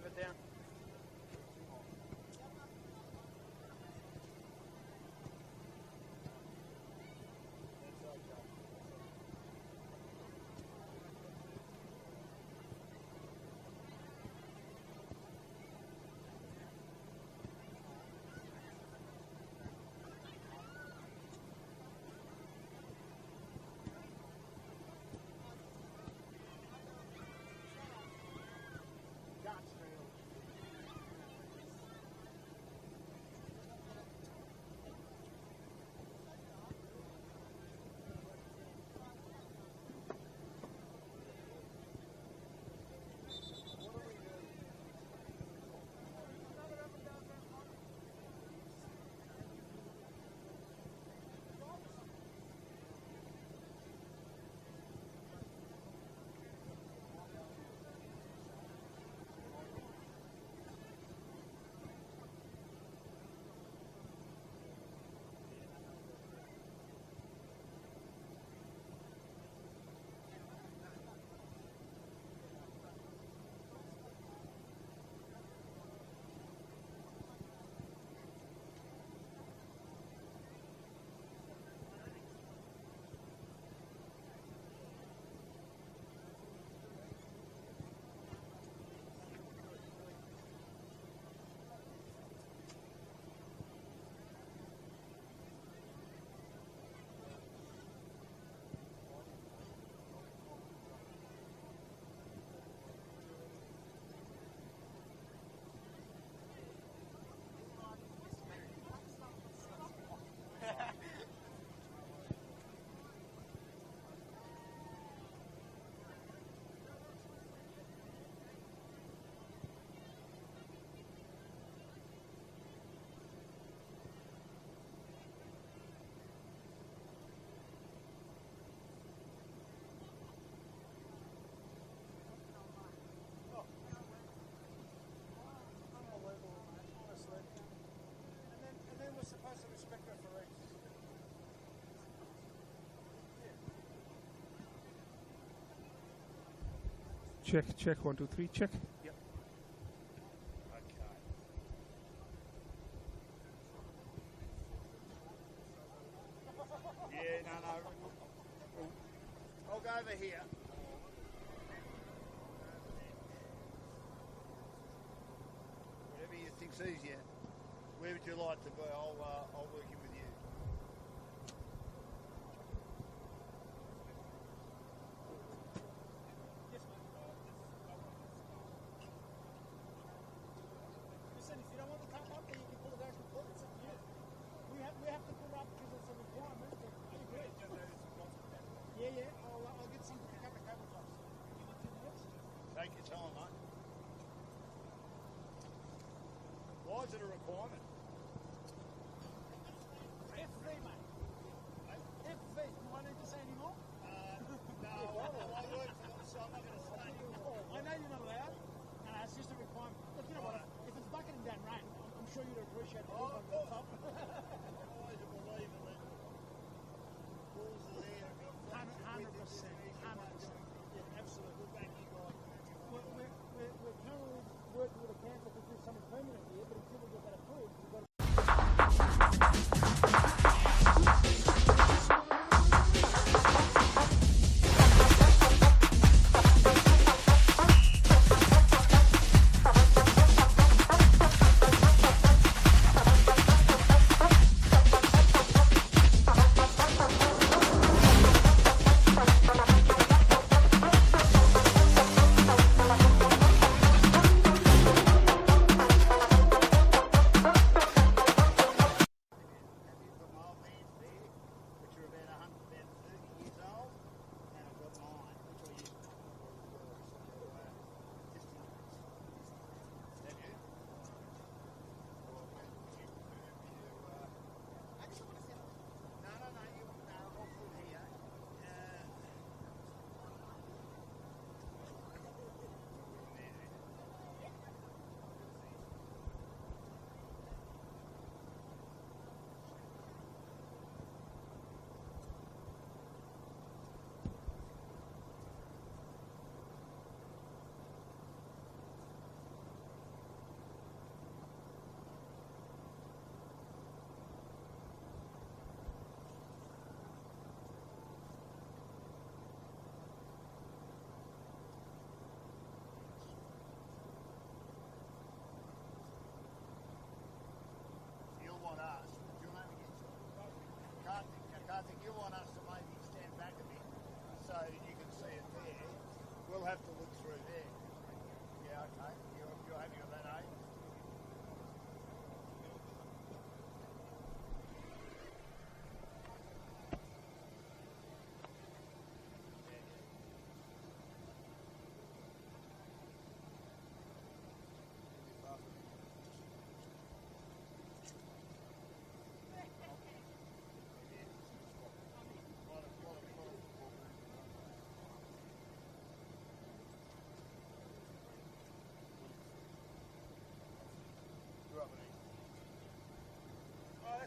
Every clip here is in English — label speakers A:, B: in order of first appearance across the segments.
A: move it down.
B: Check, 1, 2, 3, check.
A: Yep. Okay. Yeah, no. I'll go over here. Whatever you think's easier. Where would you like to be? I'll work in with you. Take your time, mate. Why is it a requirement?
C: FV, mate. FV. Do I need to say any more?
A: No, I work for them, so I'm not going to say anymore.
C: I know you're not allowed. No, it's just a requirement. Look, you know what? If it's bucketing down rain, I'm sure you'd appreciate it.
A: Oh, of course. I'm always a believer that balls are there.
C: 100%. 100%. Yeah, absolutely.
A: We'll back you guys.
C: We're currently working with a council to do something permanent here, but until we get that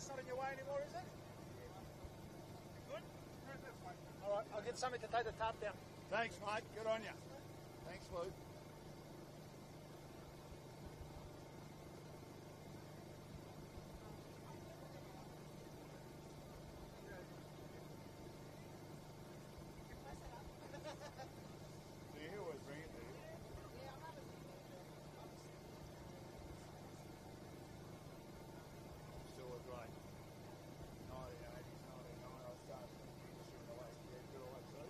C: That's not in your way anymore, is it? Good? All right, I'll get somebody to take the tarp down.
A: Thanks, mate. Good on you. Thanks, Luke. Do you always bring it, do you? Still look great. 1980s, 1990, I started in the industry in the last year. Good all that too.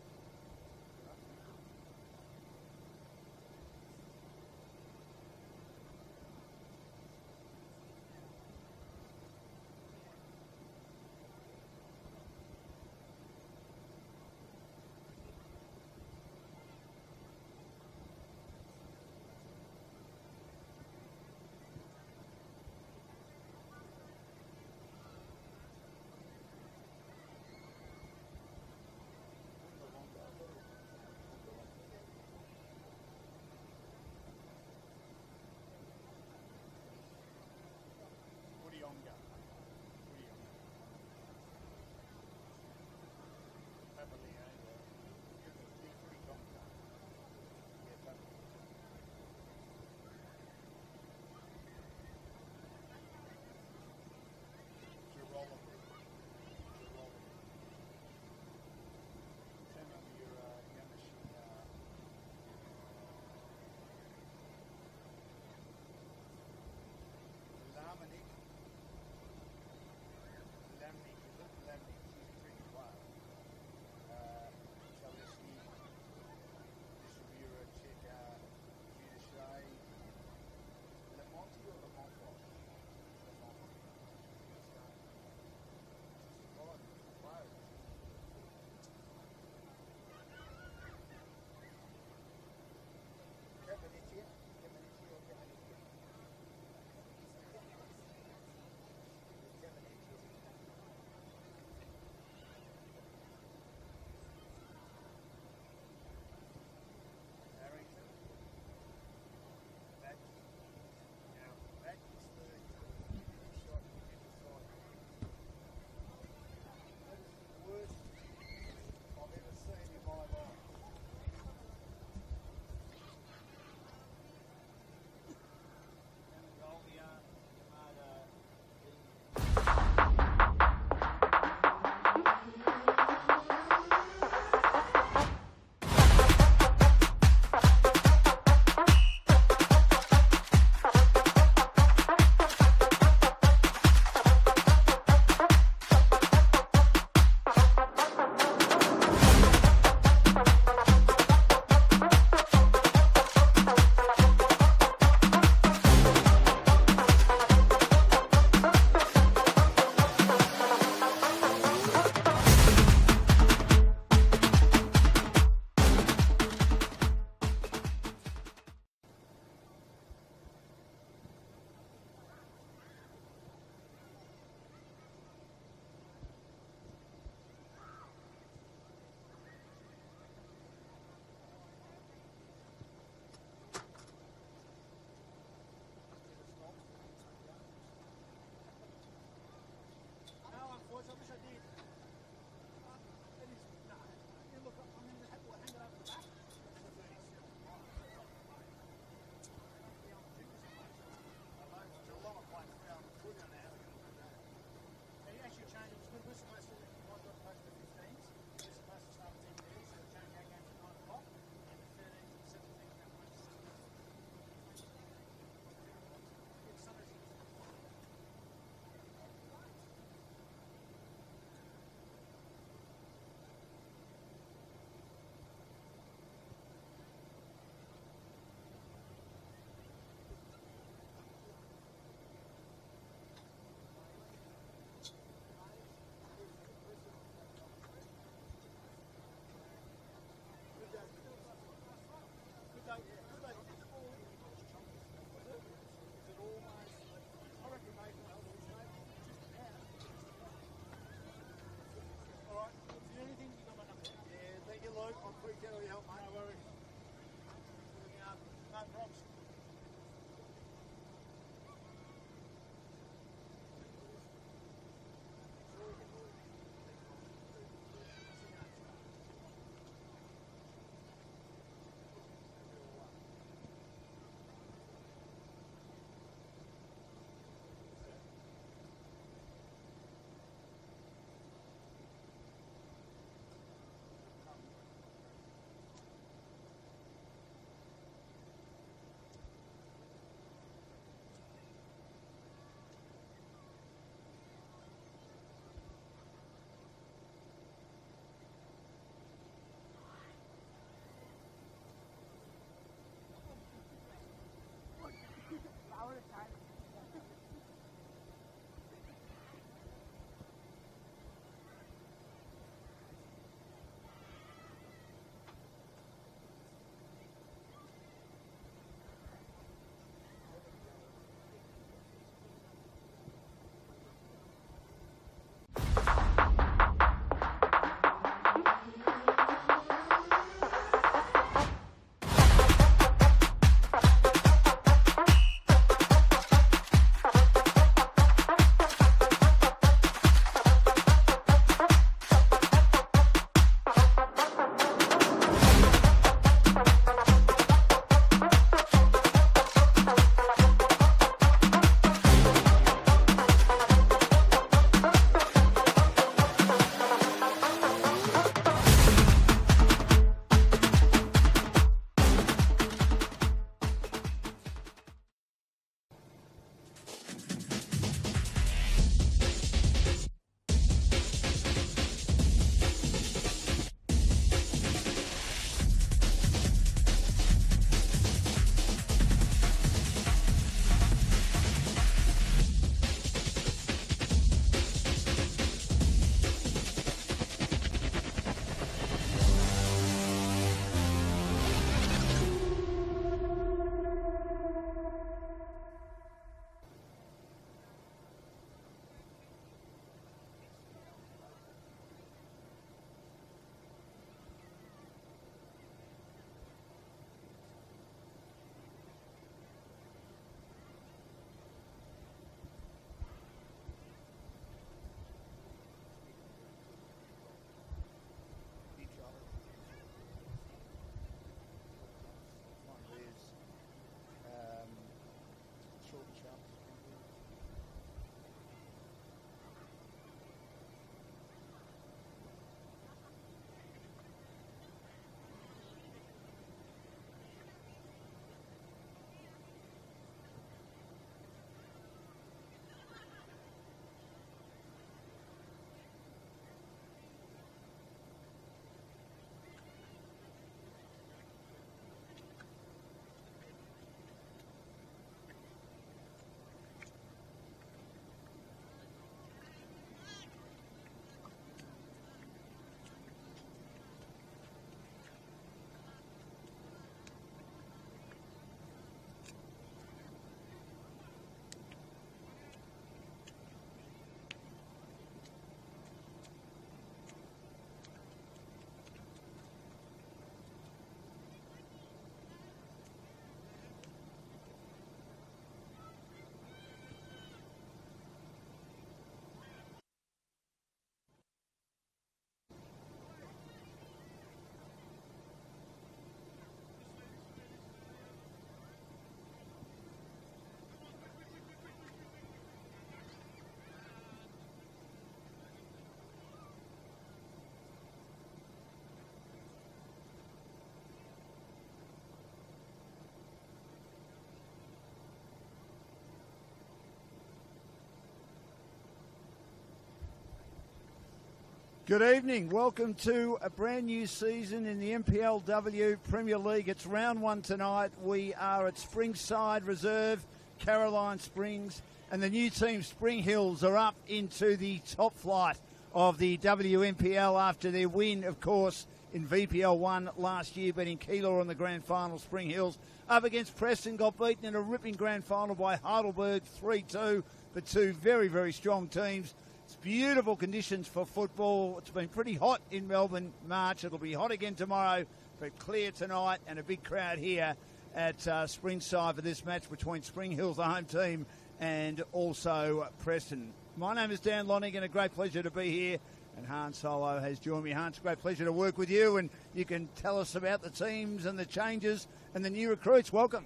A: Good evening. Welcome to a brand new season in the NPLW Premier League. It's round one tonight. We are at Springside Reserve, Caroline Springs, and the new team Spring Hills are up into the top flight of the WNPL after their win, of course, in VPL 1 last year, beating Keilor in the grand final. Spring Hills up against Preston, got beaten in a ripping grand final by Heidelberg 3-2, but two very, very strong teams. It's beautiful conditions for football. It's been pretty hot in Melbourne, March. It'll be hot again tomorrow, but clear tonight, and a big crowd here at Springside for this match between Spring Hills, the home team, and also Preston. My name is Dan Lonigan, a great pleasure to be here, and Han Solo has joined me. Han, it's a great pleasure to work with you, and you can tell us about the teams and the changes and the new recruits. Welcome.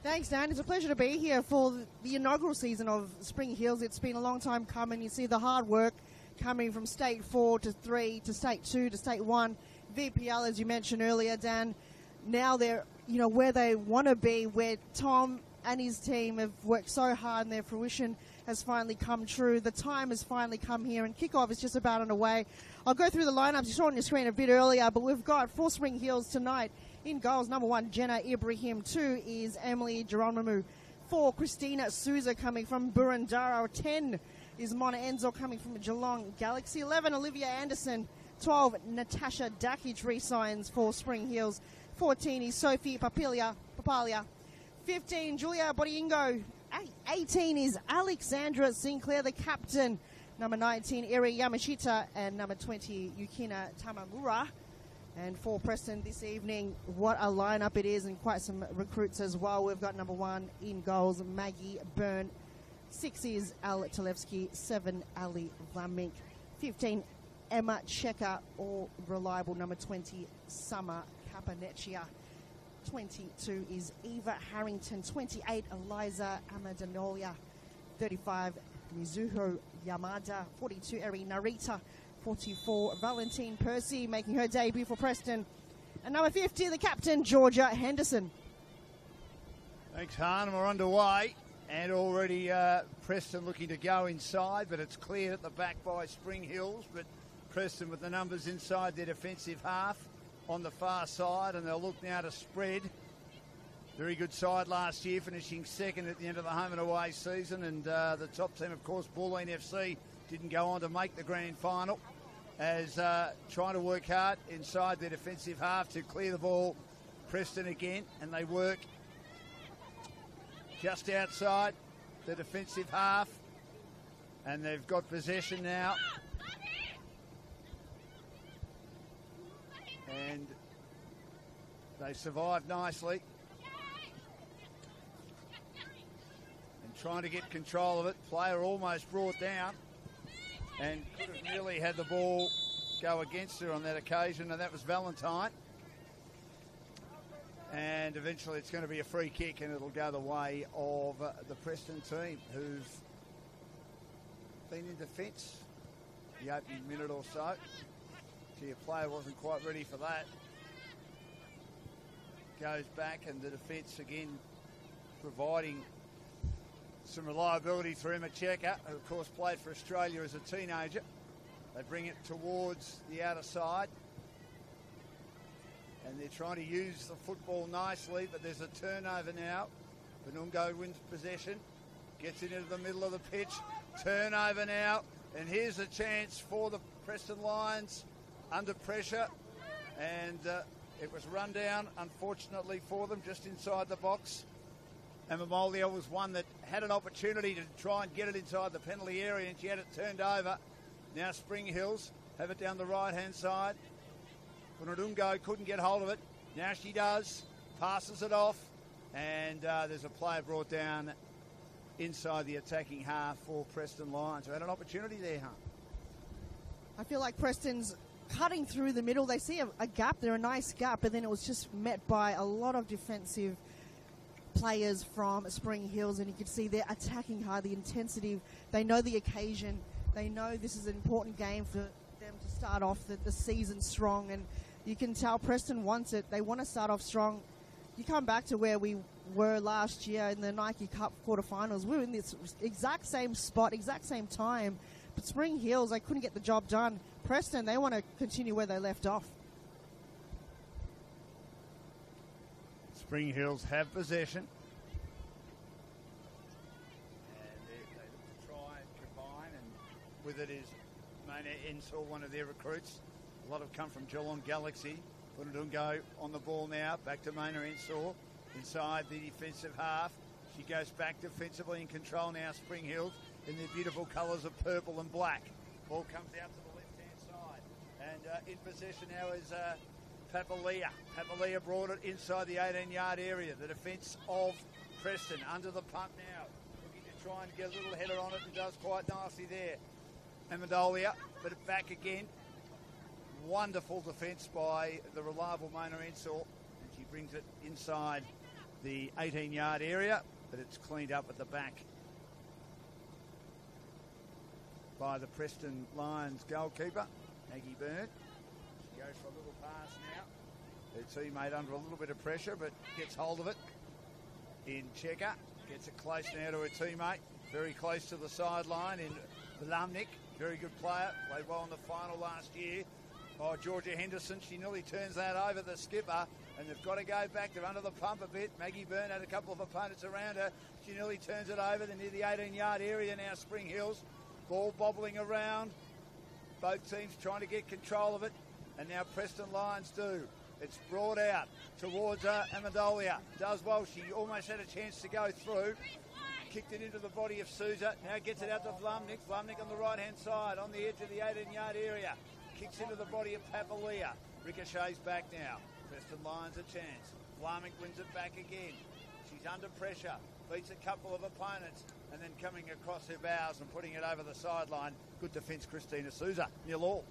D: Thanks, Dan. It's a pleasure to be here for the inaugural season of Spring Hills. It's been a long time coming. You see the hard work coming from State 4 to 3 to State 2 to State 1. VPL, as you mentioned earlier, Dan, now they're, where they want to be, where Tom and his team have worked so hard and their fruition has finally come true. The time has finally come here, and kickoff is just about underway. I'll go through the lineups. You saw on your screen a bit earlier, but we've got for Spring Hills tonight. In goals, number 1, Jenna Ibrahim. 2 is Emily Geronimo. 4, Christina Souza coming from Burundara. 10 is Mona Enzo coming from Geelong Galaxy. 11, Olivia Anderson. 12, Natasha Dakic re-signs for Spring Hills. 14 is Sophie Papalia. 15, Julia Bodiingo. 18 is Alexandra Sinclair, the captain. Number 19, Eri Yamashita. And number 20, Yukina Tamamura. And for Preston this evening, what a lineup it is, and quite some recruits as well. We've got number 1 in goals, Maggie Byrne. 6 is Al Talevsky. 7, Ali Vlamink. 15, Emma Checker, all reliable. Number 20, Summer Capanecchia. 22 is Eva Harrington. 28, Eliza Amadanolia. 35, Mizuho Yamada. 42, Eri Narita. 44, Valentine Percy, making her debut for Preston. And number 50, the captain, Georgia Henderson.
A: Thanks, Han. We're underway. And already Preston looking to go inside, but it's cleared at the back by Spring Hills. But Preston with the numbers inside their defensive half on the far side, and they'll look now to spread. Very good side last year, finishing second at the end of the home and away season. And the top team, of course, Bulleen FC, didn't go on to make the grand final, as trying to work hard inside their defensive half to clear the ball. Preston again, and they work just outside the defensive half, and they've got possession now. And they survived nicely. And trying to get control of it. Player almost brought down, and could have nearly had the ball go against her on that occasion, and that was Valentine. And eventually it's going to be a free kick, and it'll go the way of the Preston team, who've been in defence the opening minute or so. Gee, a player wasn't quite ready for that. Goes back, and the defence again providing some reliability through Emma Checker, who of course played for Australia as a teenager. They bring it towards the outer side, and they're trying to use the football nicely, but there's a turnover now. Benungo wins possession, gets it into the middle of the pitch. Turnover now, and here's a chance for the Preston Lions under pressure, and it was run down, unfortunately for them, just inside the box. And Mamolia was one that had an opportunity to try and get it inside the penalty area, and she had it turned over. Now Spring Hills have it down the right-hand side. Bunadungo couldn't get hold of it. Now she does, passes it off, and there's a player brought down inside the attacking half for Preston Lions, who had an opportunity there, huh?
D: I feel like Preston's cutting through the middle. They see a gap there, a nice gap, but then it was just met by a lot of defensive players from Spring Hills, and you could see they're attacking hard, the intensity. They know the occasion. They know this is an important game for them to start off the season strong, and you can tell Preston wants it. They want to start off strong. You come back to where we were last year in the Nike Cup quarterfinals. We were in this exact same spot, exact same time, But Spring Hills, they couldn't get the job done. Preston, they want to continue where they left off.
A: Spring Hills have possession. And they look to try and combine, and with it is Maina Ensor, one of their recruits. A lot have come from Geelong Galaxy. Bunadungo on the ball now, back to Maina Ensor, inside the defensive half. She goes back defensively in control now, Spring Hills, in their beautiful colours of purple and black. Ball comes out to the left-hand side. And in possession now is Papalia. Papalia brought it inside the 18-yard area. The defence of Preston under the pump now. Looking to try and get a little header on it, and does quite nicely there. Amendolia, but back again. Wonderful defence by the reliable Maina Ensor. And she brings it inside the 18-yard area, but it's cleaned up at the back by the Preston Lions goalkeeper, Maggie Byrne. She goes for a little pass now. Her teammate under a little bit of pressure, but gets hold of it in Checker. Gets it close now to her teammate. Very close to the sideline in Vlamnik. Very good player. Played well in the final last year. Oh, Georgia Henderson, she nearly turns that over, the skipper, and they've got to go back. They're under the pump a bit. Maggie Byrne had a couple of opponents around her. She nearly turns it over. They're near the 18-yard area now, Spring Hills. Ball bobbling around. Both teams trying to get control of it, and now Preston Lions do. It's brought out towards Amendolia. Does well. She almost had a chance to go through. Kicked it into the body of Souza. Now gets it out to Vlamnik. Vlamnik on the right-hand side, on the edge of the 18-yard area. Kicks into the body of Papalia. Ricochets back now. Preston Lions a chance. Vlamnik wins it back again. She's under pressure. Beats a couple of opponents. And then coming across her bows and putting it over the sideline. Good defence, Christina Souza. 0-0.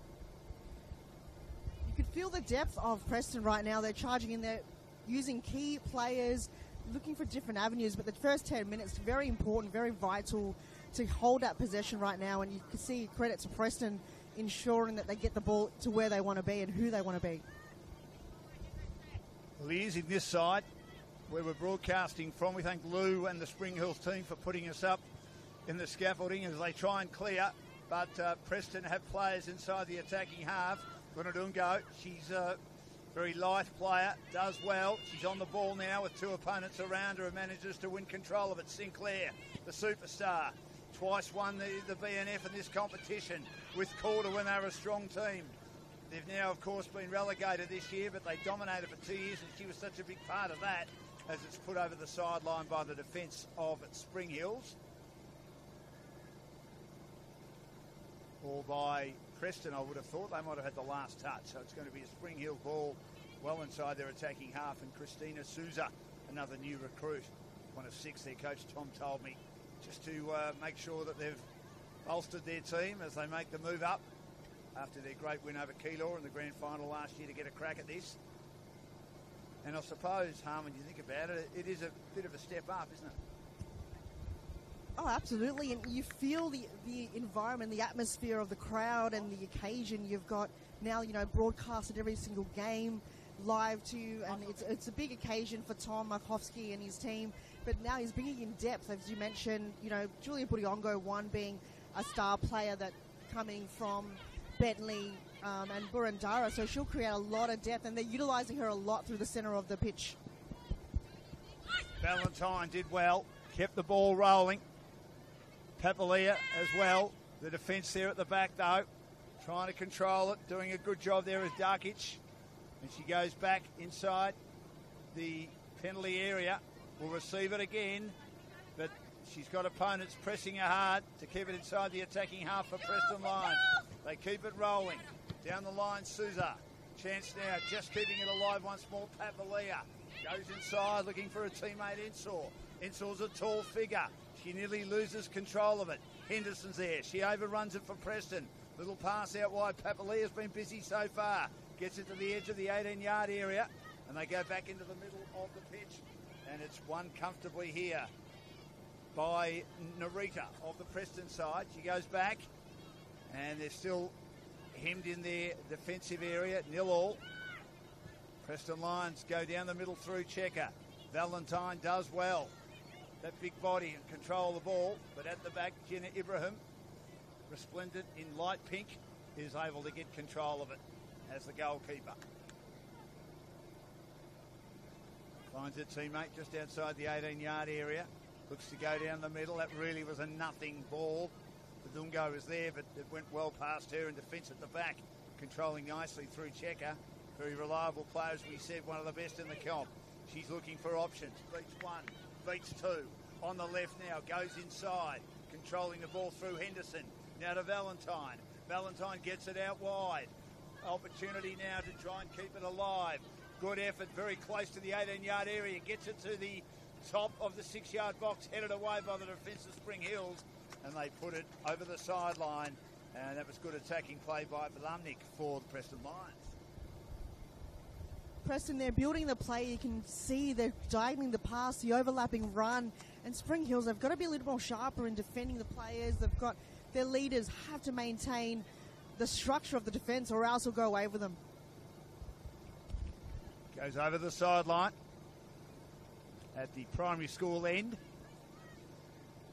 D: You could feel the depth of Preston right now. They're charging in there, using key players, looking for different avenues. But the first 10 minutes, very important, very vital to hold that possession right now. And you can see credit to Preston ensuring that they get the ball to where they want to be and who they want to be.
A: Well, he is in this side where we're broadcasting from. We thank Lou and the Spring Hills team for putting us up in the scaffolding as they try and clear. But Preston have players inside the attacking half. Bunadungo, she's a very light player, does well. She's on the ball now with two opponents around her and manages to win control of it. Sinclair, the superstar, twice won the BNF in this competition with Calder when they were a strong team. They've now, of course, been relegated this year, but they dominated for 2 years, and she was such a big part of that as it's put over the sideline by the defence of Spring Hills. Or by Preston, I would have thought. They might have had the last touch. So it's going to be a Spring Hill ball well inside their attacking half. And Christina Souza, another new recruit, one of 6, their coach Tom told me, just to make sure that they've bolstered their team as they make the move up after their great win over Keilor in the grand final last year to get a crack at this. And I suppose, Harmon, you think about it, it is a bit of a step up, isn't it?
D: Oh, absolutely. And you feel the environment, the atmosphere of the crowd and the occasion. You've got now, broadcasted every single game live to you. And it's a big occasion for Tom Markovsky and his team. But now he's bringing in depth, as you mentioned, Julia Budiongo, one being a star player that coming from Bentley and Burundara. So she'll create a lot of depth, and they're utilising her a lot through the centre of the pitch.
A: Valentine did well, kept the ball rolling. Papalia as well. The defence there at the back, though, trying to control it, doing a good job there is Darkic. And she goes back inside the penalty area. Will receive it again, but she's got opponents pressing her hard to keep it inside the attacking half for Preston Lions. They keep it rolling. Down the line, Souza. Chance now, just keeping it alive once more, Papalia. Goes inside, looking for a teammate, Ensor. Ensor's a tall figure. She nearly loses control of it. Henderson's there. She overruns it for Preston. Little pass out wide. Papalia's been busy so far. Gets it to the edge of the 18-yard area, and they go back into the middle of the pitch. And it's won comfortably here by Narita of the Preston side. She goes back, and they're still hemmed in their defensive area. 0-0. Preston Lions go down the middle through Checker. Valentine does well. That big body and control the ball, but at the back, Jenna Ibrahim resplendent in light pink, is able to get control of it as the goalkeeper. Finds a teammate just outside the 18-yard area. Looks to go down the middle. That really was a nothing ball. The Dungo was there, but it went well past her, and defence at the back, controlling nicely through Checker. Very reliable player, as we said, one of the best in the comp. She's looking for options. Beats one, beats two. On the left now, goes inside, controlling the ball through Henderson. Now to Valentine. Valentine gets it out wide. Opportunity now to try and keep it alive. Good effort, very close to the 18-yard area. Gets it to the top of the 6-yard box, headed away by the defence of Spring Hills, and they put it over the sideline. And that was good attacking play by Blumnick for the Preston Lions.
D: Preston, they're building the play. You can see they're diagonally the pass, the overlapping run. And Spring Hills, they've got to be a little more sharper in defending the players. They've got their leaders have to maintain the structure of the defence, or else will go away with them.
A: Goes over the sideline at the primary school end.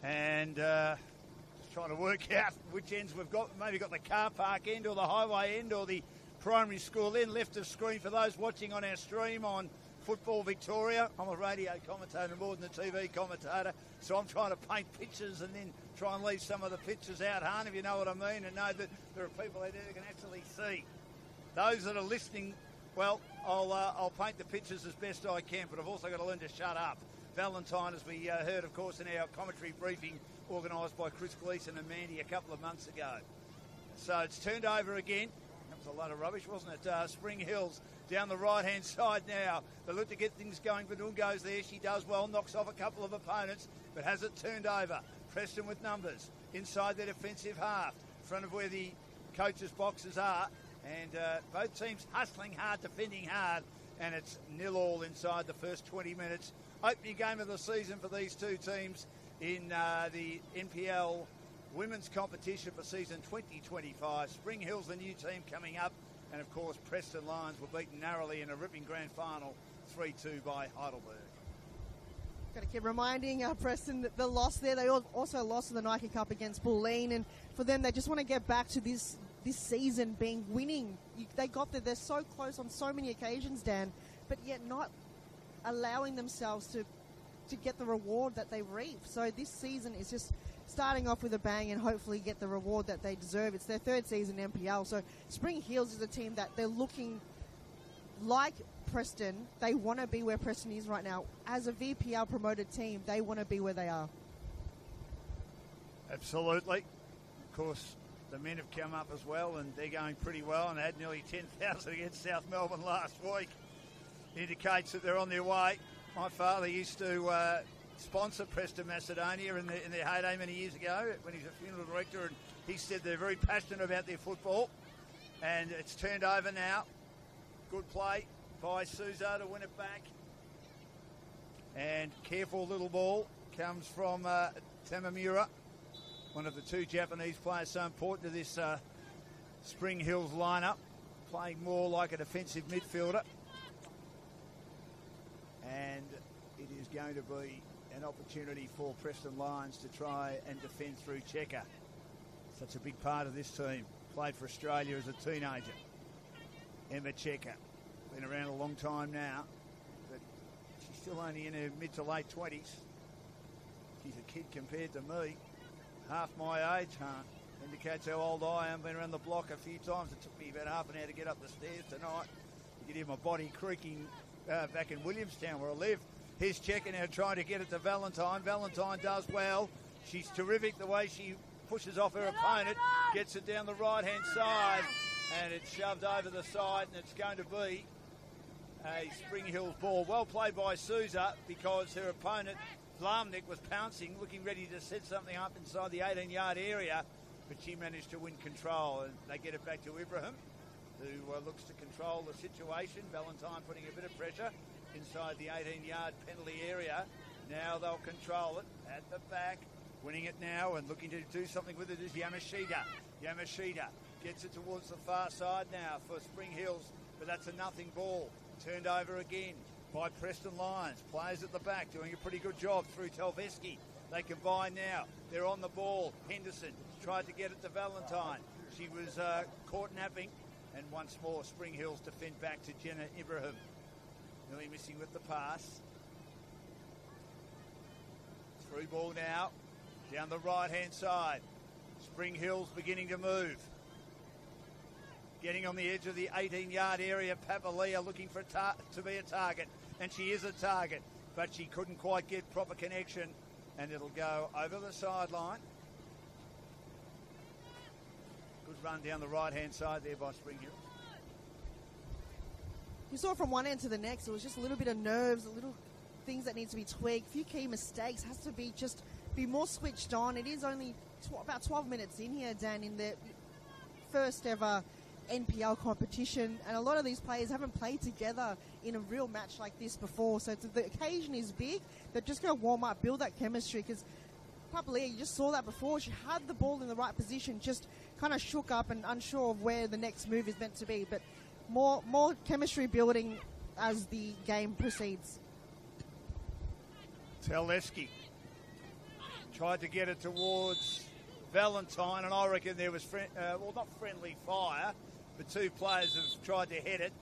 A: And just trying to work out which ends we've got. Maybe got the car park end or the highway end or the primary school end. Left of screen for those watching on our stream on Football Victoria. I'm a radio commentator more than a TV commentator, so I'm trying to paint pictures and then try and leave some of the pictures out, Han, if you know what I mean, and know that there are people out there that can actually see. Those that are listening, well, I'll paint the pictures as best I can, but I've also got to learn to shut up. Valentine, as we heard, of course, in our commentary briefing organised by Chris Gleeson and Mandy a couple of months ago. So it's turned over again. That was a load of rubbish, wasn't it? Spring Hills down the right-hand side now. They look to get things going. Badungo's there. She does well, knocks off a couple of opponents, but has it turned over. Preston with numbers inside their defensive half, in front of where the coaches' boxes are. And both teams hustling hard, defending hard, and it's 0-0 inside the first 20 minutes. Opening game of the season for these two teams in the NPL women's competition for season 2025. Spring Hills, the new team coming up, and of course Preston Lions were beaten narrowly in a ripping grand final 3-2 by Heidelberg.
D: Got to keep reminding Preston that the loss there. They also lost in the Nike Cup against Bulleen, and for them, they just want to get back to this season being winning. They got there. They're so close on so many occasions, Dan, but yet not allowing themselves to get the reward that they reap. So this season is just starting off with a bang and hopefully get the reward that they deserve. It's their third season in NPL. So Spring Hills is a team that they're looking like Preston. They want to be where Preston is right now. As a VPL promoted team, they want to be where they are.
A: Absolutely. Of course, the men have come up as well, and they're going pretty well, and they had nearly 10,000 against South Melbourne last week. Indicates that they're on their way. My father used to sponsor Preston Macedonia in their heyday many years ago when he was a funeral director, and he said they're very passionate about their football. And it's turned over now. Good play by Souza to win it back. And careful little ball comes from Tamamura, one of the two Japanese players so important to this Spring Hills lineup, playing more like a defensive midfielder. And it is going to be an opportunity for Preston Lions to try and defend through Checker. Such a big part of this team. Played for Australia as a teenager. Emma Checker. Been around a long time now, but she's still only in her mid to late 20s. She's a kid compared to me. Half my age, huh? Indicates how old I am. Been around the block a few times. It took me about half an hour to get up the stairs tonight. You could hear my body creaking back in Williamstown where I live. Here's Checker now trying to get it to Valentine. Valentine does well. She's terrific the way she pushes off her opponent. Gets it down the right-hand side. And it's shoved over the side, and it's going to be a Spring Hills ball. Well played by Souza, because her opponent, Vlamnik, was pouncing, looking ready to set something up inside the 18-yard area, but she managed to win control, and they get it back to Ibrahim, who looks to control the situation. Valentine putting a bit of pressure inside the 18-yard penalty area. Now they'll control it at the back. Winning it now and looking to do something with it is Yamashita. Yamashita gets it towards the far side now for Spring Hills, but that's a nothing ball. Turned over again by Preston Lions. Players at the back doing a pretty good job through Telveski. They combine now. They're on the ball. Henderson tried to get it to Valentine. She was caught napping, and once more Spring Hills defend back to Jenna Ibrahim. Nearly missing with the pass. Through ball now, down the right-hand side. Spring Hills beginning to move. Getting on the edge of the 18-yard area, Papalia looking for to be a target, and she is a target, but she couldn't quite get proper connection, and it'll go over the sideline. Good run down the right-hand side there by Spring Hills.
D: You saw from one end to the next, it was just a little bit of nerves, a little things that need to be tweaked, a few key mistakes, has to be just be more switched on. It is only about 12 minutes in here, Dan, in the first ever NPL competition, and a lot of these players haven't played together in a real match like this before, so the occasion is big. They're just going to warm up, build that chemistry, because Papalia, you just saw that before, she had the ball in the right position, just kind of shook up and unsure of where the next move is meant to be, but more chemistry building as the game proceeds.
A: Teleski tried to get it towards Valentine, and I reckon there was, not friendly fire, but two players have tried to hit it,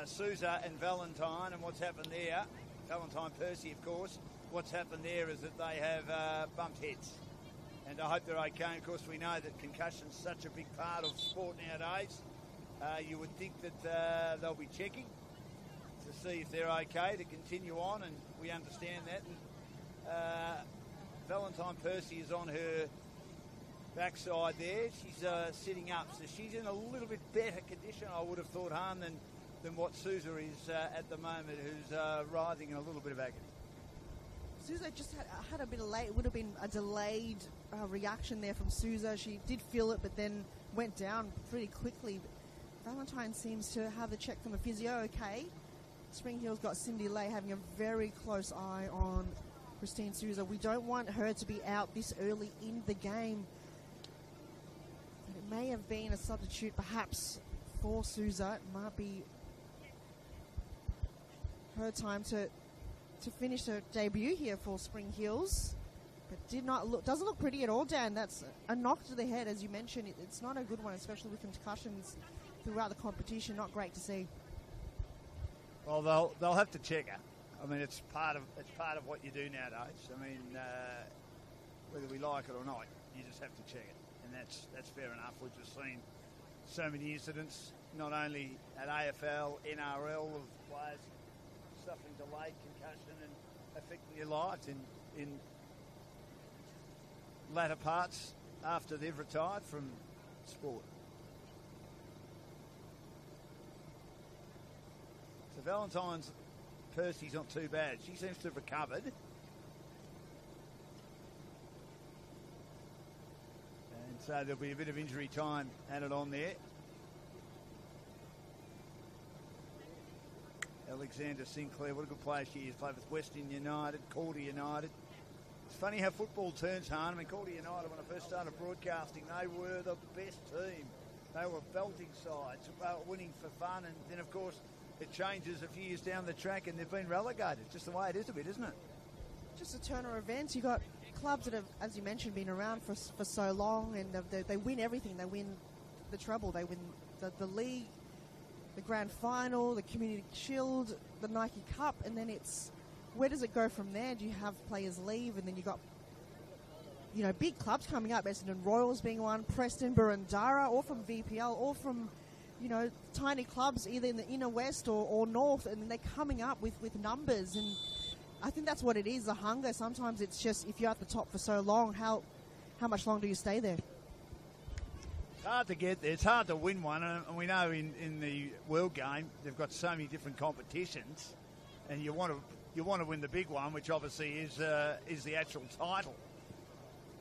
A: Sousa and Valentine, and what's happened there, Valentine Percy, of course, what's happened there is that they have bumped heads. And I hope they're okay. Of course, we know that concussion's such a big part of sport nowadays. You would think that they'll be checking to see if they're okay to continue on, and we understand that. And, Valentine Percy is on her backside there. She's sitting up, so she's in a little bit better condition, I would have thought, Han, than what Sousa is at the moment, who's writhing in a little bit of agony.
D: Sousa just had a bit of late. It would have been a delayed reaction there from Sousa. She did feel it, but then went down pretty quickly. Valentine seems to have the check from the physio okay. Spring Hill's got Cindy Lay having a very close eye on Christine Sousa. We don't want her to be out this early in the game. But it may have been a substitute perhaps for Sousa. It might be her time to finish her debut here for Spring Hills. But doesn't look pretty at all, Dan. That's a knock to the head, as you mentioned. It's not a good one, especially with concussions throughout the competition. Not great to see.
A: Well, they'll have to check her. I mean, it's part of what you do nowadays. I mean, whether we like it or not, you just have to check it, and that's fair enough. We've just seen so many incidents, not only at AFL, NRL, of players suffering delayed concussion and affecting their lives in latter parts after they've retired from sport. So Valentine's Percy's not too bad. She seems to have recovered. And so there'll be a bit of injury time added on there. Alexander Sinclair, what a good player she is. Played with Western United, Calder United. It's funny how football turns, Han. I mean, Calder United, when I first started broadcasting, they were the best team. They were belting sides. They were winning for fun. And then, of course, it changes a few years down the track and they've been relegated. Just the way it is a bit, isn't it?
D: Just a turn of events. You've got clubs that have, as you mentioned, been around for so long, and they win everything. They win the treble. They win the league, the grand final, the Community Shield, the Nike Cup, and then it's, where does it go from there? Do you have players leave, and then you've got, big clubs coming up, Essendon Royals being one, Preston, Burundara, all from VPL, all from, tiny clubs either in the inner west or north, and they're coming up with numbers, and I think that's what it is, the hunger. Sometimes it's just, if you're at the top for so long, how much longer do you stay there?
A: It's hard to get there. It's hard to win one, and we know in the world game they've got so many different competitions, and you want to win the big one, which obviously is the actual title.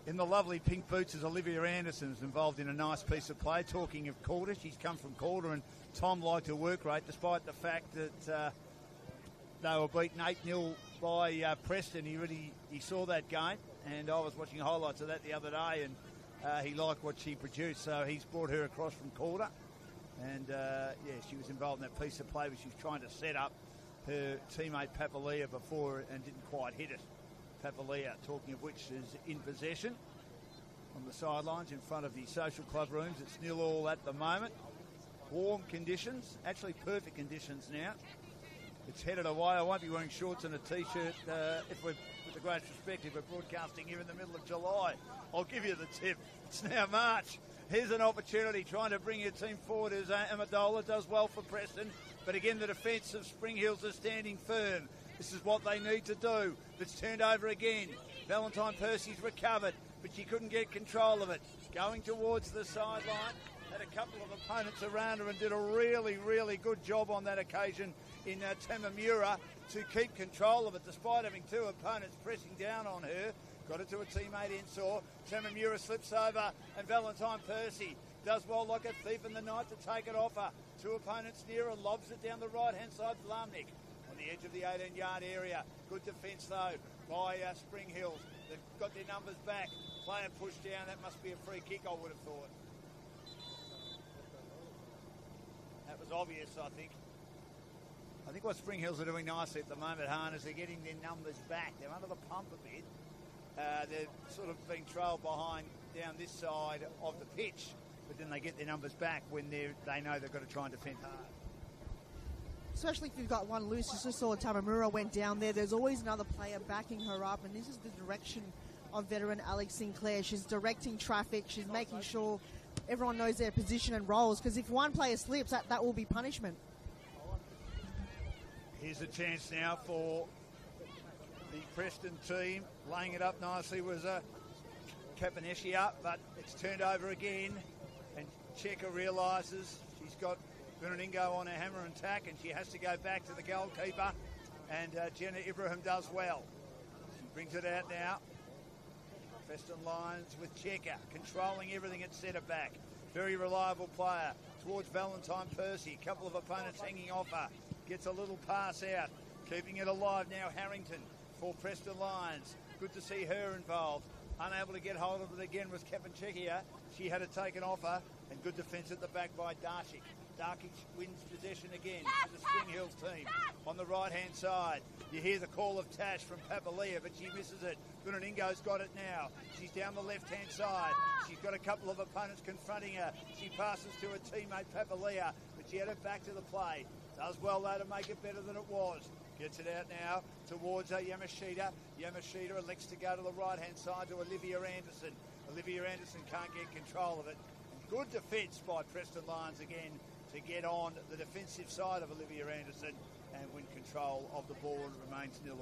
A: In the lovely pink boots is Olivia Anderson, who's involved in a nice piece of play. Talking of Calder, she's come from Calder, and Tom liked her work rate, despite the fact that they were beaten 8-0 by Preston. He saw that game, and I was watching highlights of that the other day, and he liked what she produced, so he's brought her across from Calder. And, she was involved in that piece of play where she was trying to set up her teammate Papalia before and didn't quite hit it. Papalia, talking of which, is in possession. on the sidelines in front of the social club rooms. It's 0-0 at the moment. Warm conditions, actually perfect conditions now. It's headed away. I won't be wearing shorts and a T-shirt if we're, with the greatest respect, if we're broadcasting here in the middle of July. I'll give you the tip. It's now March. Here's an opportunity trying to bring your team forward as Amendola does well for Preston. But again, the defence of Spring Hills is standing firm. This is what they need to do. It's turned over again. Valentine Percy's recovered, but she couldn't get control of it. Going towards the sideline. Had a couple of opponents around her and did a really, really good job on that occasion in Tamamura to keep control of it, despite having two opponents pressing down on her. Got it to a teammate Ensor. Tamamura slips over, and Valentine Percy does well like a thief in the night to take it off her. Two opponents near her, lobs it down the right-hand side. Blamnik on the edge of the 18-yard area. Good defence, though, by Spring Hills. They've got their numbers back. Player pushed down. That must be a free kick, I would have thought. That was obvious, I think. I think what Spring Hills are doing nicely at the moment, Han, is they're getting their numbers back. They're under the pump a bit. They're sort of being trailed behind down this side of the pitch, but then they get their numbers back when they know they've got to try and defend hard.
D: Especially if you've got one loose. You just saw Tamamura went down there. There's always another player backing her up, and this is the direction of veteran Alex Sinclair. She's directing traffic. She's making sure everyone knows their position and roles, because if one player slips, that will be punishment.
A: Here's a chance now for the Preston team. Laying it up nicely was Kapanesia, but it's turned over again. And Checker realises she's got Bunaningo on her hammer and tack, and she has to go back to the goalkeeper. And Jenna Ibrahim does well. She brings it out now. Preston Lions with Checker, controlling everything at centre back. Very reliable player towards Valentine Percy. A couple of opponents hanging off her. Gets a little pass out. Keeping it alive now, Harrington for Preston Lions. Good to see her involved. Unable to get hold of it again was Kapanchekia. She had it taken off her. And good defence at the back by Darshik. Darkic wins possession again for the Spring Hills team. On the right-hand side, you hear the call of Tash from Papalia, but she misses it. Bunaningo's got it now. She's down the left-hand side. She's got a couple of opponents confronting her. She passes to her teammate Papalia, but she had it back to the play. Does well, though, to make it better than it was. Gets it out now towards Yamashita. Yamashita elects to go to the right-hand side to Olivia Anderson. Olivia Anderson can't get control of it. Good defence by Preston Lions again to get on the defensive side of Olivia Anderson and win control of the ball, and it remains 0-0.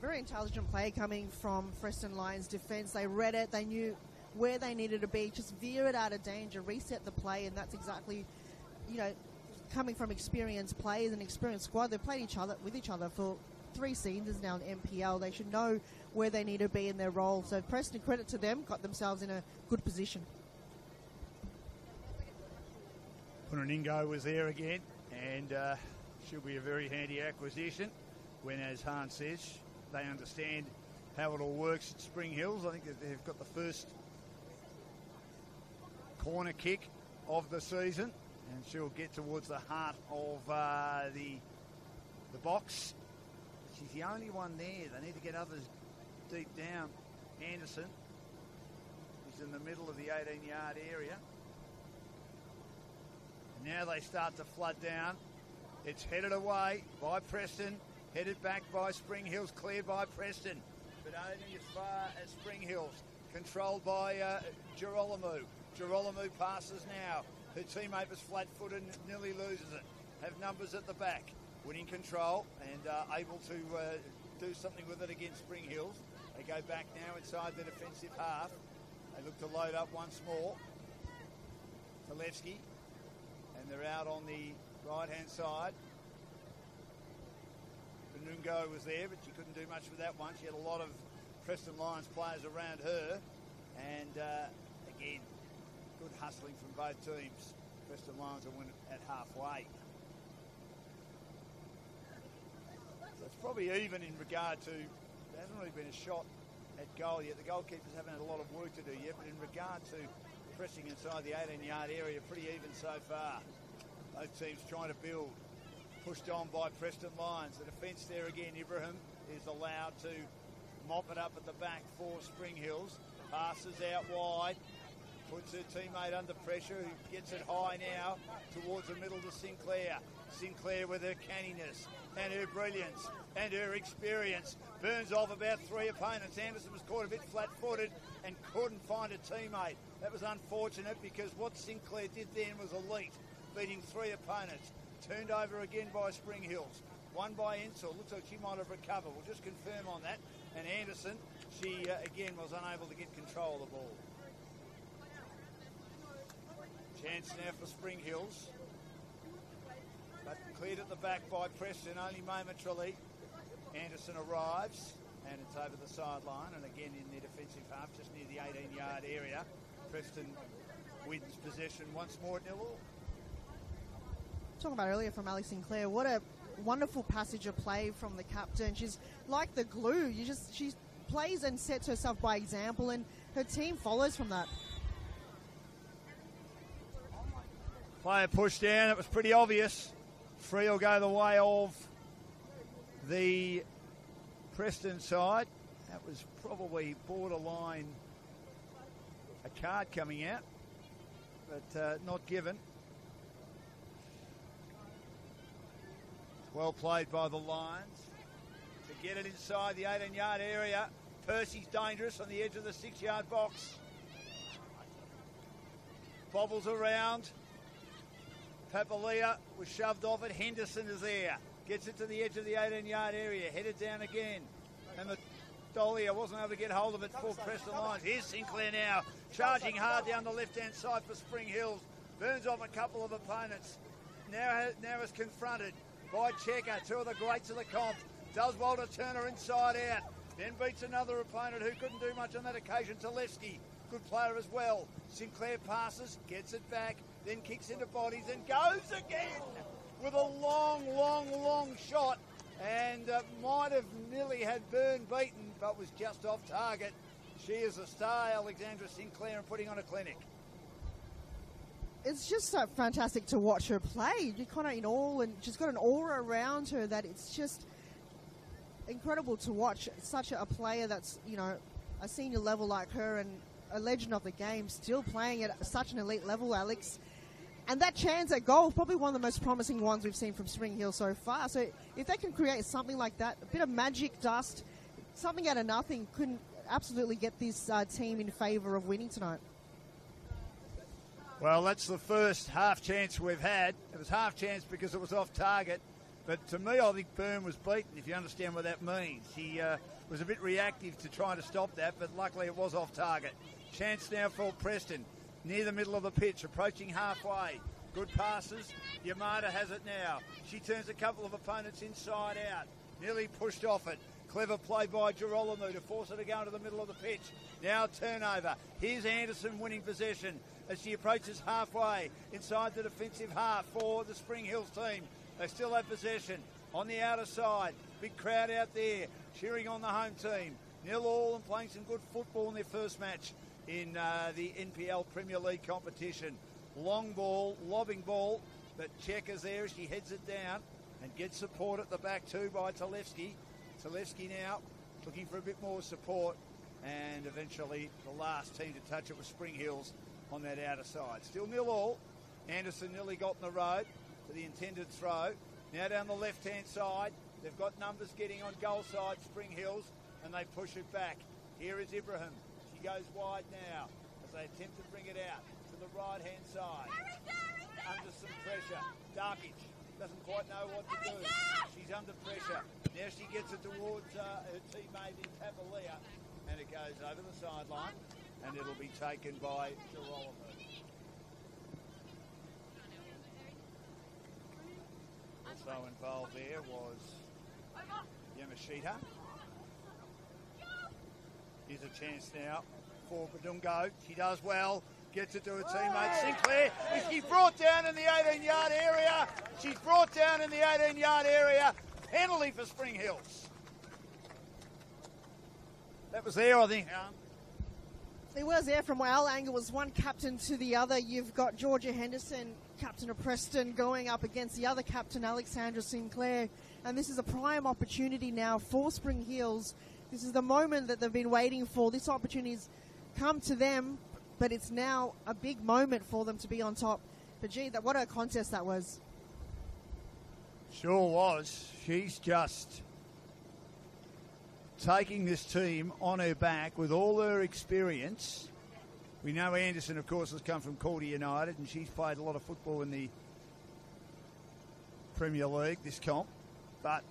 D: Very intelligent play coming from Preston Lions defence. They read it, they knew where they needed to be, just veer it out of danger, reset the play, and that's exactly, coming from experienced players and experienced squad. They've played with each other for 3 seasons now in NPL. They should know where they need to be in their role. So Preston, credit to them, got themselves in a good position.
A: Punaningo was there again, and she'll be a very handy acquisition when, as Hans says, they understand how it all works at Spring Hills. I think that they've got the first corner kick of the season, and she'll get towards the heart of the box. She's the only one there. They need to get others deep down. Anderson is in the middle of the 18-yard area. Now they start to flood down. It's headed away by Preston, headed back by Spring Hills, cleared by Preston, but only as far as Spring Hills, controlled by Girolamo. Girolamo passes now. Her teammate was flat-footed and nearly loses it. Have numbers at the back, winning control and able to do something with it against Spring Hills. They go back now inside the defensive half. They look to load up once more. Talevsky. And they're out on the right-hand side. Benungo was there, but she couldn't do much with that one. She had a lot of Preston Lions players around her. And, again, good hustling from both teams. Preston Lions will win at halfway. So it's probably even in regard to, there hasn't really been a shot at goal yet. The goalkeepers haven't had a lot of work to do yet, but in regard to pressing inside the 18-yard area, pretty even so far. Both teams trying to build. Pushed on by Preston Lions. The defence there again, Ibrahim is allowed to mop it up at the back for Spring Hills. Passes out wide. Puts her teammate under pressure, who gets it high now towards the middle to Sinclair. Sinclair with her canniness and her brilliance and her experience burns off about 3 opponents. Anderson was caught a bit flat-footed and couldn't find a teammate. That was unfortunate because what Sinclair did then was elite, beating 3 opponents. Turned over again by Spring Hills. Won by Ensel. Looks like she might have recovered. We'll just confirm on that. And Anderson, she again was unable to get control of the ball. Chance now for Spring Hills. But cleared at the back by Preston only momentarily. Anderson arrives and it's over the sideline and again in their defensive half just near the 18-yard area. Preston wins possession once more at 0-0.
D: Talking about earlier from Alex Sinclair, what a wonderful passage of play from the captain. She's like the glue. She plays and sets herself by example and her team follows from that.
A: Player pushed down, it was pretty obvious. Free will go the way of the Preston side. That was probably borderline a card coming out, but not given. Well played by the Lions to get it inside the 18-yard area. Percy's dangerous on the edge of the 6-yard box. Bobbles around. Papalia was shoved off it. Henderson is there. Gets it to the edge of the 18-yard area. Headed down again. And the Dolia wasn't able to get hold of it for Preston Lions. Here's Sinclair now. Charging hard down the left-hand side for Spring Hills. Burns off a couple of opponents. Now is confronted by Checker. 2 of the greats of the comp. Does well to turn her inside out. Then beats another opponent who couldn't do much on that occasion. Talevsky, good player as well. Sinclair passes, gets it back, then kicks into bodies and goes again with a long shot and might have nearly had Byrne beaten but was just off target. She is a star, Alexandra Sinclair, and putting on a clinic.
D: It's just so fantastic to watch her play. You're kind of in awe, and she's got an aura around her that it's just incredible to watch. Such a player that's, you know, a senior level like her and a legend of the game, still playing at such an elite level, Alex. And that chance at goal, probably one of the most promising ones we've seen from Spring Hill so far. So if they can create something like that, a bit of magic dust, something out of nothing, couldn't absolutely get this team in favour of winning tonight.
A: Well, that's the first half chance we've had. It was half chance because it was off target. But to me, I think Byrne was beaten, if you understand what that means. He was a bit reactive to trying to stop that, but luckily it was off target. Chance now for Preston, near the middle of the pitch, approaching halfway. Good passes. Yamada has it now. She turns a couple of opponents inside out. Nearly pushed off it. Clever play by Girolamo to force her to go into the middle of the pitch. Now turnover. Here's Anderson winning possession as she approaches halfway inside the defensive half for the Spring Hills team. They still have possession on the outer side. Big crowd out there cheering on the home team. 0-0 and playing some good football in their first match in the NPL Premier League competition. Long ball, lobbing ball, but Checker's there as she heads it down and gets support at the back too by Talevsky. Talevsky now looking for a bit more support, and eventually the last team to touch it was Spring Hills on that outer side. Still 0-0. Anderson nearly got in the road for the intended throw. Now down the left-hand side, they've got numbers getting on goal side, Spring Hills, and they push it back. Here is Ibrahim. She goes wide now as they attempt to bring it out to the right-hand side. Under some pressure. Darkic doesn't quite know what to do. She's under pressure. Now she gets it towards her teammate in Papalia, and it goes over the sideline, and it'll be taken by Girolamo. Also involved there was Yamashita. Here's a chance now for Badungo. She does well. Gets it to her teammate Sinclair. She's brought down in the 18-yard area. She's brought down in the 18-yard area. Penalty for Spring Hills. That was there, I think.
D: It was there from our angle. Was one captain to the other. You've got Georgia Henderson, captain of Preston, going up against the other captain, Alexandra Sinclair. And this is a prime opportunity now for Spring Hills. This is the moment that they've been waiting for. This opportunity is come to them, but it's now a big moment for them to be on top. But gee, what a contest that was.
A: Sure was. She's just taking this team on her back with all her experience. We know Anderson, of course, has come from Calder United, and she's played a lot of football in the Premier League, this comp. But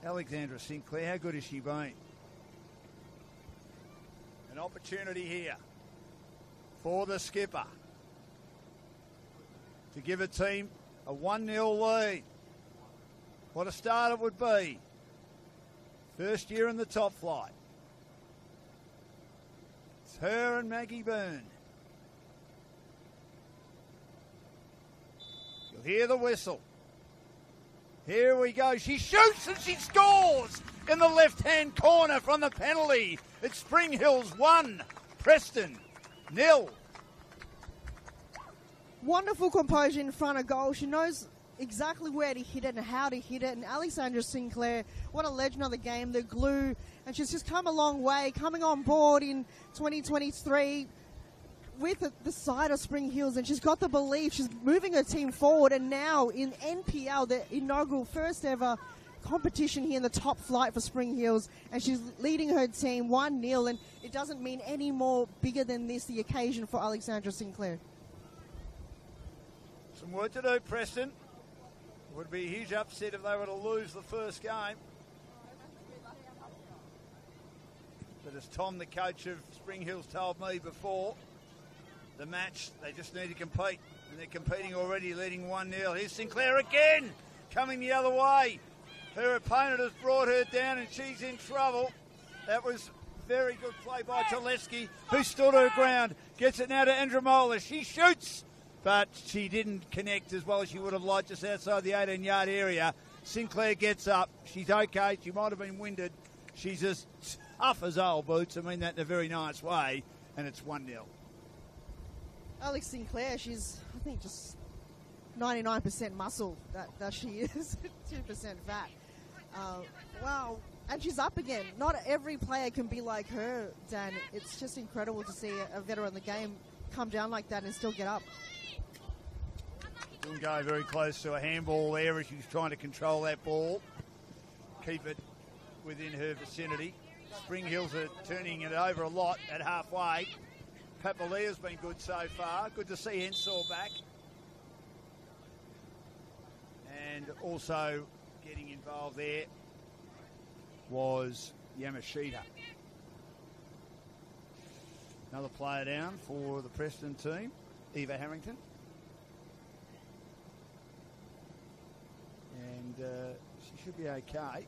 A: Alexandra Sinclair, how good has she been? An opportunity here for the skipper to give a team a 1-0 lead. What a start it would be. First year in the top flight. It's her and Maggie Byrne. You'll hear the whistle. Here we go. She shoots and she scores in the left-hand corner from the penalty. It's Spring Hills 1, Preston 0.
D: Wonderful composure in front of goal. She knows exactly where to hit it and how to hit it. And Alexandra Sinclair, what a legend of the game, the glue. And she's just come a long way, coming on board in 2023 with the side of Spring Hills. And she's got the belief. She's moving her team forward. And now in NPL, the inaugural first ever competition here in the top flight for Spring Hills. And she's leading her team 1-0. And it doesn't mean any more bigger than this, the occasion for Alexandra Sinclair.
A: Some work to do, Preston. Would be a huge upset if they were to lose the first game. But as Tom, the coach of Spring Hills, told me before the match, they just need to compete. And they're competing already, leading 1-0. Here's Sinclair again, coming the other way. Her opponent has brought her down and she's in trouble. That was very good play by Tuleski, who stood her ground. Gets it now to Andramola. She shoots, but she didn't connect as well as she would have liked, just outside the 18-yard area. Sinclair gets up. She's okay. She might have been winded. She's as tough as old boots. I mean that in a very nice way. And it's 1-0.
D: Alex Sinclair, she's, I think, just 99% muscle that she is, 2% fat. Wow. And she's up again. Not every player can be like her, Dan. It's just incredible to see a veteran of the game come down like that and still get up.
A: Didn't go very close to a handball there as she's trying to control that ball. Keep it within her vicinity. Spring Hills are turning it over a lot at halfway. Papalia's been good so far. Good to see Ensor back. And also getting involved there was Yamashita. Another player down for the Preston team, Eva Harrington. And she should be okay.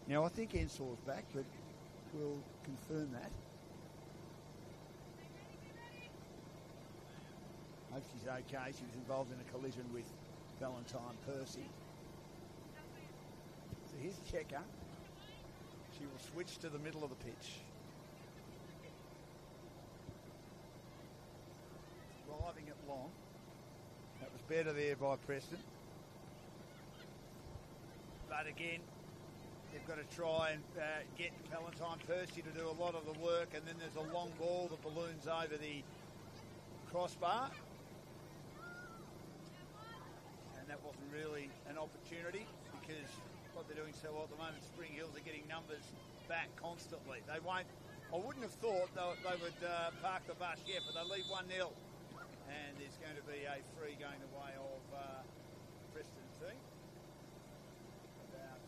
A: Now, I think Ensor's back, but we'll confirm that. Hope she's okay. She was involved in a collision with Valentine Percy. So here's Checker. She will switch to the middle of the pitch. Driving it long. That was better there by Preston. But again, they've got to try and get Valentine Percy to do a lot of the work, and then there's a long ball that balloons over the crossbar. And that wasn't really an opportunity because what they're doing so well at the moment, Spring Hills are getting numbers back constantly. They won't, I wouldn't have thought they would park the bus yet, but they lead 1-0. And there's going to be a free going the way of Preston team. About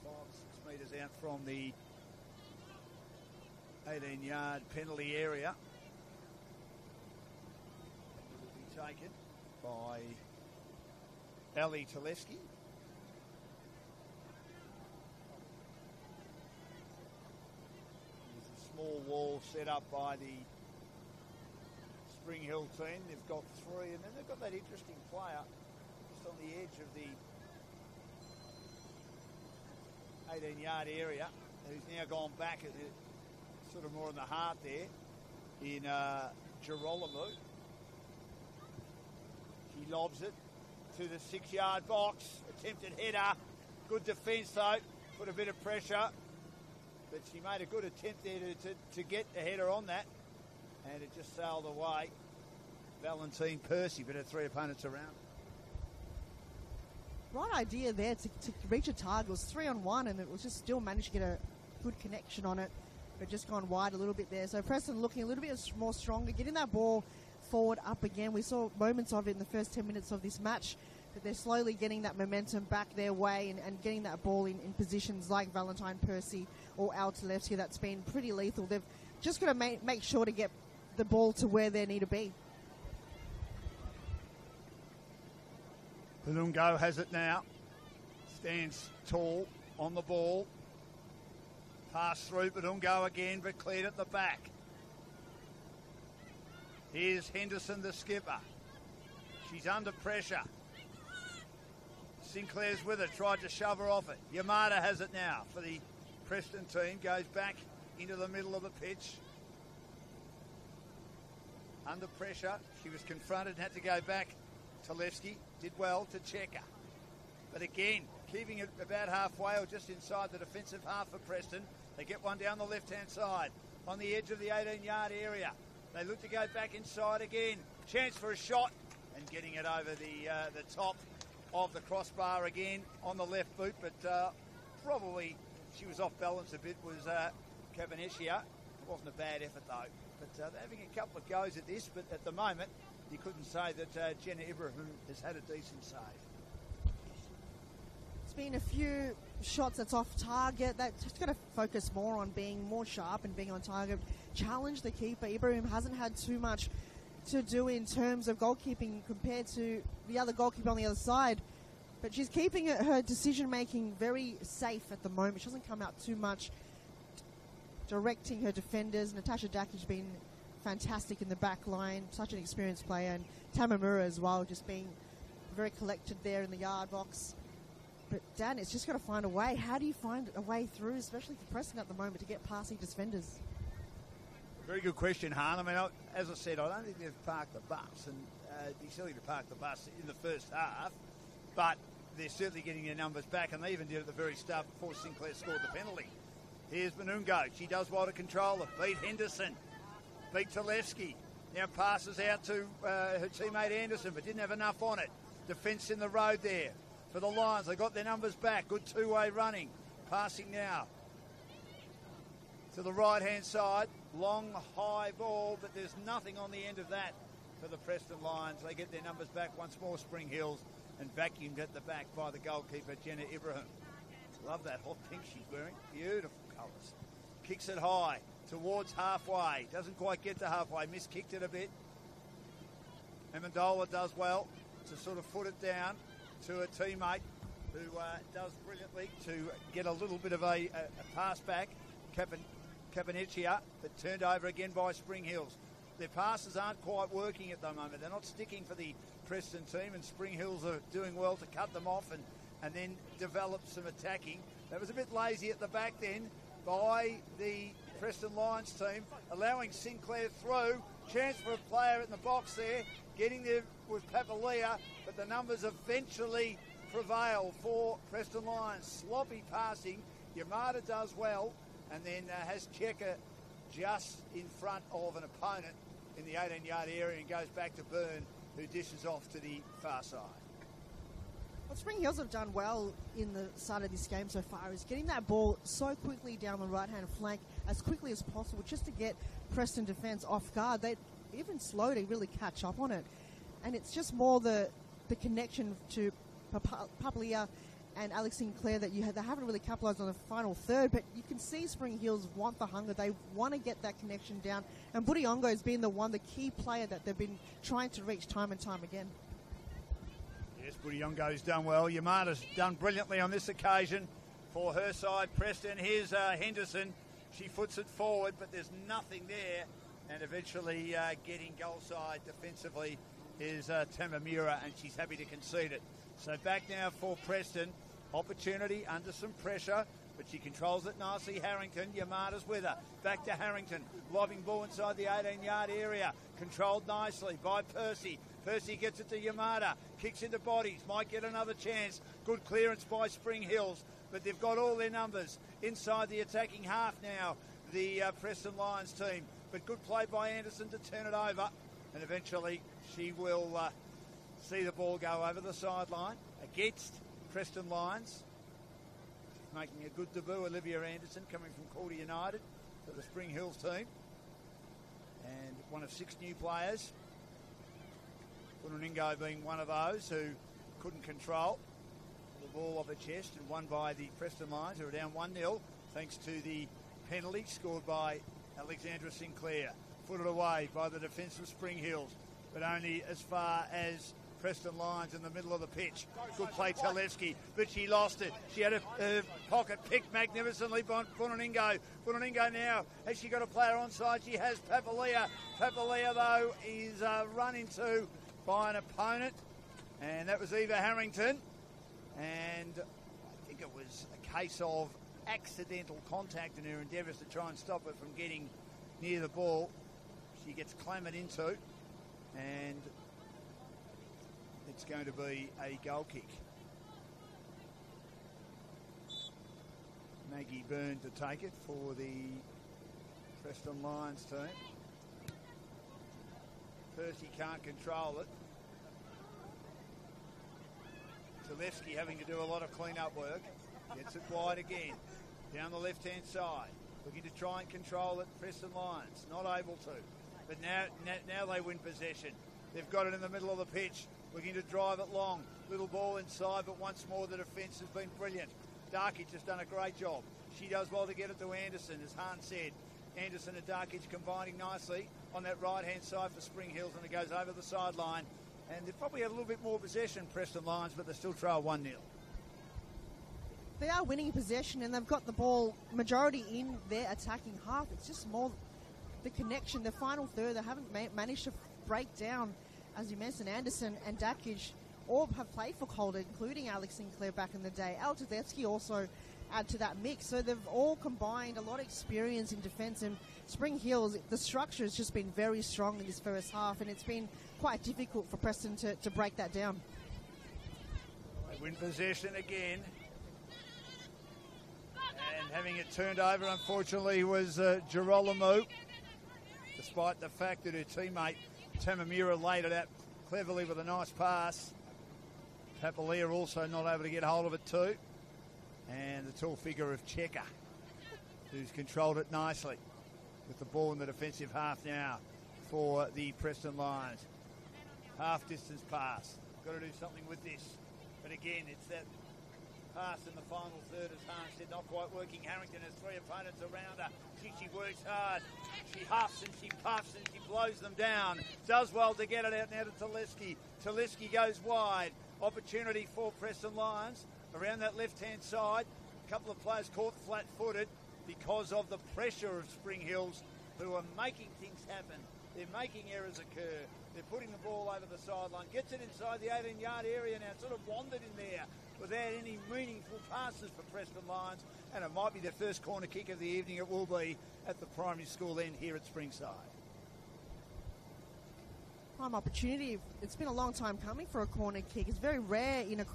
A: 5 or 6 metres out from the 18-yard penalty area. It will be taken by Ali Tuleski. There's a small wall set up by the Spring Hill team. They've got 3, and then they've got that interesting player just on the edge of the 18-yard area who's now gone back at sort of more in the heart there in Girolamo. She lobs it to the 6-yard box. Attempted header. Good defence though. Put a bit of pressure. But she made a good attempt there to get the header on that. And it just sailed away. Valentine Percy, but her 3 opponents around.
D: Right idea there to reach a target. It was 3-on-1 and it was just still managed to get a good connection on it, but just gone wide a little bit there. So Preston looking a little bit more stronger, getting that ball forward up again. We saw moments of it in the first 10 minutes of this match, but they're slowly getting that momentum back their way and getting that ball in positions like Valentine Percy or Al Talevski. That's been pretty lethal. They've just got to make sure to get the ball to where they need to be.
A: Lungo has it now. Stands tall on the ball. Pass through, Badungo again, but cleared at the back. Here's Henderson, the skipper. She's under pressure. Sinclair's with her, tried to shove her off it. Yamada has it now for the Preston team. Goes back into the middle of the pitch. Under pressure. She was confronted and had to go back. Talevski did well to check her. But again, keeping it about halfway or just inside the defensive half of Preston. They get one down the left-hand side on the edge of the 18-yard area. They look to go back inside again. Chance for a shot and getting it over the top of the crossbar again on the left boot, but probably she was off balance a bit, was Cabanechia. It wasn't a bad effort though. But they're having a couple of goes at this, but at the moment you couldn't say that Jenna Ibrahim has had a decent save.
D: It's been a few shots that's off target. That's just got to focus more on being more sharp and being on target. Challenge the keeper. Ibrahim hasn't had too much to do in terms of goalkeeping compared to the other goalkeeper on the other side. But she's keeping her decision-making very safe at the moment. She doesn't come out too much, directing her defenders. Natasha Daki's been fantastic in the back line, such an experienced player, and Tamamura as well, just being very collected there in the yard box. But Dan, it's just got to find a way. How do you find a way through, especially for Preston at the moment, to get past these defenders?
A: Very good question, Han. I mean, as I said, I don't think they've parked the bus, and it's silly to park the bus in the first half, but they're certainly getting their numbers back, and they even did at the very start before Sinclair scored the penalty. Here's Manungo. She does well to control it. Beat Henderson. Beat Talevski. Now passes out to her teammate Anderson, but didn't have enough on it. Defence in the road there for the Lions. They got their numbers back. Good two-way running. Passing now to the right-hand side. Long, high ball, but there's nothing on the end of that for the Preston Lions. They get their numbers back once more, Spring Hills, and vacuumed at the back by the goalkeeper, Jenna Ibrahim. Love that hot pink she's wearing. Beautiful colours. Kicks it high towards halfway. Doesn't quite get to halfway. Miskicked it a bit. Amendola does well to sort of foot it down to a teammate who does brilliantly to get a little bit of a pass back. Cabanechia, but turned over again by Spring Hills. Their passes aren't quite working at the moment. They're not sticking for the Preston team, and Spring Hills are doing well to cut them off and then develop some attacking. That was a bit lazy at the back then by the Preston Lions team, allowing Sinclair through. Chance for a player in the box there. Getting there was Papalia, but the numbers eventually prevail for Preston Lions. Sloppy passing. Yamada does well, and then has Checker just in front of an opponent in the 18-yard area and goes back to Byrne, who dishes off to the far side.
D: What Spring Hills have done well in the start of this game so far is getting that ball so quickly down the right-hand flank as quickly as possible just to get Preston defence off guard. They even slow to really catch up on it. And it's just more the connection to Papalia and Alex Sinclair that they haven't really capitalised on the final third, but you can see Spring Hills want the hunger. They want to get that connection down. And Budiongo has been the key player that they've been trying to reach time and time again.
A: Yes, Budiongo's done well. Yamada's done brilliantly on this occasion for her side. Preston, here's Henderson. She foots it forward, but there's nothing there. And eventually getting goal side defensively is Tamamura, and she's happy to concede it. So back now for Preston. Opportunity under some pressure, but she controls it nicely. Harrington, Yamada's with her. Back to Harrington. Lobbing ball inside the 18-yard area. Controlled nicely by Percy. Percy gets it to Yamada, kicks into bodies, might get another chance. Good clearance by Spring Hills, but they've got all their numbers inside the attacking half now, the Preston Lions team. But good play by Anderson to turn it over, and eventually she will see the ball go over the sideline against Preston Lions. Making a good debut, Olivia Anderson, coming from Calder United for the Spring Hills team. And one of 6 new players. Bunaningo being one of those who couldn't control the ball off her chest, and won by the Preston Lions, who are down 1-0 thanks to the penalty scored by Alexandra Sinclair. Footed away by the defence of Spring Hills, but only as far as Preston Lions in the middle of the pitch. Good play, Talevski, but she lost it. She had a pocket picked magnificently by Bunaningo. Bunaningo now, has she got a player onside? She has Papalia. Papalia, though, is run into by an opponent, and that was Eva Harrington. And I think it was a case of accidental contact in her endeavours to try and stop her from getting near the ball. She gets clamoured into, and it's going to be a goal kick. Maggie Byrne to take it for the Preston Lions team. Percy can't control it. Zalewski having to do a lot of clean-up work. Gets it wide again. Down the left-hand side. Looking to try and control it. Preston Lions not able to. But now they win possession. They've got it in the middle of the pitch. Looking to drive it long. Little ball inside, but once more the defence has been brilliant. Darkich has done a great job. She does well to get it to Anderson, as Hahn said. Anderson and Darkich combining nicely on that right-hand side for Spring Hills, and it goes over the sideline. And they probably have a little bit more possession, Preston Lions, but they still trail 1-0.
D: They are winning possession, and they've got the ball majority in their attacking half. It's just more the connection, the final third. They haven't managed to break down, as you mentioned. Anderson and Dakic all have played for Calder, including Alex Sinclair back in the day. Al Tedeschi also add to that mix. So they've all combined a lot of experience in defence, and Spring Hills, the structure has just been very strong in this first half, and it's been quite difficult for Preston to break that down.
A: They win possession again. And having it turned over, unfortunately, was Girolamo, despite the fact that her teammate Tamamura laid it out cleverly with a nice pass. Papalia also not able to get hold of it too. And the tall figure of Checker, who's controlled it nicely with the ball in the defensive half now for the Preston Lions. Half-distance pass. Got to do something with this. But again, it's that pass in the final third, as Hahn said, not quite working. Harrington has 3 opponents around her. She works hard. She huffs and she puffs and she blows them down. Does well to get it out now to Talevski. Talevski goes wide. Opportunity for Preston Lions around that left-hand side. A couple of players caught flat-footed because of the pressure of Spring Hills, who are making things happen. They're making errors occur. They're putting the ball over the sideline. Gets it inside the 18-yard area now. Sort of wandered in there without any meaningful passes for Preston Lions. And it might be their first corner kick of the evening. It will be at the primary school end here at Springside.
D: Prime opportunity. It's been a long time coming for a corner kick. It's very rare in a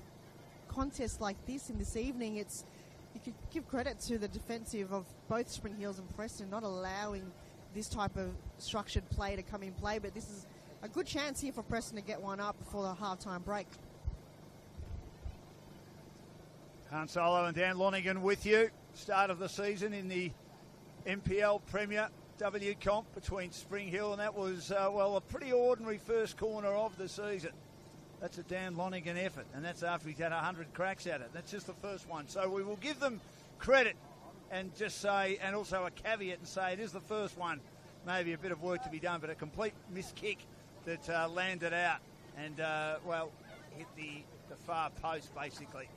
D: contest like this in this evening. You could give credit to the defensive of both Spring Hills and Preston not allowing this type of structured play to come in play, but this is a good chance here for Preston to get one up before the half-time break.
A: Han Solo and Dan Lonigan with you. Start of the season in the NPL Premier W comp between Spring Hill, and that was, a pretty ordinary first corner of the season. That's a Dan Lonigan effort, and that's after he's had 100 cracks at it. That's just the first one. So we will give them credit and just say, and also a caveat and say it is the first one. Maybe a bit of work to be done, but a complete missed kick that landed out and, hit the far post basically.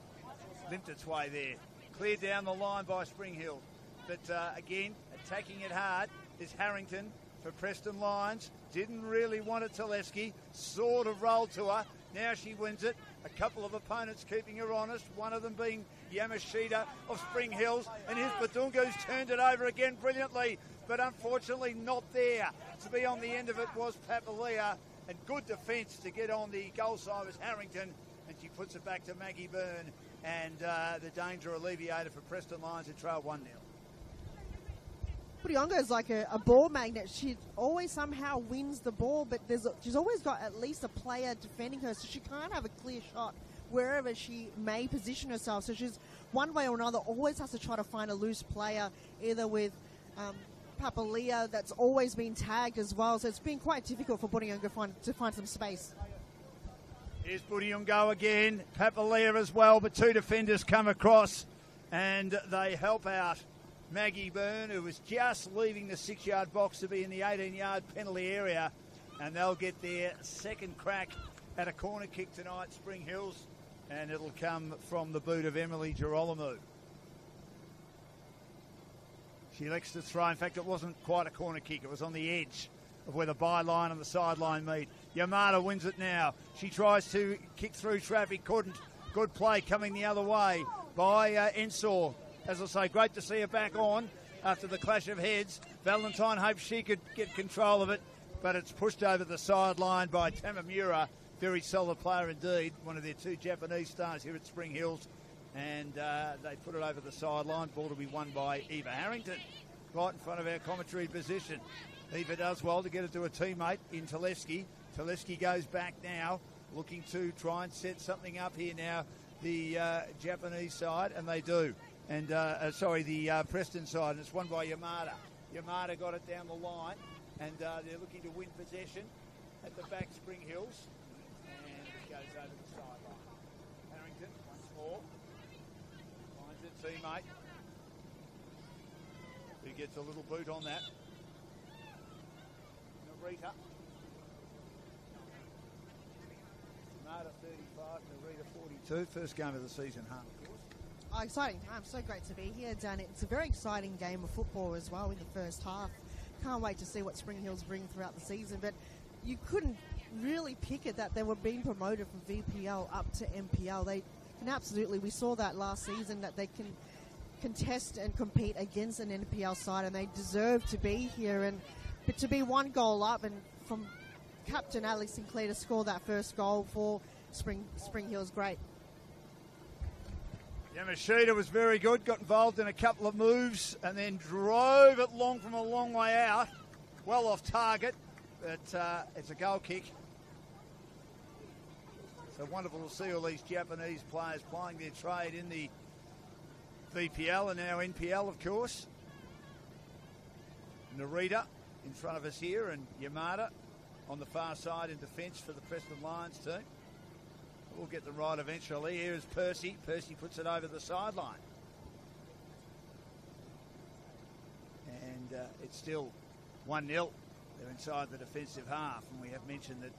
A: Limped its way there. Cleared down the line by Spring Hill. But again, attacking it hard is Harrington for Preston Lions. Didn't really want it, Talevski. Sort of rolled to her. Now she wins it. A couple of opponents keeping her honest. One of them being Yamashita of Spring Hills. And here's Badunga's turned it over again brilliantly. But unfortunately not there. To be on the end of it was Papalia. and good defence to get on the goal side was Harrington, and she puts it back to Maggie Byrne, and the danger alleviated for Preston Lions at trail 1-0.
D: Budiongo is like a ball magnet. She always somehow wins the ball, but she's always got at least a player defending her, so she can't have a clear shot wherever she may position herself. So she's, one way or another, always has to try to find a loose player, either with Papalia, that's always been tagged as well. So it's been quite difficult for Budiongo to find some space.
A: Here's Budiongo again, Papalia as well, but two defenders come across and they help out Maggie Byrne, who was just leaving the 6-yard box to be in the 18-yard penalty area, and they'll get their second crack at a corner kick tonight, Spring Hills, and it'll come from the boot of Emily Girolamo. She elects to throw. In fact, it wasn't quite a corner kick. It was on the edge of where the byline and the sideline meet. Yamada wins it now. She tries to kick through traffic. Couldn't. Good play coming the other way by Ensor. As I say, great to see her back on after the clash of heads. Valentine hoped she could get control of it, but it's pushed over the sideline by Tamamura. Very solid player indeed. One of their two Japanese stars here at Spring Hills. And they put it over the sideline. Ball to be won by Eva Harrington, right in front of our commentary position. Eva does well to get it to a teammate in Talevski. Talevski goes back now, looking to try and set something up here now, the Japanese side, and they do. And the Preston side, and it's won by Yamada. Yamada got it down the line, and they're looking to win possession at the back, Spring Hills, and it goes over the sideline. Harrington once more finds her teammate, who gets a little boot on that. Narita. Yamada 35, Narita 42. First game of the season, of course.
D: Oh, exciting time. So great to be here, Dan. It's a very exciting game of football as well in the first half. Can't wait to see what Spring Hills bring throughout the season. But you couldn't really pick it that they were being promoted from VPL up to NPL. They can absolutely, we saw that last season, that they can contest and compete against an NPL side, and they deserve to be here. But to be one goal up, and from Captain Alex Sinclair to score that first goal for Spring Hills, great.
A: Yamashita was very good, got involved in a couple of moves and then drove it long from a long way out. Well off target, but it's a goal kick. So wonderful to see all these Japanese players playing their trade in the VPL and now NPL, of course. Narita in front of us here, and Yamada on the far side in defence for the Preston Lions team. We'll get them right eventually. Here's Percy. Percy puts it over the sideline. And it's still 1-0. They're inside the defensive half. And we have mentioned that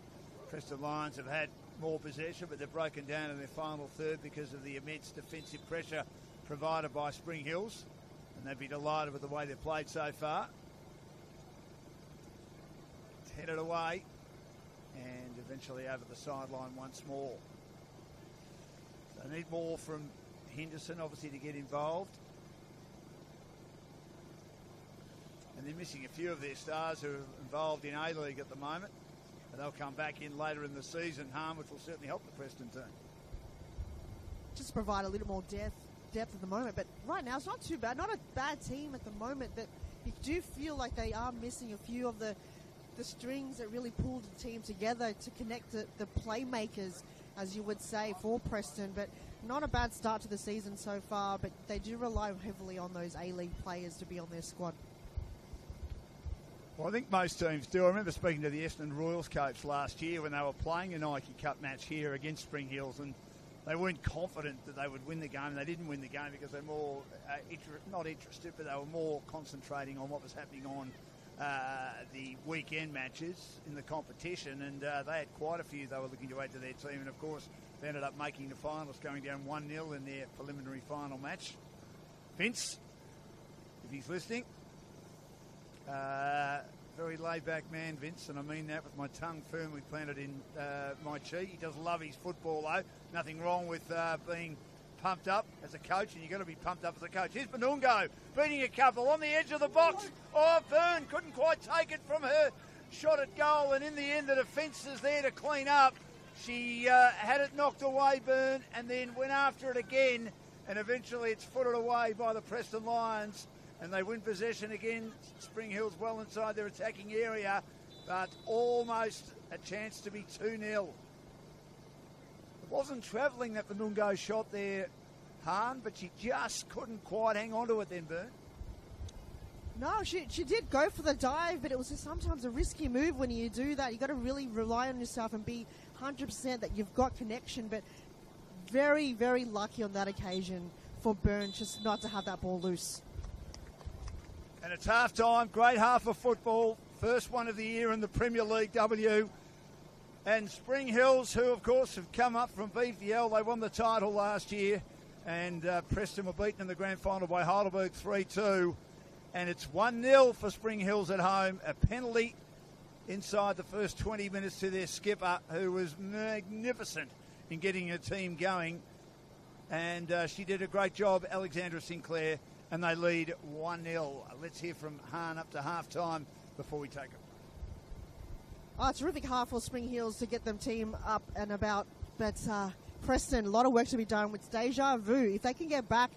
A: Preston Lions have had more possession, but they've broken down in their final third because of the immense defensive pressure provided by Spring Hills. And they'd be delighted with the way they've played so far. It's headed away. And eventually over the sideline once more. They need more from Henderson, obviously, to get involved. And they're missing a few of their stars who are involved in A-League at the moment. And they'll come back in later in the season, which will certainly help the Preston team.
D: Just provide a little more depth at the moment. But right now, it's not too bad. Not a bad team at the moment, but you do feel like they are missing a few of the strings that really pulled the team together to connect the playmakers, as you would say, for Preston. But not a bad start to the season so far, but they do rely heavily on those A-League players to be on their squad.
A: Well, I think most teams do. I remember speaking to the Essendon Royals coach last year when they were playing a Nike Cup match here against Spring Hills, and they weren't confident that they would win the game. They didn't win the game because they're more, not interested, but they were more concentrating on what was happening on the weekend matches in the competition, and they had quite a few they were looking to add to their team, and of course they ended up making the finals, going down 1-0 in their preliminary final match. Vince, if he's listening, very laid-back man, Vince, and I mean that with my tongue firmly planted in my cheek. He does love his football, though. Nothing wrong with being pumped up as a coach, and you've got to be pumped up as a coach. Here's Benungo beating a couple on the edge of the box. Oh, Byrne couldn't quite take it from her shot at goal, and in the end the defence is there to clean up. She had it knocked away, Byrne, and then went after it again, and eventually it's footed away by the Preston Lions, and they win possession again. Spring Hills well inside their attacking area, but almost a chance to be 2-0. It wasn't travelling that Vanungo shot there, Hahn, but she just couldn't quite hang on to it then, Byrne.
D: No, she did go for the dive, but it was just sometimes a risky move when you do that. You've got to really rely on yourself and be 100% that you've got connection, but very, very lucky on that occasion for Byrne just not to have that ball loose.
A: And it's half-time, great half of football, first one of the year in the Premier League W. And Spring Hills, who of course have come up from VFL, they won the title last year, and Preston were beaten in the grand final by Heidelberg 3-2. And it's 1-0 for Spring Hills at home, a penalty inside the first 20 minutes to their skipper, who was magnificent in getting her team going. And she did a great job, Alexandra Sinclair, and they lead 1-0. Let's hear from Hahn up to half-time before we take it.
D: Oh, terrific half for Spring Hills to get them team up and about. But Preston, a lot of work to be done with deja vu. If they can get back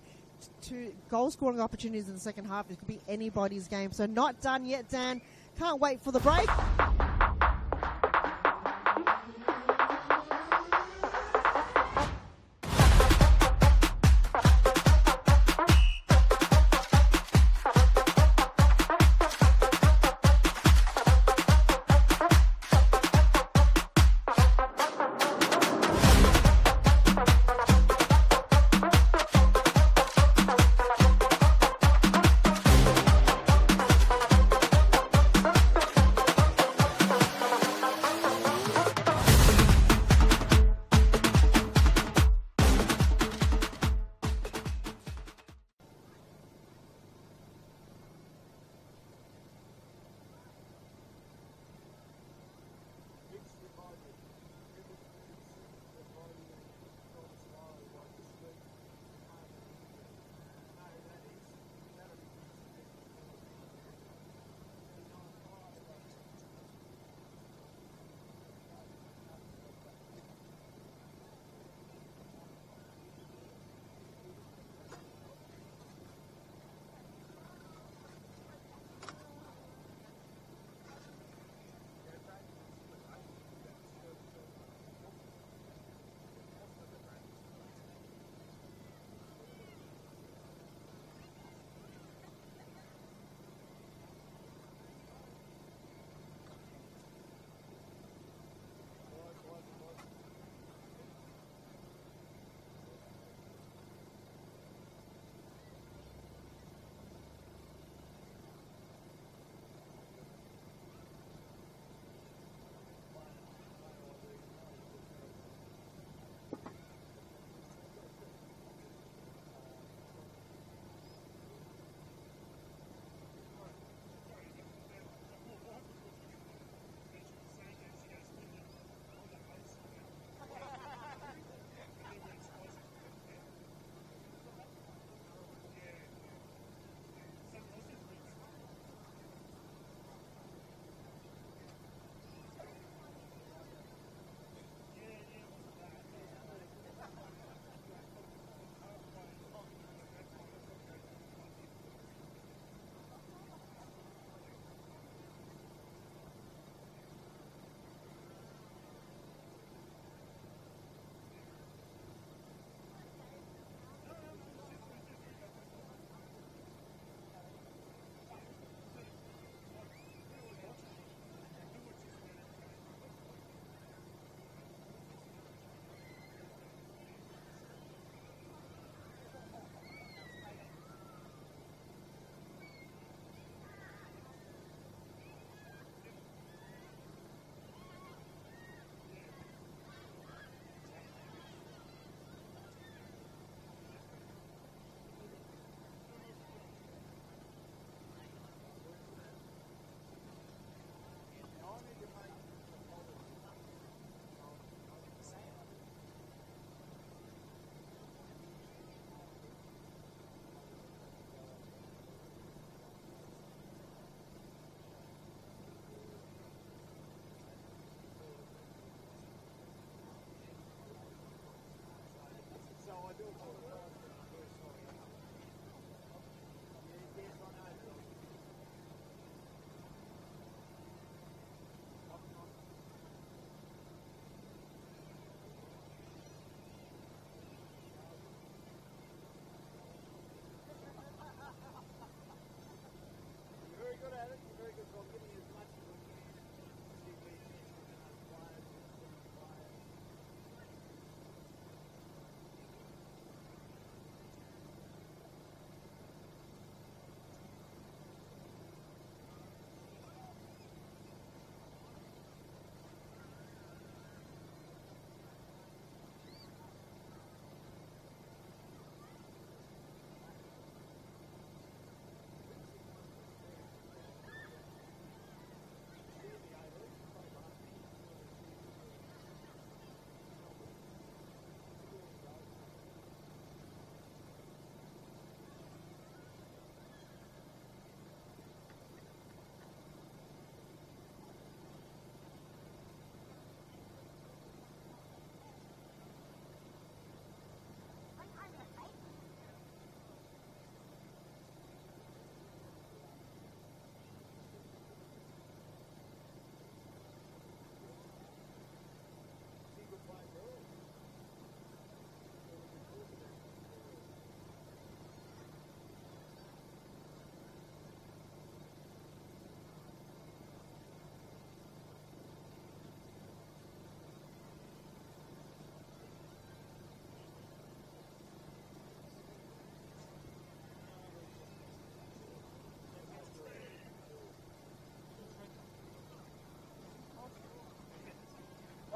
D: to goal-scoring opportunities in the second half, it could be anybody's game. So not done yet, Dan. Can't wait for the break.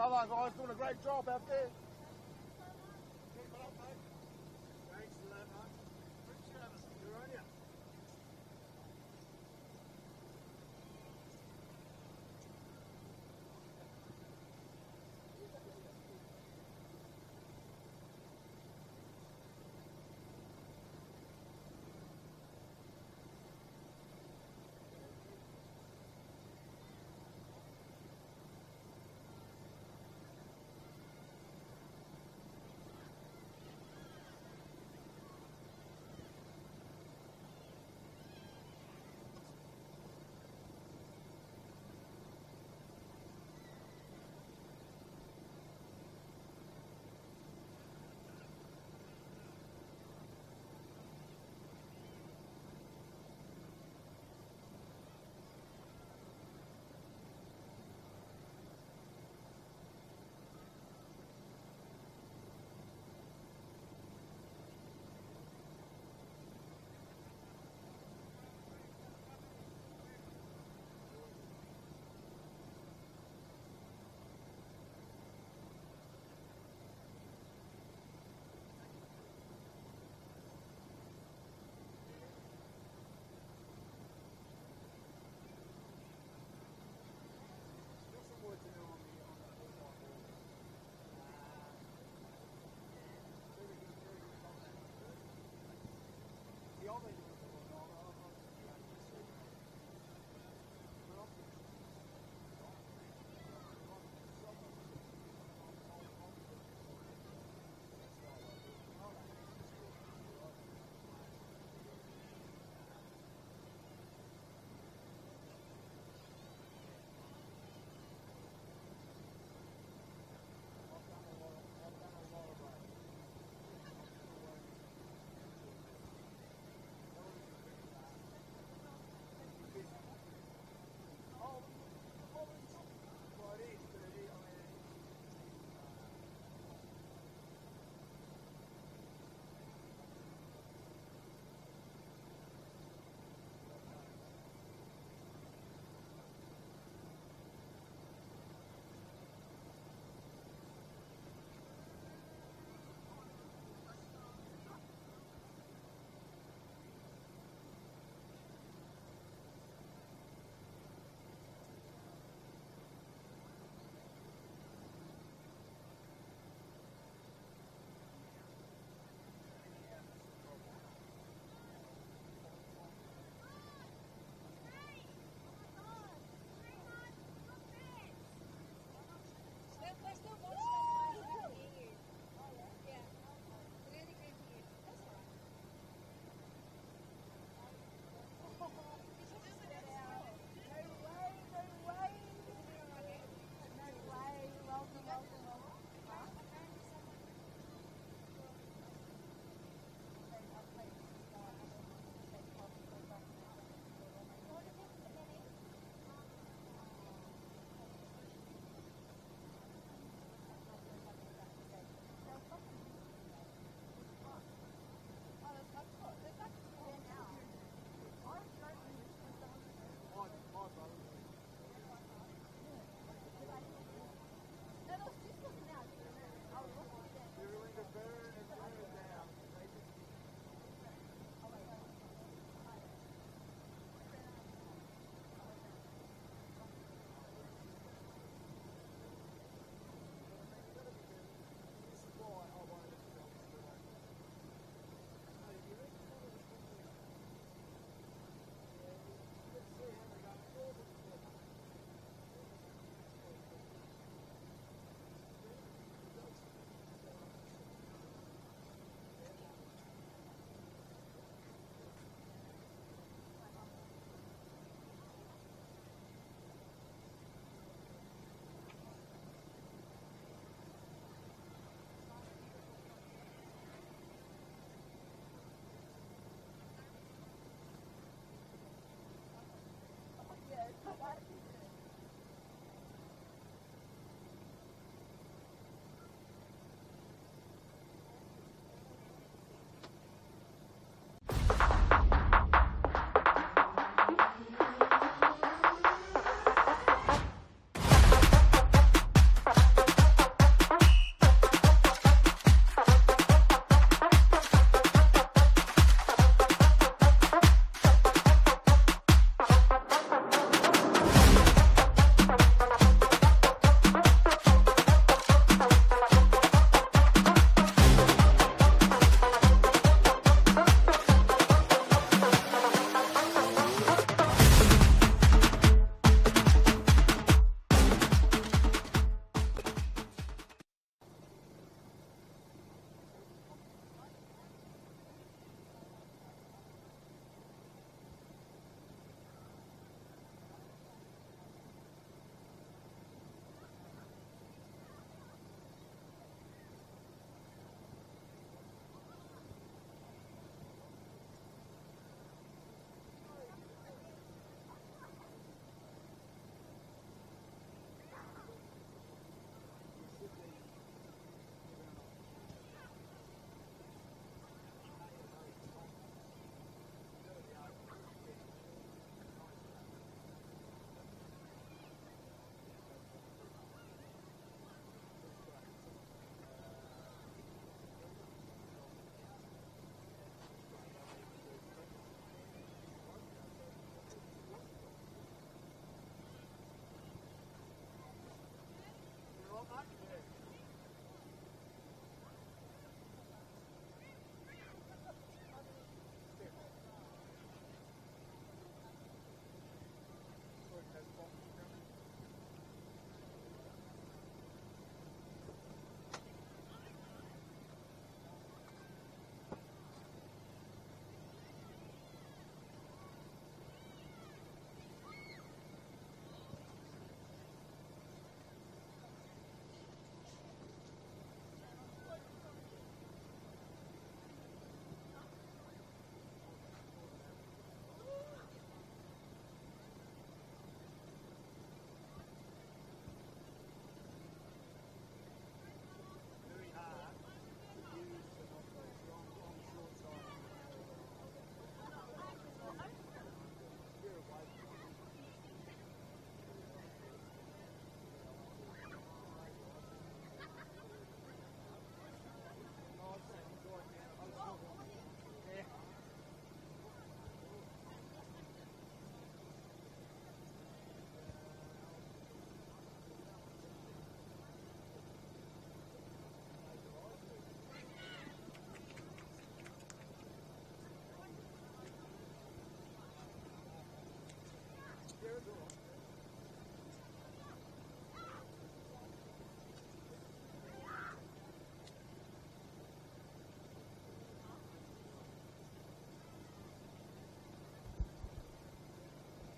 E: Well done, guys. Doing a great job out there. Thanks for that, mate. Appreciate it. You're on you.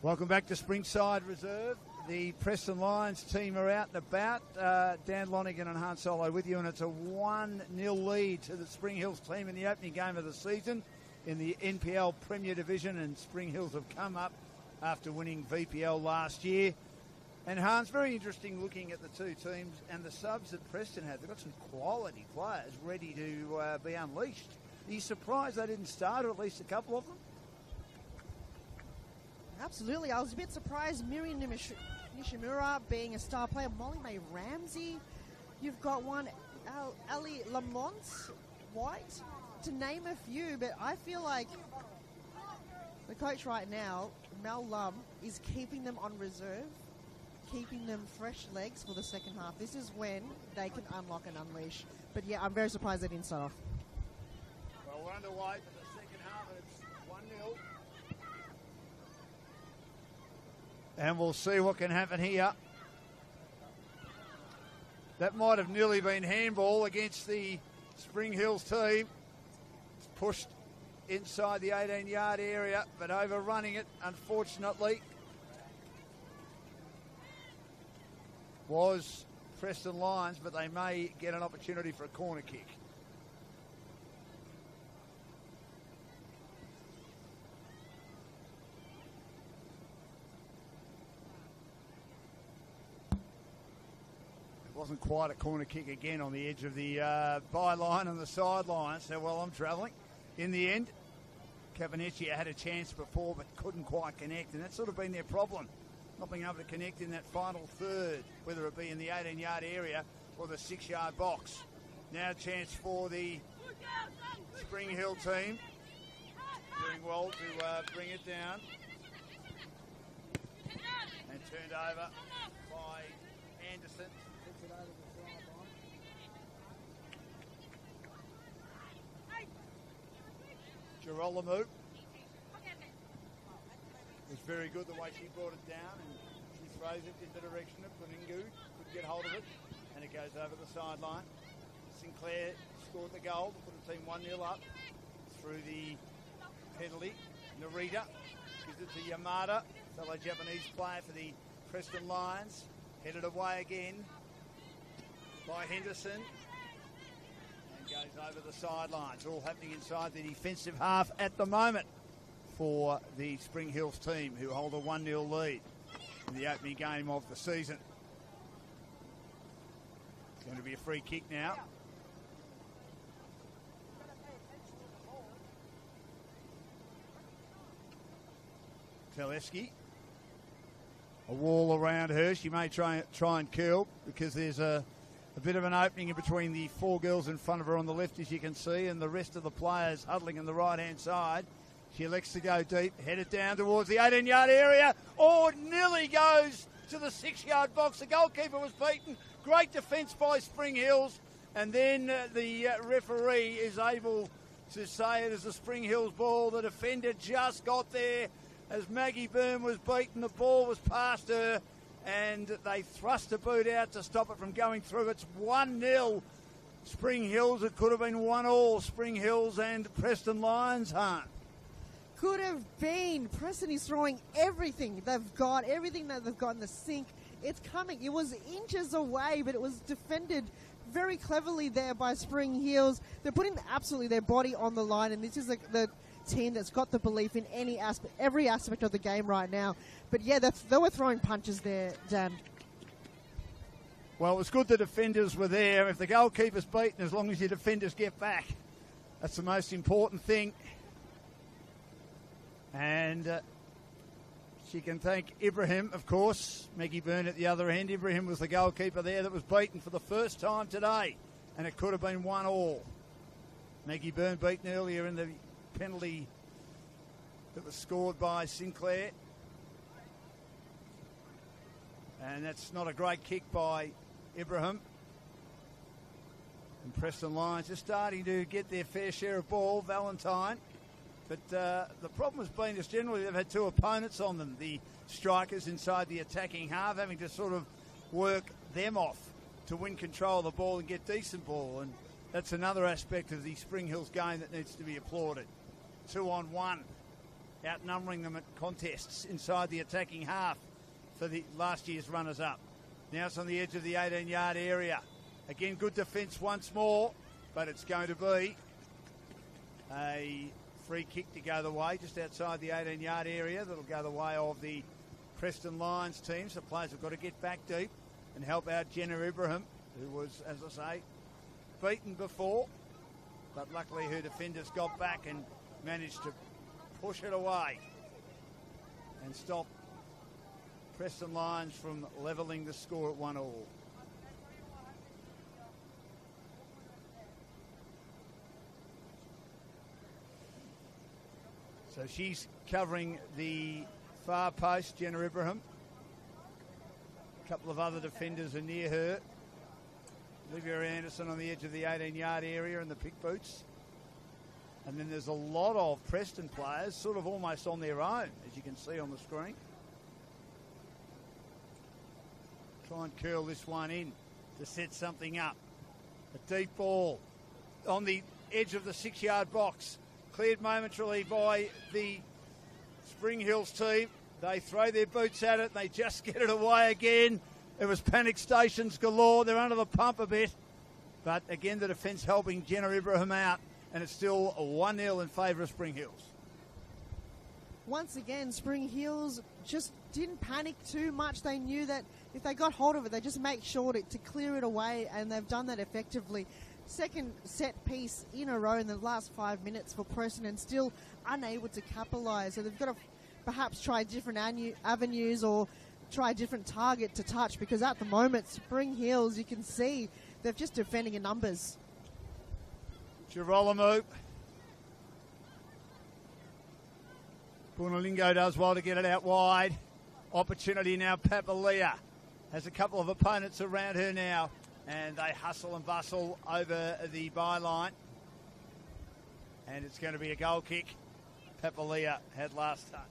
A: Welcome back to Springside Reserve. The Preston Lions team are out and about. Dan Lonigan and Han Solo with you, and it's a 1-0 lead to the Spring Hills team in the opening game of the season in the NPL Premier Division, and Spring Hills have come up after winning VPL last year. And Hans, very interesting looking at the two teams and the subs that Preston had. They've got some quality players ready to be unleashed. Are you surprised they didn't start, or at least a couple of them?
D: Absolutely. I was a bit surprised Miriam Nishimura being a star player. Molly Mae Ramsey. You've got one, Ali Lamont White, to name a few. But I feel like the coach right now, Mel Lum, is keeping them on reserve, keeping them fresh legs for the second half. This is when they can unlock and unleash. But yeah, I'm very surprised they didn't start off.
A: Well, we're underway for the second half. It's 1-0. And we'll see what can happen here. That might have nearly been handball against the Spring Hills team. It's pushed inside the 18-yard area, but overrunning it, unfortunately, was Preston Lions, but they may get an opportunity for a corner kick. Wasn't quite a corner kick again on the edge of the byline on the sideline. So, well, I'm travelling. In the end, Cabanecchia had a chance before but couldn't quite connect, and that's sort of been their problem, not being able to connect in that final third, whether it be in the 18-yard area or the 6-yard box. Now a chance for the Spring Hill team. Doing well to bring it down. And turned over by Anderson. Girolamo was very good the way she brought it down, and she throws it in the direction of Kuningu. Couldn't get hold of it, and it goes over the sideline. Sinclair scored the goal to put the team 1-0 up through the penalty. Narita gives it to Yamada, fellow Japanese player for the Preston Lions. Headed away again by Henderson. Goes over the sidelines. All happening inside the defensive half at the moment for the Spring Hills team, who hold a 1-0 lead in the opening game of the season. It's going to be a free kick now. Teleski. A wall around her. She may try and curl because there's a bit of an opening in between the four girls in front of her on the left, as you can see, and the rest of the players huddling on the right-hand side. She elects to go deep, headed down towards the 18-yard area. Oh, it nearly goes to the 6-yard box. The goalkeeper was beaten. Great defence by Spring Hills. And then the referee is able to say it is a Spring Hills ball. The defender just got there. As Maggie Byrne was beaten, the ball was past her, and they thrust a boot out to stop it from going through. It's 1-0 Spring Hills. It could have been 1-1 Spring Hills and Preston Lions, huh?
D: Could have been. Preston is throwing everything they've got, everything that they've got in the sink. It's coming. It was inches away, but it was defended very cleverly there by Spring Hills. They're putting absolutely their body on the line, and this is the team that's got the belief in every aspect of the game right now. But yeah, they were throwing punches there, Dan.
A: Well, it was good the defenders were there. If the goalkeeper's beaten, as long as your defenders get back, that's the most important thing. And she can thank Ibrahim, of course. Maggie Byrne at the other end. Ibrahim was the goalkeeper there that was beaten for the first time today, and it could have been 1-1. Maggie Byrne beaten earlier in the penalty that was scored by Sinclair. And that's not a great kick by Ibrahim. And Preston Lions just starting to get their fair share of ball. Valentine. But the problem has been is generally they've had two opponents on them. The strikers inside the attacking half, having to sort of work them off to win control of the ball and get decent ball. And that's another aspect of the Spring Hills game that needs to be applauded. 2-on-1. outnumbering them at contests inside the attacking half for the last year's runners-up. Now it's on the edge of the 18-yard area. Again, good defence once more, but it's going to be a free kick to go the way, just outside the 18-yard area. That'll go the way of the Preston Lions team. So players have got to get back deep and help out Jenna Ibrahim, who was, as I say, beaten before. But luckily her defenders got back and managed to push it away and stop Preston Lions from levelling the score at 1-1. So she's covering the far post, Jenna Ibrahim. A couple of other defenders are near her. Olivia Anderson on the edge of the 18-yard area in the pick boots. And then there's a lot of Preston players sort of almost on their own, as you can see on the screen. Try and curl this one in to set something up. A deep ball on the edge of the 6-yard box. Cleared momentarily by the Spring Hills team. They throw their boots at it. They just get it away again. It was panic stations galore. They're under the pump a bit. But again, the defence helping Jenna Ibrahim out. And it's still a 1-0 in favour of Spring Hills.
D: Once again, Spring Hills just didn't panic too much. They knew that if they got hold of it, they just make sure to clear it away, and they've done that effectively. Second set piece in a row in the last 5 minutes for Preston, and still unable to capitalise. So they've got to perhaps try different avenues or try a different target to touch, because at the moment, Spring Hills, you can see they're just defending in numbers.
A: Girolamo. Bunalingo does well to get it out wide. Opportunity now. Papalia has a couple of opponents around her now, and they hustle and bustle over the byline. And it's going to be a goal kick. Papalia had last touch.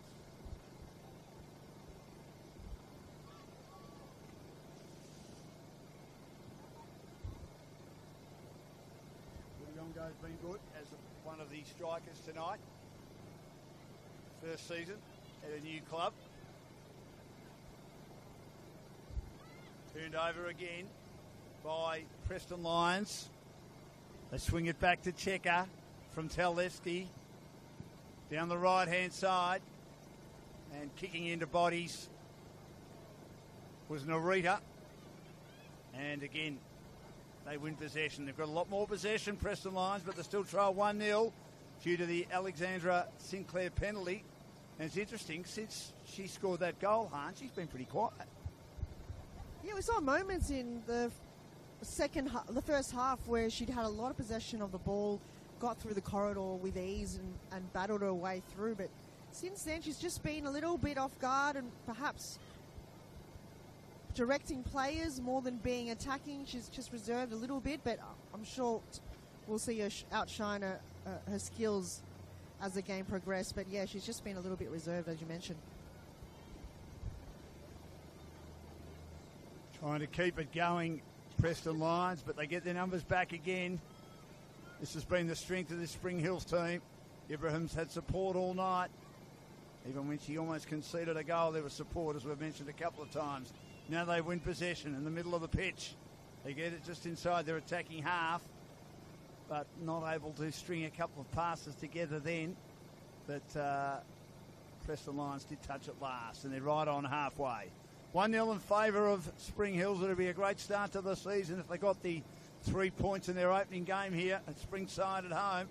A: Has been good as one of the strikers tonight. First season at a new club. Turned over again by Preston Lions. They swing it back to Checker from Telesky. Down the right-hand side. And kicking into bodies was Narita. And again, they win possession. They've got a lot more possession, Preston Lions, but they still trail 1-0 due to the Alexandra Sinclair penalty. And it's interesting, since she scored that goal, Hahn, she's been pretty quiet.
D: Yeah, we saw moments in the first half where she'd had a lot of possession of the ball, got through the corridor with ease and battled her way through. But since then, she's just been a little bit off guard and perhaps directing players more than being attacking. She's just reserved a little bit, but I'm sure we'll see her outshine her skills as the game progresses. But yeah, she's just been a little bit reserved, as you mentioned.
A: Trying to keep it going, Preston Lions, but they get their numbers back again. This has been the strength of this Spring Hills team. Ibrahim's had support all night. Even when she almost conceded a goal, there was support, as we've mentioned a couple of times. Now they win possession in the middle of the pitch. They get it just inside their attacking half, but not able to string a couple of passes together then. But Preston Lions did touch it last, and they're right on halfway. 1-0 in favour of Spring Hills. It'll be a great start to the season if they got the 3 points in their opening game here at Springside at home.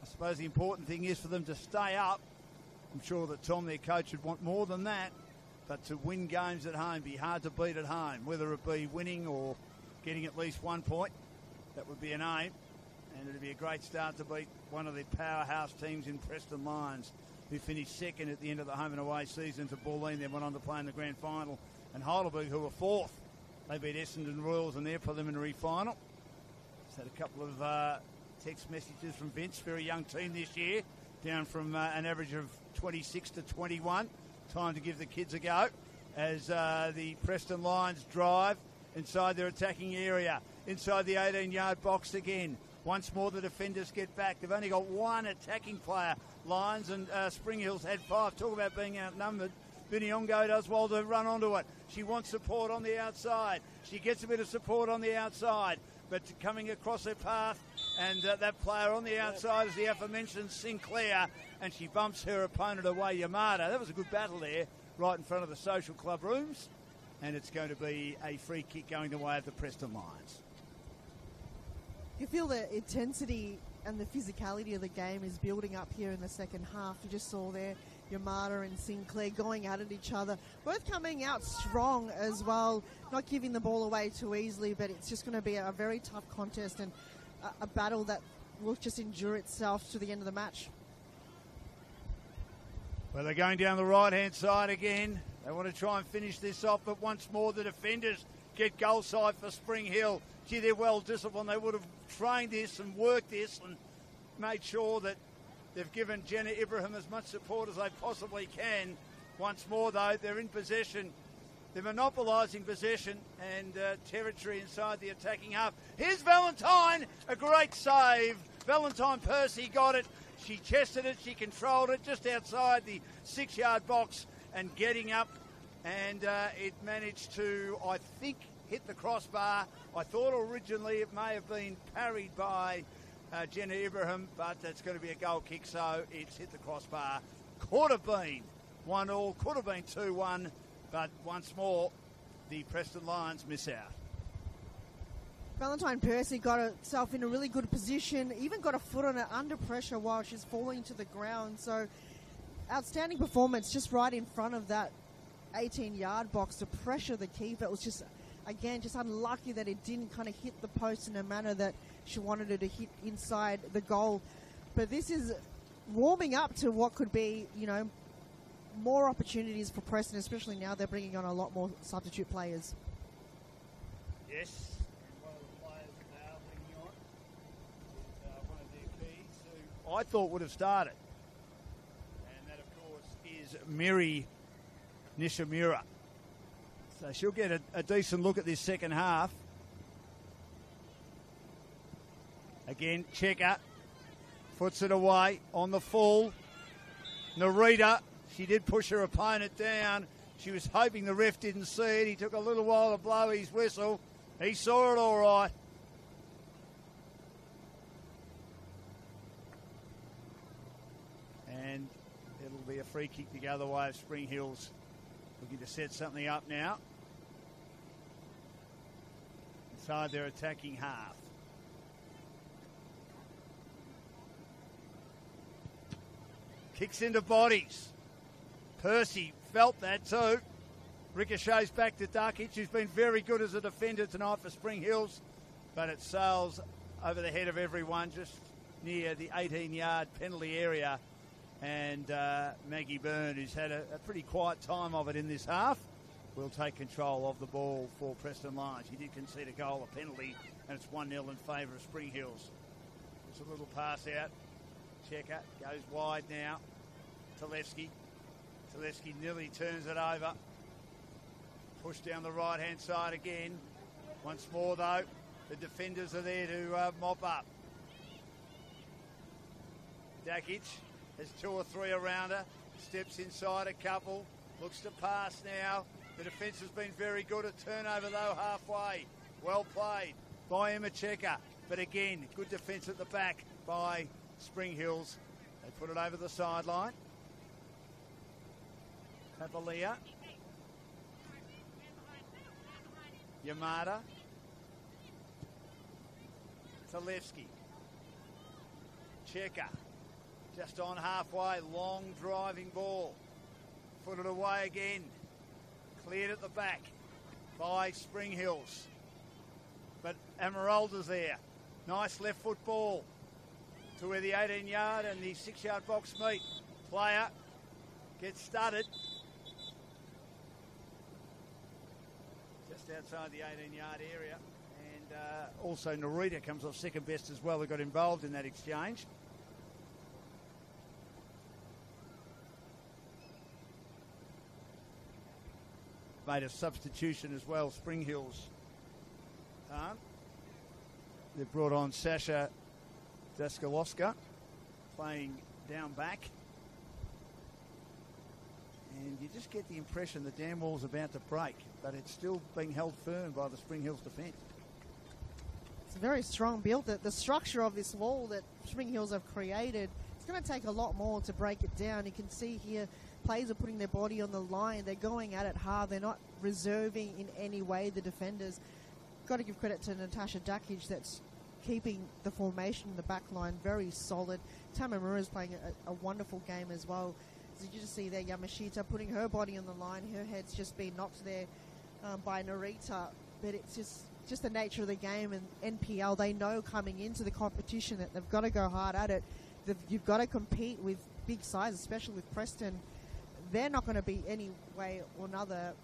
A: I suppose the important thing is for them to stay up. I'm sure that Tom, their coach, would want more than that. But to win games at home, be hard to beat at home, whether it be winning or getting at least 1 point, that would be an aim. And it'd be a great start to beat one of the powerhouse teams in Preston Lions, who finished second at the end of the home and away season to Bulleen. They went on to play in the grand final. And Heidelberg, who were fourth, they beat Essendon Royals in their preliminary final. Just had a couple of text messages from Vince, very young team this year, down from an average of 26 to 21. Time to give the kids a go as the Preston Lions drive inside their attacking area, inside the 18-yard box again. Once more the defenders get back. They've only got one attacking player, Lions, and Spring Hills had 5. Talk about being outnumbered. Binyongo does well to run onto it. She wants support on the outside. She gets a bit of support on the outside, but coming across her path, and that player on the outside is the aforementioned Sinclair, and she bumps her opponent away, Yamada. That was a good battle there, right in front of the social club rooms, and it's going to be a free kick going the way of the Preston Lions.
D: You feel the intensity and the physicality of the game is building up here in the second half. You just saw there Yamada and Sinclair going at it each other, both coming out strong as well, not giving the ball away too easily, but it's just going to be a very tough contest and a battle that will just endure itself to the end of the match.
A: Well, they're going down the right-hand side again. They want to try and finish this off, but once more the defenders get goal side for Spring Hill. Gee, they're well disciplined. They would have trained this and worked this and made sure that they've given Jenna Ibrahim as much support as they possibly can. Once more, though, they're in possession. They're monopolising possession and territory inside the attacking half. Here's Valentine, a great save. Valentine Percy got it. She chested it. She controlled it just outside the 6-yard box and getting up. And it managed to, I think, hit the crossbar. I thought originally it may have been parried by Jenna Ibrahim, but that's going to be a goal kick, so it's hit the crossbar. Could have been 1-1, could have been 2-1, but once more, the Preston Lions miss out.
D: Valentine Percy got herself in a really good position, even got a foot on it under pressure while she's falling to the ground. So, outstanding performance just right in front of that 18-yard box to pressure the keeper. It was just, again, just unlucky that it didn't kind of hit the post in a manner that she wanted it to hit inside the goal. But this is warming up to what could be, more opportunities for Preston, especially now they're bringing on a lot more substitute players.
A: Yes, and one of the players that they are bringing on is one of their keys who I thought would have started. And that, of course, is Miri Nishimura. So she'll get a decent look at this second half. Again, Checker puts it away on the full. Narita, she did push her opponent down. She was hoping the ref didn't see it. He took a little while to blow his whistle. He saw it all right. And it'll be a free kick the other way of Spring Hills. Looking to set something up now. Inside their attacking half. Kicks into bodies. Percy felt that too. Ricochets back to Duckage, who's been very good as a defender tonight for Spring Hills. But it sails over the head of everyone just near the 18-yard penalty area. And Maggie Byrne, who's had a pretty quiet time of it in this half, will take control of the ball for Preston Lions. He did concede a goal, a penalty, and it's 1-0 in favour of Spring Hills. Just a little pass out. Checker goes wide now. Talevsky nearly turns it over. Push down the right-hand side again. Once more, though, the defenders are there to mop up. Dakic has 2 or 3 around her. Steps inside a couple. Looks to pass now. The defence has been very good at turnover, though, halfway. Well played by Emma Checker. But again, good defence at the back by Spring Hills. They put it over the sideline. Cavalier. Yamada. Talevsky. Checker. Just on halfway. Long driving ball. Put it away again. Cleared at the back by Spring Hills. But Amaralda's there. Nice left foot ball to where the 18-yard and the 6-yard box meet. Player gets studded. Just outside the 18-yard area. And also Narita comes off second best as well. They got involved in that exchange. Made a substitution as well, Spring Hills. They've brought on Sasha Daskaloska playing down back. And you just get the impression the dam wall's about to break, but it's still being held firm by the Spring Hills defence.
D: It's a very strong build. The structure of this wall that Spring Hills have created, it's going to take a lot more to break it down. You can see here players are putting their body on the line. They're going at it hard. They're not reserving in any way the defenders. Got to give credit to Natasha Dukic that's keeping the formation in the back line very solid. Tamamura is playing a wonderful game as well. As you just see there, Yamashita putting her body on the line. Her head's just been knocked there by Narita. But it's just the nature of the game, and NPL, they know coming into the competition that they've got to go hard at it. You've got to compete with big sides, especially with Preston. They're not going to be any way or another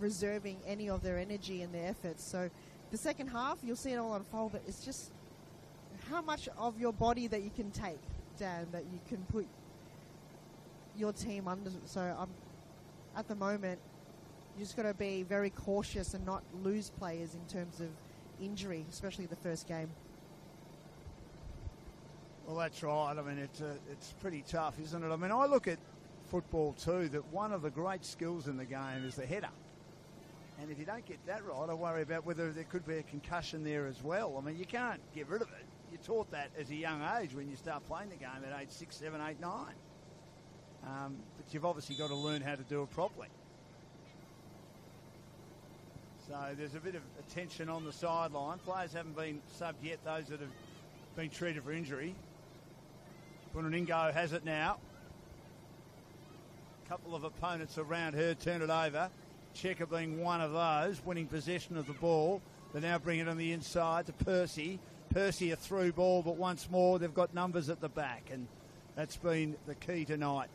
D: reserving any of their energy and their efforts. So the second half, you'll see it all unfold, but it's just how much of your body that you can take, Dan, that you can put your team under. So at the moment, you just got to be very cautious and not lose players in terms of injury, especially the first game.
A: Well, that's right. I mean, it's pretty tough, isn't it? I mean, I look at football too, that one of the great skills in the game is the header. And if you don't get that right, I worry about whether there could be a concussion there as well. I mean, you can't get rid of it. You're taught that as a young age when you start playing the game at age 6, 7, 8, 9. But you've obviously got to learn how to do it properly. So there's a bit of attention on the sideline. Players haven't been subbed yet, those that have been treated for injury. Bunaningo has it now. A couple of opponents around her turn it over. Checker being one of those, winning possession of the ball. They now bring it on the inside to Percy. Percy a through ball, but once more they've got numbers at the back, and that's been the key tonight.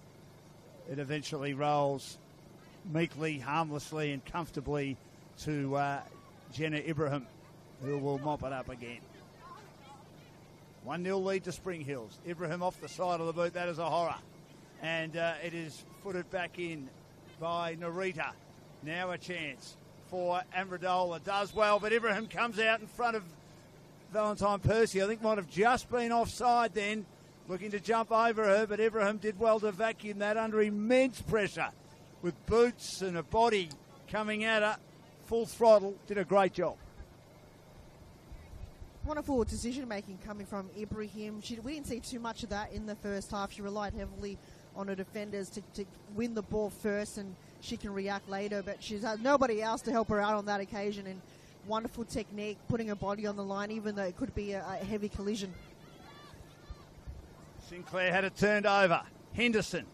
A: It eventually rolls meekly, harmlessly and comfortably to Jenna Ibrahim, who will mop it up again. 1-0 lead to Spring Hills. Ibrahim off the side of the boot. That is a horror. And it is footed back in by Narita. Now a chance for Ambradola. Does well, but Ibrahim comes out in front of Valentine Percy. I think might have just been offside then. Looking to jump over her, but Ibrahim did well to vacuum that under immense pressure. With boots and a body coming at her. Full throttle. Did a great job.
D: Wonderful decision-making coming from Ibrahim. We didn't see too much of that in the first half. She relied heavily on her defenders to win the ball first, and she can react later. But she's had nobody else to help her out on that occasion. And wonderful technique, putting her body on the line, even though it could be a heavy collision.
A: Sinclair had it turned over. Henderson,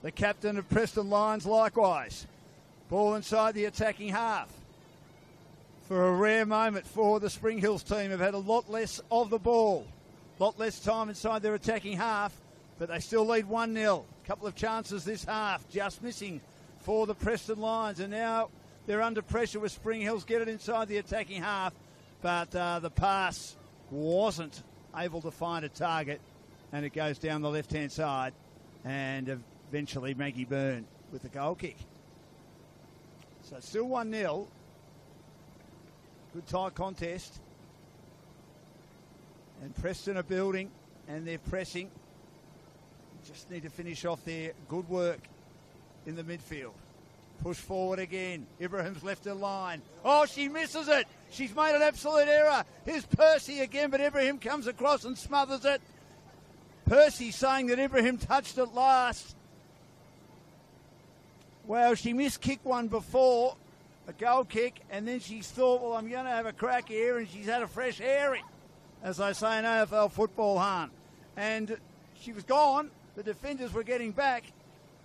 A: the captain of Preston Lions, likewise. Ball inside the attacking half. For a rare moment for the Spring Hills team, have had a lot less of the ball. A lot less time inside their attacking half, but they still lead 1-0. A couple of chances this half, just missing for the Preston Lions. And now they're under pressure with Spring Hills. Get it inside the attacking half, but the pass wasn't able to find a target, and it goes down the left-hand side, and eventually Maggie Byrne with the goal kick. So it's still 1-0. Good tight contest. And Preston are building and they're pressing. Just need to finish off their good work in the midfield. Push forward again. Ibrahim's left her line. Oh, she misses it. She's made an absolute error. Here's Percy again, but Ibrahim comes across and smothers it. Percy saying that Ibrahim touched it last. Well, she missed-kicked one before. A goal kick, and then she's thought, well, I'm going to have a crack here, and she's had a fresh herring, as they say in AFL football, Han. And she was gone. The defenders were getting back,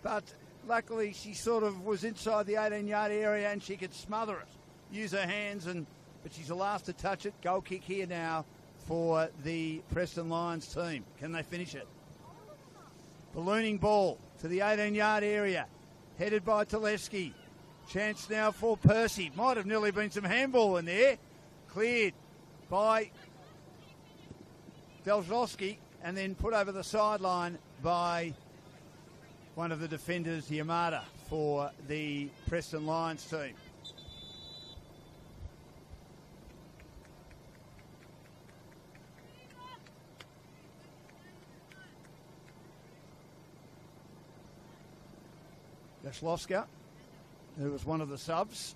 A: but luckily she sort of was inside the 18-yard area and she could smother it, use her hands, but she's the last to touch it. Goal kick here now for the Preston Lions team. Can they finish it? Ballooning ball to the 18-yard area, headed by Tulevsky. Chance now for Percy. Might have nearly been some handball in there. Cleared by Delzowski and then put over the sideline by one of the defenders, Yamada, for the Preston Lions team. Dashlovska, who was one of the subs,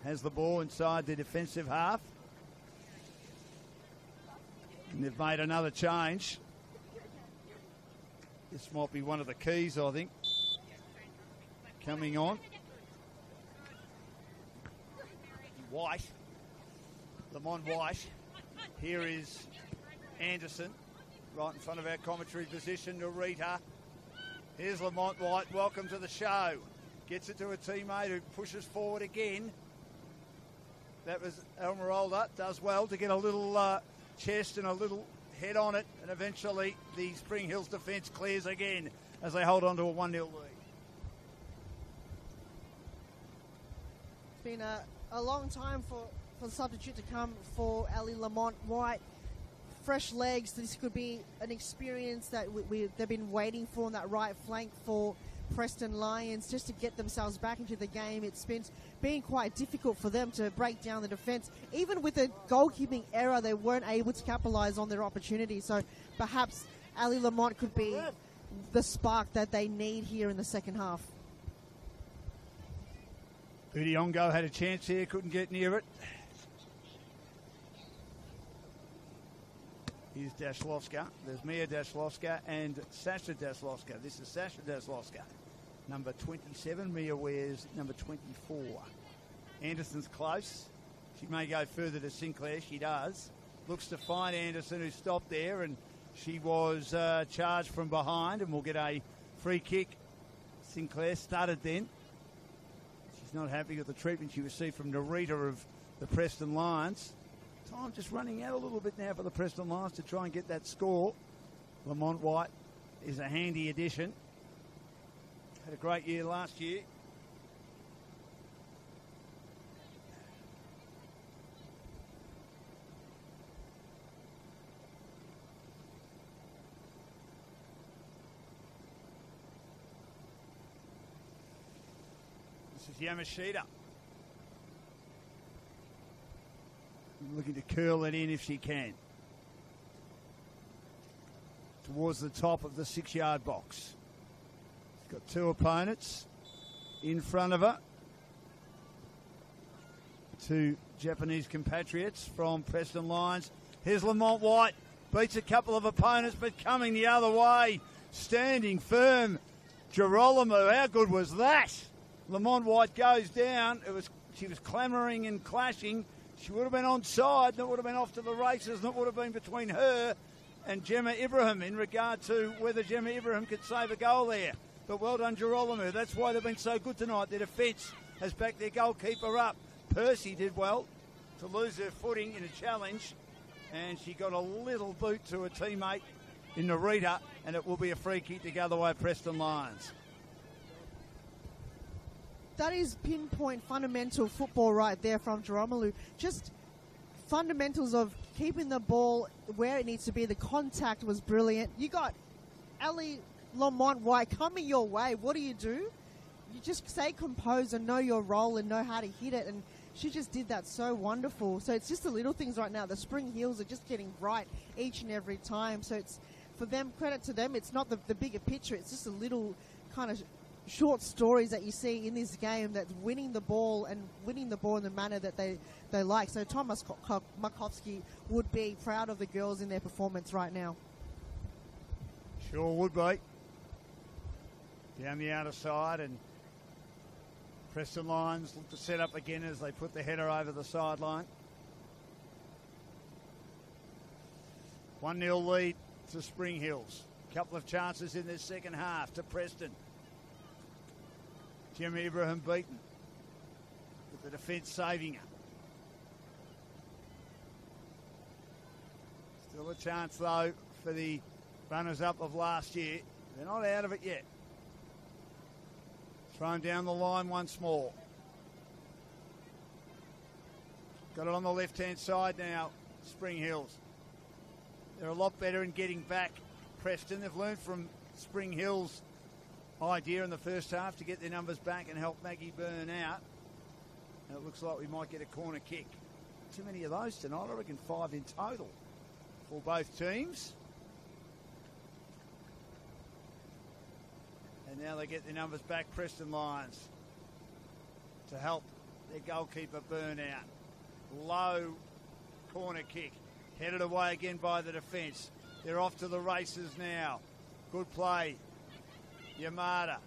A: has the ball inside the defensive half. And they've made another change. This might be one of the keys, I think, coming on. White, Lamont White. Here is Anderson, right in front of our commentary position, Narita. Here's Lamont White, welcome to the show. Gets it to a teammate who pushes forward again. That was Almirola, does well to get a little chest and a little head on it, and eventually the Spring Hills defence clears again as they hold on to a 1-0 lead.
D: It's been a long time for the substitute to come for Ali Lamont White. Fresh legs. This could be an experience that they've been waiting for on that right flank for Preston Lions, just to get themselves back into the game. It's been quite difficult for them to break down the defence. Even with a goalkeeping error, they weren't able to capitalise on their opportunity. So perhaps Ali Lamont could be the spark that they need here in the second half.
A: Udiongo had a chance here, couldn't get near it. Here's Dashlovska. There's Mia Dashlovska and Sasha Dashlovska. This is Sasha Dashlovska, number 27. Mia wears number 24. Anderson's close. She may go further to Sinclair. She does. Looks to find Anderson, who stopped there, and she was charged from behind, and will get a free kick. Sinclair started then. She's not happy with the treatment she received from Narita of the Preston Lions. Time just running out a little bit now for the Preston Lions to try and get that score. Lamont White is a handy addition. Had a great year last year. This is Yamashita. Looking to curl it in if she can. Towards the top of the 6-yard box. She's got two opponents in front of her. Two Japanese compatriots from Preston Lions. Here's Lamont White. Beats a couple of opponents, but coming the other way. Standing firm. Girolamo, how good was that? Lamont White goes down. She was clamouring and clashing. She would have been onside, and it would have been off to the races, and it would have been between her and Gemma Ibrahim in regard to whether Gemma Ibrahim could save a goal there. But well done, Girolamo. That's why they've been so good tonight. Their defence has backed their goalkeeper up. Percy did well to lose her footing in a challenge, and she got a little boot to a teammate in Narita, and it will be a free kick to go the way of Preston Lions.
D: That is pinpoint fundamental football right there from Girolamo. Just fundamentals of keeping the ball where it needs to be. The contact was brilliant. You got Ali Lamont White coming your way. What do? You just stay composed and know your role and know how to hit it. And she just did that so wonderful. So it's just the little things right now. The Spring Heels are just getting right each and every time. So it's, for them, credit to them. It's not the bigger picture. It's just a little kind of short stories that you see in this game that's winning the ball in the manner that they like. So Thomas Markovsky would be proud of the girls in their performance right now.
A: Sure would be. Down the outer side, and Preston Lions look to set up again as they put the header over the sideline. 1-0 lead to Spring Hills. Couple of chances in this second half to Preston. Gemma Ibrahim beaten, with the defence saving her. Still a chance, though, for the runners-up of last year. They're not out of it yet. Thrown down the line once more. Got it on the left-hand side now, Spring Hills. They're a lot better in getting back, Preston. They've learned from Spring Hills' idea in the first half to get their numbers back and help Maggie Byrne out. And it looks like we might get a corner kick. Too many of those tonight. I reckon 5 in total for both teams. And now they get their numbers back, Preston Lions, to help their goalkeeper burn out. Low corner kick, headed away again by the defence. They're off to the races now. Good play. Yamada.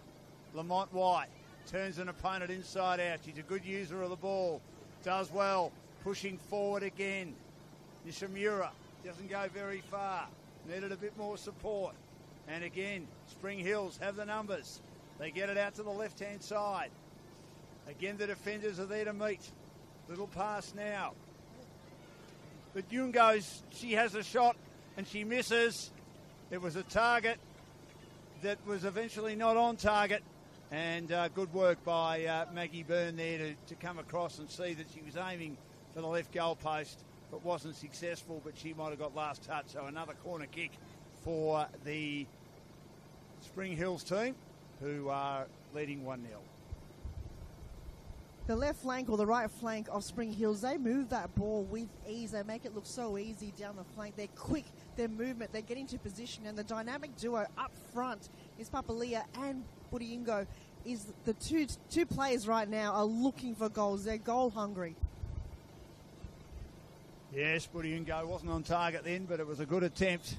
A: Lamont White turns an opponent inside out. She's a good user of the ball. Does well. Pushing forward again. Nishimura doesn't go very far. Needed a bit more support. And again, Spring Hills have the numbers. They get it out to the left-hand side. Again, the defenders are there to meet. Little pass now. But Yungo's, she has a shot and she misses. It was a target that was eventually not on target. And good work by Maggie Byrne there to come across and see that she was aiming for the left goal post, but wasn't successful, but she might have got last touch. So another corner kick for the Spring Hills team, who are leading 1-0.
D: The left flank or the right flank of Spring Hills, they move that ball with ease. They make it look so easy down the flank. They're quick, their movement, they get into position, and the dynamic duo up front is Papalia and Buriingo. Is the two players right now are looking for goals. They're goal hungry.
A: Yes, Buriingo wasn't on target then, but it was a good attempt.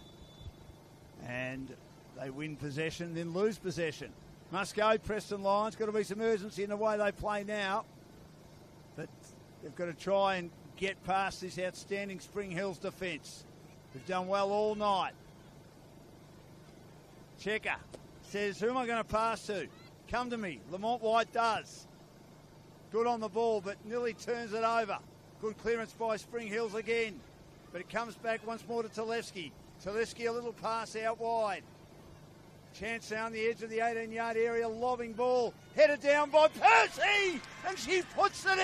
A: And they win possession, then lose possession. Must go, Preston Lions. Got to be some urgency in the way they play now. But they've got to try and get past this outstanding Spring Hills defence. They've done well all night. Checker says, who am I going to pass to? Come to me. Lamont White does. Good on the ball, but nearly turns it over. Good clearance by Spring Hills again. But it comes back once more to Telesky. Telesky, a little pass out wide. Chance down the edge of the 18-yard area, lobbing ball, headed down by Percy, and she puts it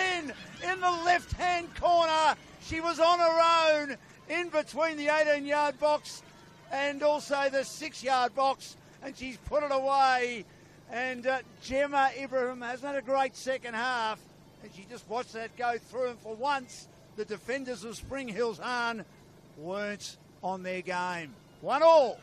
A: in the left-hand corner. She was on her own in between the 18-yard box and also the 6-yard box, and she's put it away. And Gemma Ibrahim hasn't had a great second half, and she just watched that go through, and for once, the defenders of Spring Hills Hahn weren't on their game. 1-1.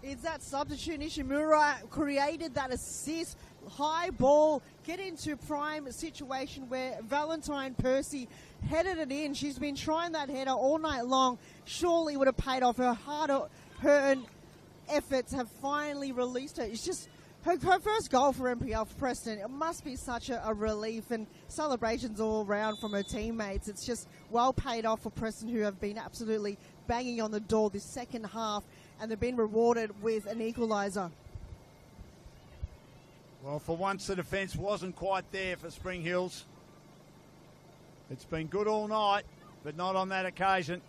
D: It's that substitute. Nishimura created that assist, high ball, get into prime situation where Valentine Percy headed it in. She's been trying that header all night long. Surely would have paid off. Her efforts have finally released her. It's just her first goal for NPL for Preston. It must be such a relief, and celebrations all around from her teammates. It's just well paid off for Preston, who have been absolutely banging on the door this second half, and they've been rewarded with an equaliser.
A: Well, for once the defence wasn't quite there for Spring Hills. It's been good all night, but not on that occasion.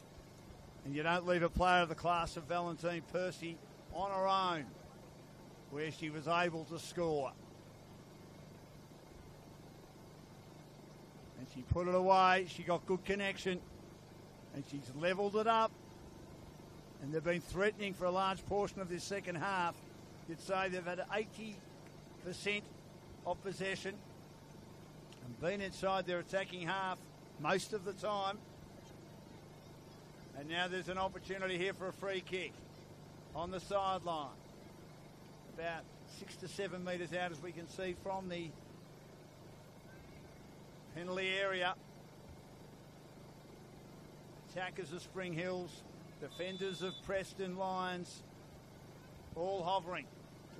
A: And you don't leave a player of the class of Valentine Percy on her own, where she was able to score. And she put it away. She got good connection, and she's levelled it up. And they've been threatening for a large portion of this second half. You'd say they've had 80% of possession and been inside their attacking half most of the time. And now there's an opportunity here for a free kick on the sideline. About 6 to 7 metres out, as we can see from the penalty area. Attackers of Spring Hills, defenders of Preston Lions, all hovering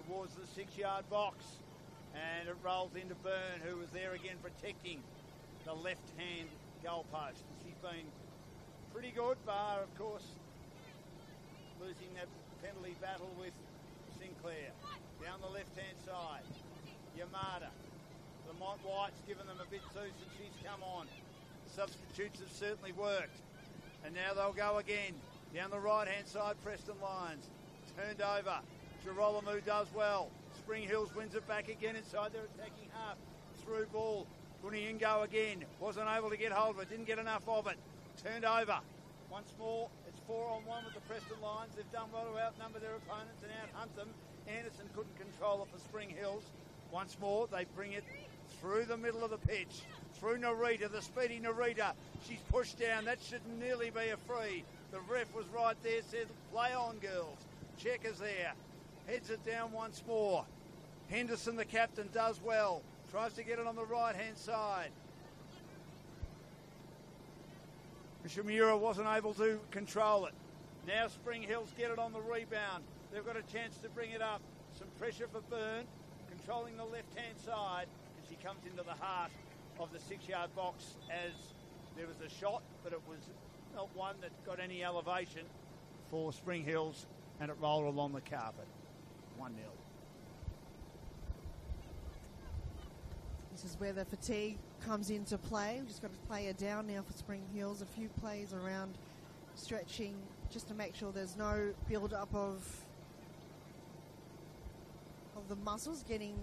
A: towards the 6-yard box. And it rolls into Byrne, who was there again protecting the left-hand goalpost. She's been pretty good, bar, of course, losing that penalty battle with Sinclair. Down the left-hand side, Yamada. Lamont White's given them a bit too since she's come on. The substitutes have certainly worked. And now they'll go again. Down the right-hand side, Preston Lions. Turned over. Girolamo does well. Spring Hills wins it back again inside their attacking half. Through ball. Buriingo again. Wasn't able to get hold of it. Didn't get enough of it. Turned over. Once more, it's 4-on-1 with the Preston Lions. They've done well to outnumber their opponents and out-hunt them. Anderson couldn't control it for Spring Hills. Once more, they bring it through the middle of the pitch. Through Narita, the speedy Narita. She's pushed down. That should nearly be a free. The ref was right there, said, play on, girls. Checkers there. Heads it down once more. Henderson, the captain, does well. Tries to get it on the right-hand side. Mishimura wasn't able to control it. Now Spring Hills get it on the rebound. They've got a chance to bring it up. Some pressure for Byrne, controlling the left-hand side, and she comes into the heart of the 6-yard box as there was a shot, but it was not one that got any elevation for Spring Hills, and it rolled along the carpet. 1-0.
D: This is where the fatigue comes into play. We've just got to play her down now for Spring Hills. A few plays around stretching just to make sure there's no build-up of the muscles getting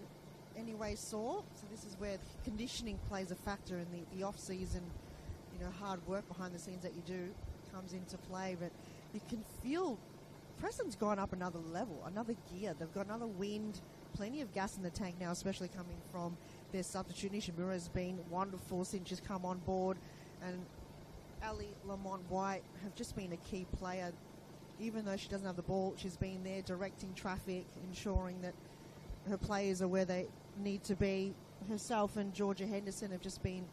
D: anyway sore. So this is where conditioning plays a factor in the off-season, hard work behind the scenes that you do comes into play. But you can feel Preston's gone up another level, another gear. They've got another wind, plenty of gas in the tank now, especially coming from their substitute. Nishimura has been wonderful since she's come on board, and Ali Lamont-White have just been a key player. Even though she doesn't have the ball, she's been there directing traffic, ensuring that her players are where they need to be. Herself and Georgia Henderson have just been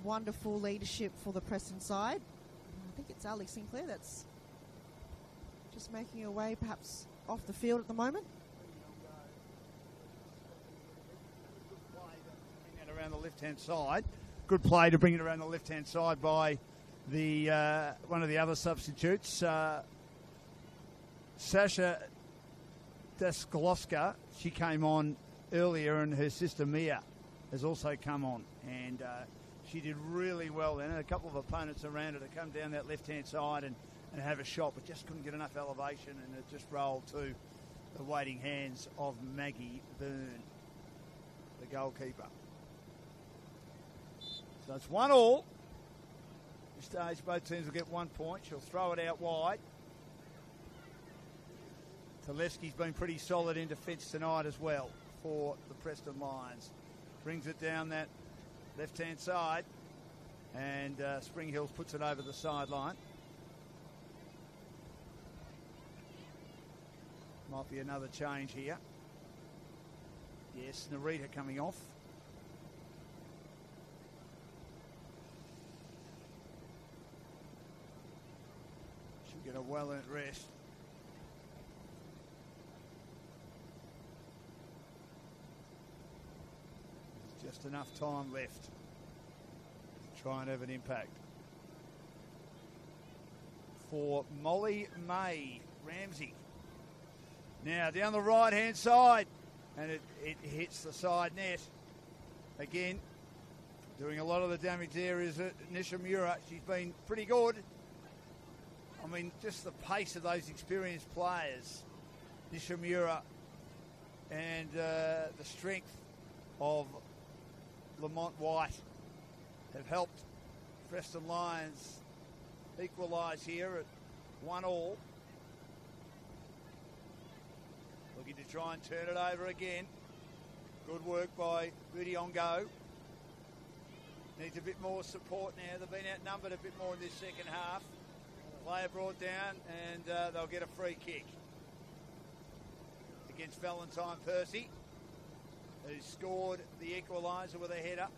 D: wonderful leadership for the Preston side. I think it's Alex Sinclair that's just making her way perhaps off the field at the moment.
A: Bring that around the left-hand side. Good play to bring it around the left-hand side by the one of the other substitutes, Sasha Daskaloska. She came on earlier, and her sister Mia has also come on, and she did really well then. And a couple of opponents around her to come down that left-hand side and have a shot, but just couldn't get enough elevation, and it just rolled to the waiting hands of Maggie Byrne, the goalkeeper. So it's 1-1. At this stage, both teams will get 1 point. She'll throw it out wide. Telesky's been pretty solid in defence tonight as well for the Preston Lions. Brings it down that left-hand side, and Spring Hills puts it over the sideline. Might be another change here. Yes, Narita coming off. She'll get a well-earned rest. There's just enough time left to try and have an impact. For Molly May Ramsey. Now down the right-hand side, and it hits the side net. Again, doing a lot of the damage there is Nishimura. She's been pretty good. I mean, just the pace of those experienced players, Nishimura, and the strength of Lamont-White have helped Preston Lions equalise here at 1-1. Looking to try and turn it over again. Good work by Budiongo. Needs a bit more support now. They've been outnumbered a bit more in this second half. Player brought down, and they'll get a free kick against Valentine Percy, who scored the equaliser with a header.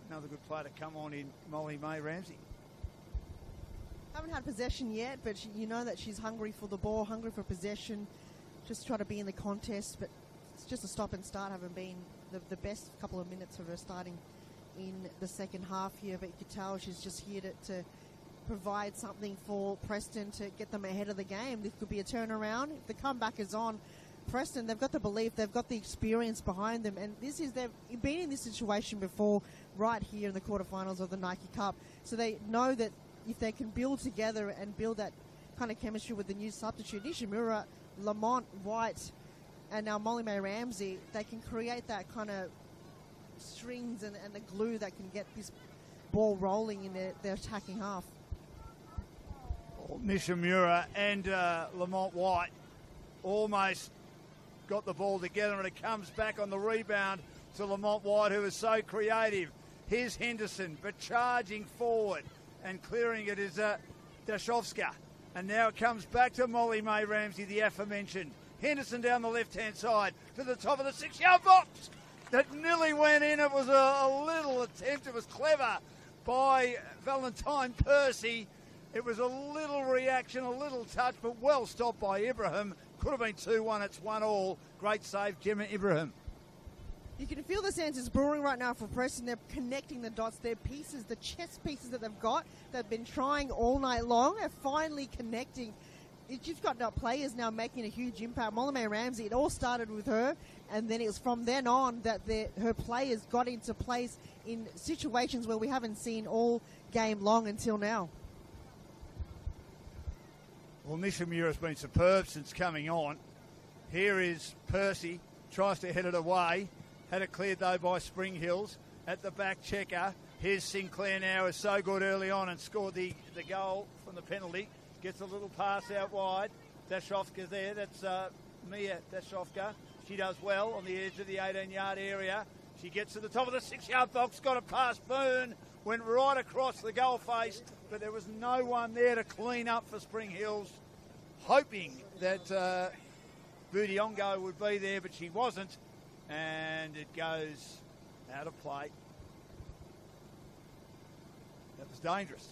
A: Another good player to come on in Molly May Ramsey.
D: Haven't had possession yet, but you know that she's hungry for the ball, hungry for possession, just try to be in the contest, but it's just a stop and start. Haven't been the best couple of minutes of her starting in the second half here, but you could tell she's just here to provide something for Preston to get them ahead of the game. This could be a turnaround. If the comeback is on, Preston, they've got the belief, they've got the experience behind them, and they've been in this situation before, right here in the quarterfinals of the Nike Cup. So they know that if they can build together and build that kind of chemistry with the new substitute, Nishimura, Lamont, White, and now Molly May Ramsey, they can create that kind of strings and the glue that can get this ball rolling in their attacking half.
A: Nishimura and Lamont White almost got the ball together, and it comes back on the rebound to Lamont White, who is so creative. Here's Henderson, but charging forward and clearing it is Dashovska. And now it comes back to Molly May Ramsey, the aforementioned. Henderson down the left-hand side to the top of the 6-yard box. That nearly went in. It was a little attempt. It was clever by Valentine Percy. It was a little reaction, a little touch, but well stopped by Ibrahim. Could have been 2-1. It's 1-1. Great save, Gemma Ibrahim.
D: You can feel the sense is brewing right now for Preston. They're connecting the dots. Their pieces, the chess pieces that they've got, they've been trying all night long, are finally connecting. You've got players now making a huge impact. Molly May Ramsey, it all started with her, and then it was from then on that her players got into place in situations where we haven't seen all game long until now.
A: Well, Nishimura's been superb since coming on. Here is Percy, tries to head it away. Had it cleared, though, by Spring Hills. At the back checker, here's Sinclair now, is so good early on and scored the goal from the penalty. Gets a little pass out wide. Dashovka there, that's Mia Dashovka. She does well on the edge of the 18-yard area. She gets to the top of the 6-yard box, got it past Boone, went right across the goal face, but there was no one there to clean up for Spring Hills, hoping that Budiongo would be there, but she wasn't. And it goes out of play. That was dangerous.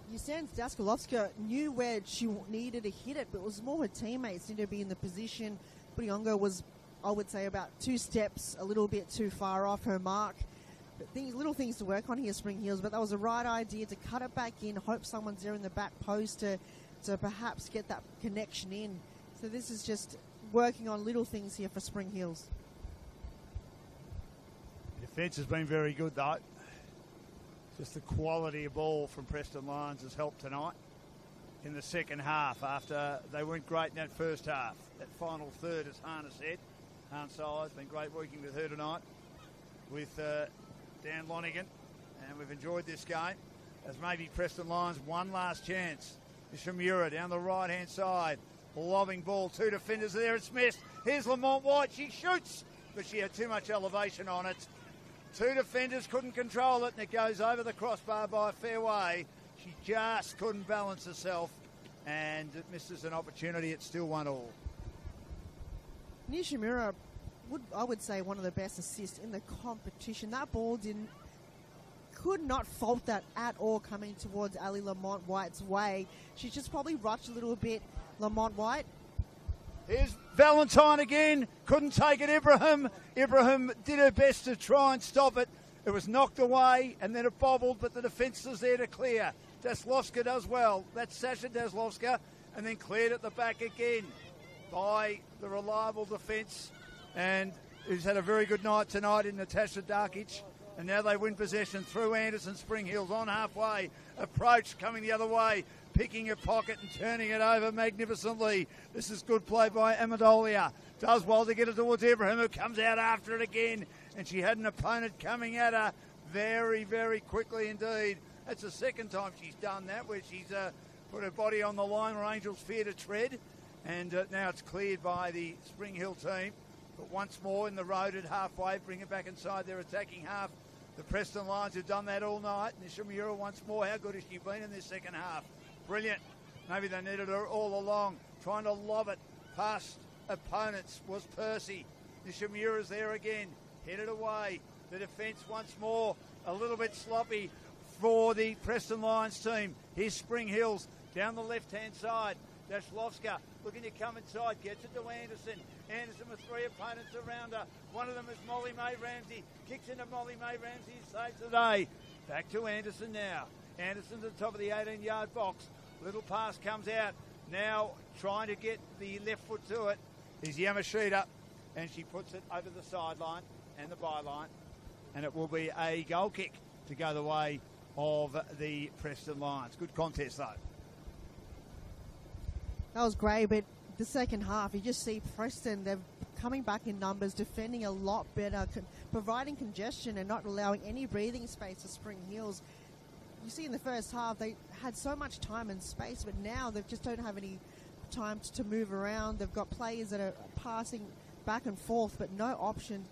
D: You sense Daskolovska knew where she needed to hit it, but it was more her teammates needed to be in the position. Budiongo was, I would say, about 2 steps, a little bit too far off her mark. But little things to work on here, Spring Hills, but that was the right idea to cut it back in, hope someone's there in the back post to perhaps get that connection in. So this is just working on little things here for Spring Hills.
A: The defence has been very good, though. Just the quality of ball from Preston Lions has helped tonight in the second half after they weren't great in that first half. That final third, as Hannah said. Hannah Solo has been great working with her tonight, with Dan Lonigan, and we've enjoyed this game. As maybe Preston Lions one last chance. Nishimura down the right-hand side. Lobbing ball, 2 defenders there, it's missed. Here's Lamont White, she shoots, but she had too much elevation on it. 2 defenders couldn't control it, and it goes over the crossbar by a fair way. She just couldn't balance herself, and it misses an opportunity. It's still 1-1.
D: Nishimura, I would say, one of the best assists in the competition. That ball could not fault that at all coming towards Ali Lamont White's way. She just probably rushed a little bit. Lamont White.
A: Here's Valentine again. Couldn't take it, Ibrahim. Ibrahim did her best to try and stop it. It was knocked away and then it bobbled, but the defence was there to clear. Daslovska does well. That's Sasha Daslovska. And then cleared at the back again by the reliable defence, and who's had a very good night tonight in Natasha Darkic. And now they win possession through Anderson. Spring Hills on halfway. Approach coming the other way. Picking a pocket and turning it over magnificently. This is good play by Amendolia. Does well to get it towards Ibrahim, who comes out after it again. And she had an opponent coming at her very, very quickly indeed. That's the second time she's done that, where she's put her body on the line where Angels fear to tread. And now it's cleared by the Spring Hill team. But once more in the road at halfway, bring it back inside their attacking half. The Preston Lions have done that all night. Nishimura once more. How good has she been in this second half? Brilliant. Maybe they needed her all along. Trying to lob it past opponents was Percy. Nishimura's there again. Headed away. The defence once more a little bit sloppy for the Preston Lions team. Here's Spring Hills down the left-hand side. Dashlovska looking to come inside. Gets it to Anderson. Anderson with 3 opponents around her. One of them is Molly May Ramsey. Kicks into Molly May Ramsey. Saves the day. Back to Anderson now. Anderson to the top of the 18-yard box. Little pass comes out. Now trying to get the left foot to it is Yamashita, and she puts it over the sideline and the byline, and it will be a goal kick to go the way of the Preston Lions. Good contest though.
D: That was great, but the second half, you just see Preston, they're coming back in numbers, defending a lot better, providing congestion and not allowing any breathing space to Spring Hills. You see in the first half, they had so much time and space, but now they just don't have any time to move around. They've got players that are passing back and forth, but no option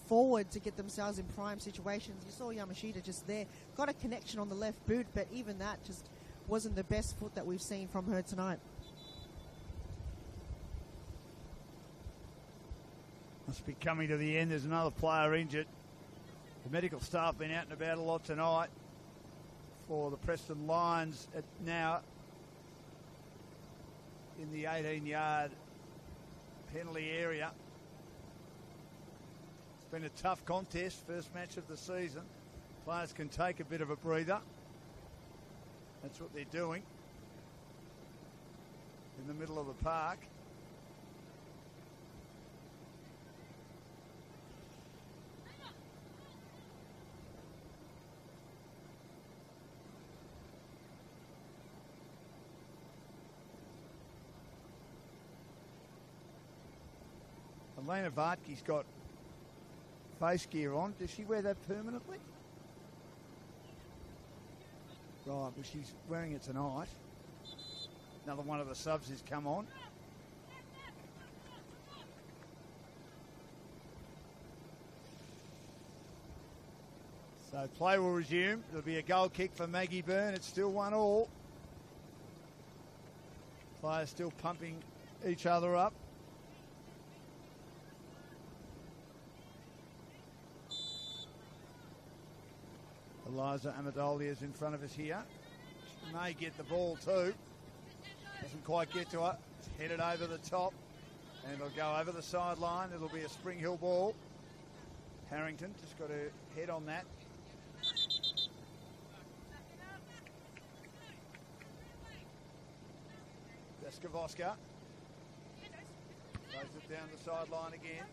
D: forward to get themselves in prime situations. You saw Yamashita just there, got a connection on the left boot, but even that just wasn't the best foot that we've seen from her tonight.
A: Must be coming to the end. There's another player injured. The medical staff been out and about a lot tonight for the Preston Lions now in the 18-yard penalty area. It's been a tough contest, first match of the season. Players can take a bit of a breather. That's what they're doing in the middle of the park. Elena Vartke's got face gear on. Does she wear that permanently? Right, but she's wearing it tonight. Another one of the subs has come on. So play will resume. There'll be a goal kick for Maggie Byrne. It's still 1-1. Players still pumping each other up. Eliza Amendolia is in front of us here. She may get the ball too. Doesn't quite get to her. It's headed over the top. And it'll go over the sideline. It'll be a Spring Hill ball. Harrington just got her head on that. Veskovoska. Plays it down the sideline again.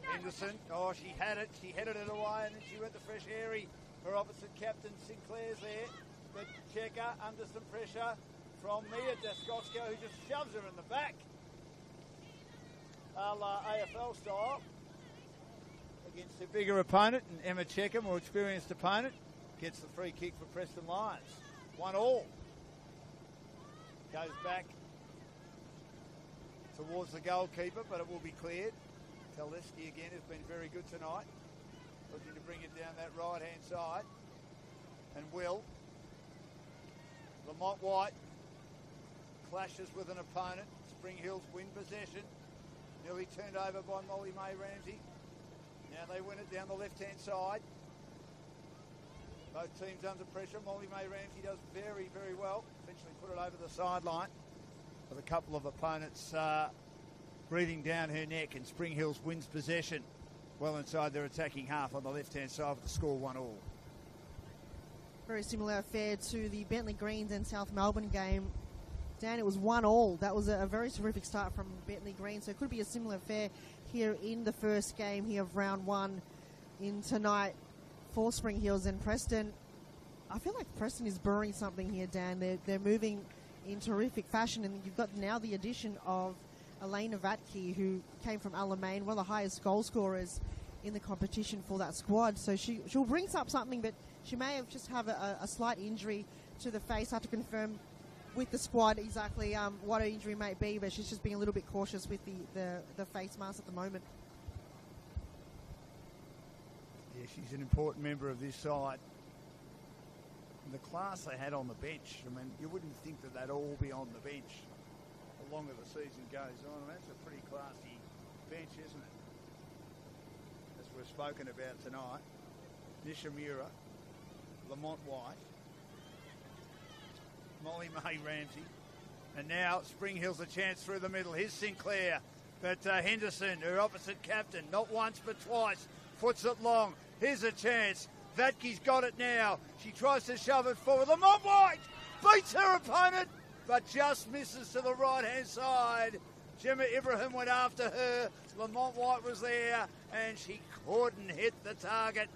A: Henderson, oh, she had it. She headed it away, and then she went to Fresh Airy. Her opposite captain, Sinclair's there. But Checker under some pressure from Mia Daskowska, who just shoves her in the back. A la AFL style. Against a bigger opponent, and Emma Checker, more experienced opponent, gets the free kick for Preston Lions. 1-1. Goes back towards the goalkeeper, but it will be cleared. Teleski again has been very good tonight. Looking to bring it down that right-hand side. And will. Lamont White clashes with an opponent. Spring Hills win possession. Nearly turned over by Molly May Ramsey. Now they win it down the left-hand side. Both teams under pressure. Molly May Ramsey does very, very well. Eventually put it over the sideline with a couple of opponents breathing down her neck, and Spring Hills wins possession well inside their attacking half on the left-hand side with the score 1-1.
D: Very similar affair to the Bentley Greens and South Melbourne game. Dan, it was 1-1. That was a very terrific start from Bentley Greens, so it could be a similar affair here in the first game here of round one in tonight for Spring Hills and Preston. I feel like Preston is brewing something here, Dan. They're moving in terrific fashion, and you've got now the addition of Elena Vatke, who came from Alamein, one of the highest goal scorers in the competition for that squad. So she'll bring up something, but she may have just have a slight injury to the face. I have to confirm with the squad exactly what her injury might be, but she's just being a little bit cautious with the face mask at the moment.
A: Yeah, she's an important member of this side. And the class they had on the bench, I mean, you wouldn't think that they'd all be on the bench the longer the season goes on. And that's a pretty classy bench, isn't it? As we've spoken about tonight. Nishimura, Lamont White, Molly May Ramsey, and now Spring Hill's a chance through the middle. Here's Sinclair, but Henderson, her opposite captain, not once but twice, puts it long. Here's a chance. Vatke's got it now. She tries to shove it forward. Lamont White beats her opponent, but just misses to the right-hand side. Gemma Ibrahim went after her. Lamont White was there, and she couldn't hit the target.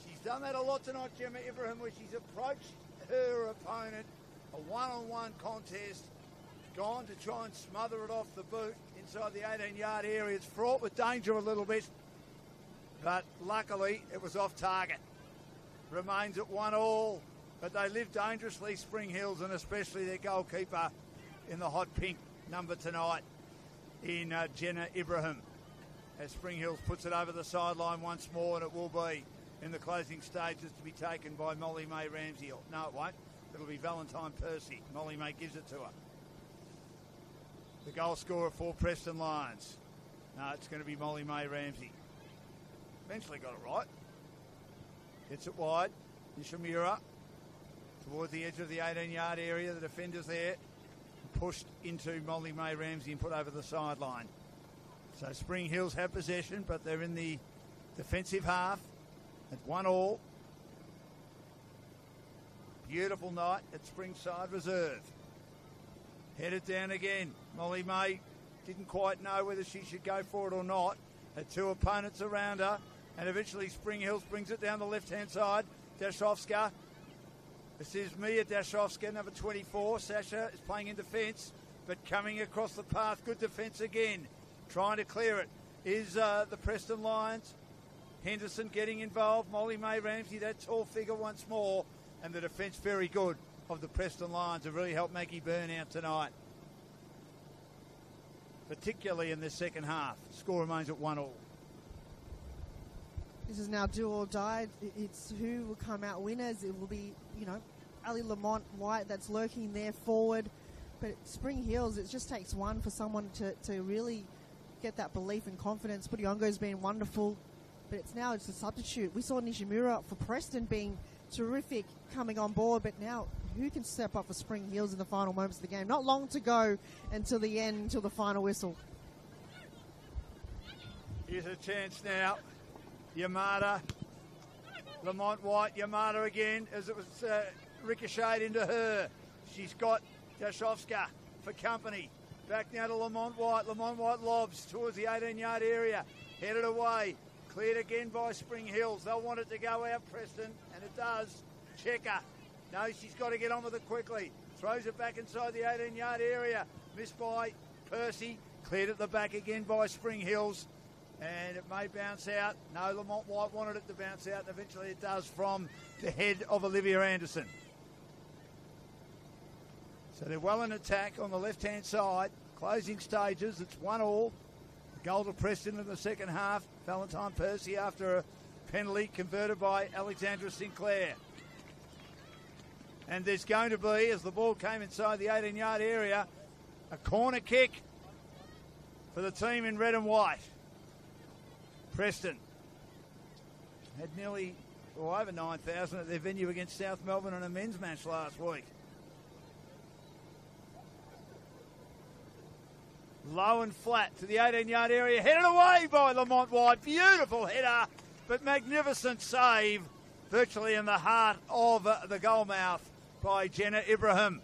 A: She's done that a lot tonight, Gemma Ibrahim, where she's approached her opponent. A one-on-one contest. Gone to try and smother it off the boot inside the 18-yard area. It's fraught with danger a little bit, but luckily it was off target. Remains at 1-1, but they live dangerously, Spring Hills, and especially their goalkeeper in the hot pink number tonight. in Jenna Ibrahim. As Spring Hills puts it over the sideline once more, and it will be in the closing stages to be taken by Molly May Ramsey. No, it won't. It'll be Valentine Percy. Molly May gives it to her. The goal scorer for Preston Lions. No, it's going to be Molly May Ramsey. Eventually got it right. Gets it wide. Nishimura towards the edge of the 18-yard area. The defender's there. Pushed into Molly May Ramsey and put over the sideline. So Spring Hills have possession, but they're in the defensive half at 1-1. Beautiful night at Springside Reserve. Headed down again. Molly May didn't quite know whether she should go for it or not. Had two opponents around her, and eventually Spring Hills brings it down the left-hand side. Dashovska. This is Mia Dashovska, number 24. Sasha is playing in defence, but coming across the path. Good defence again. Trying to clear it is the Preston Lions. Henderson getting involved. Molly May Ramsey, that tall figure once more. And the defence very good of the Preston Lions have really helped Maggie Byrne out tonight. Particularly in the second half. Score remains at 1-1.
D: This is now do or die. It's who will come out winners. It will be, Ali Lamont White that's lurking there forward. But Spring Hills, it just takes one for someone to really get that belief and confidence. Budiongo's been wonderful, but it's a substitute. We saw Nishimura for Preston being terrific coming on board, but now who can step up for Spring Hills in the final moments of the game? Not long to go until the end, until the final whistle.
A: Here's a chance now. Yamada, Lamont White, Yamada again as it was ricocheted into her. She's got Dashovska for company. Back now to Lamont White. Lamont White lobs towards the 18-yard area. Headed away. Cleared again by Spring Hills. They'll want it to go out, Preston, and it does. Checker. No, she's got to get on with it quickly. Throws it back inside the 18-yard area. Missed by Percy. Cleared at the back again by Spring Hills. And it may bounce out. No, Lamont White wanted it to bounce out, and eventually it does from the head of Olivia Anderson. So they're well in attack on the left-hand side. Closing stages, it's 1-1. Goal to Preston in the second half. Valentine Percy after a penalty converted by Alexandra Sinclair. And there's going to be, as the ball came inside the 18-yard area, a corner kick for the team in red and white. Preston had nearly over 9,000 at their venue against South Melbourne in a men's match last week. Low and flat to the 18-yard area. Headed away by Lamont White. Beautiful header, but magnificent save. Virtually in the heart of the goal mouth by Jenna Ibrahim.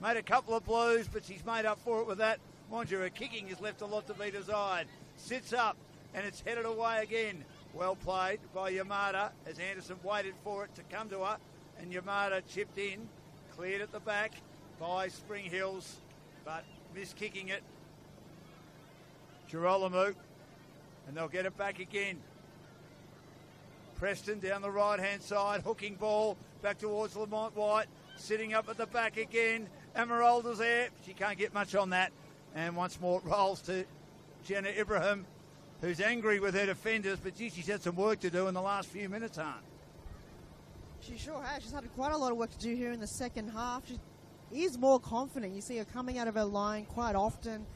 A: Made a couple of blues, but she's made up for it with that. Mind you, her kicking has left a lot to be desired. Sits up, and it's headed away again. Well played by Yamada as Anderson waited for it to come to her. And Yamada chipped in. Cleared at the back by Spring Hills, but missed kicking it. Girolamo, and they'll get it back again. Preston down the right-hand side, hooking ball back towards Lamont White, sitting up at the back again. Emeralda's there. She can't get much on that. And once more it rolls to Jenna Ibrahim, who's angry with her defenders, but gee, she's had some work to do in the last few minutes, aren't?
D: She sure has. She's had quite a lot of work to do here in the second half. She is more confident. You see her coming out of her line quite often,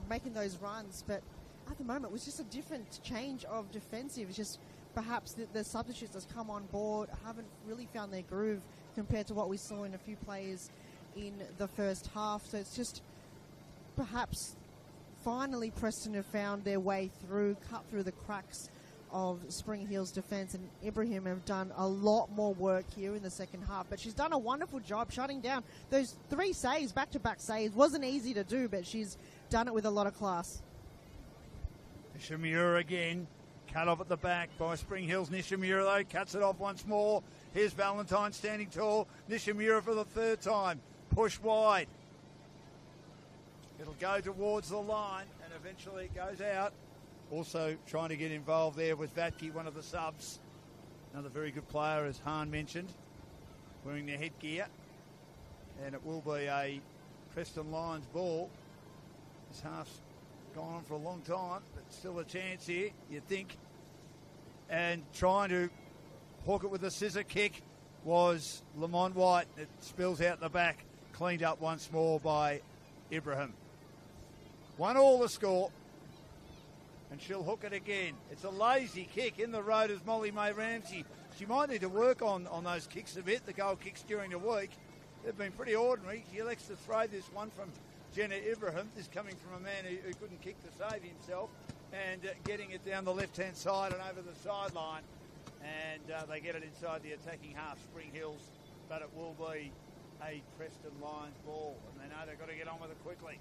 D: making those runs. But at the moment, it was just a different change of defensive. It's just perhaps the substitutes that's come on board haven't really found their groove compared to what we saw in a few players in the first half. So it's just perhaps finally Preston have found their way through, cut through the cracks of Spring Hills defence, and Ibrahim have done a lot more work here in the second half. But she's done a wonderful job shutting down those 3 saves, back-to-back saves. Wasn't easy to do, but she's done it with a lot of class.
A: Nishimura again, cut off at the back by Spring Hills. Nishimura, though, cuts it off once more. Here's Valentine standing tall. Nishimura for the third time. Push wide. It'll go towards the line, and eventually it goes out. Also trying to get involved there was Vatke, one of the subs. Another very good player, as Hahn mentioned, wearing their headgear. And it will be a Preston Lions ball. This half's gone on for a long time, but still a chance here, you think. And trying to hook it with a scissor kick was Lamont White. It spills out the back, cleaned up once more by Ibrahim. 1-1 the score, and she'll hook it again. It's a lazy kick in the road as Molly May Ramsey. She might need to work on those kicks a bit, the goal kicks during the week. They've been pretty ordinary. She elects to throw this one from Jenna Ibrahim. This coming from a man who couldn't kick to save himself, and getting it down the left-hand side and over the sideline. And they get it inside the attacking half, Spring Hills, but it will be a Preston Lions ball, and they know they've got to get on with it quickly.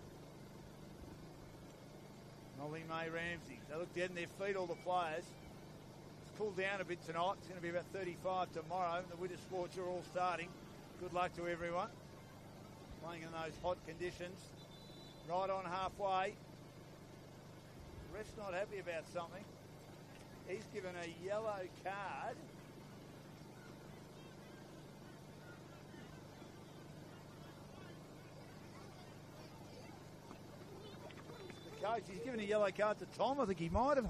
A: Molly May Ramsey. They look dead in their feet, all the players. It's cooled down a bit tonight. It's going to be about 35 tomorrow, and the winter sports are all starting. Good luck to everyone playing in those hot conditions. Right on halfway. The ref's not happy about something. He's given a yellow card. The coach, he's given a yellow card to Tom. I think he might have,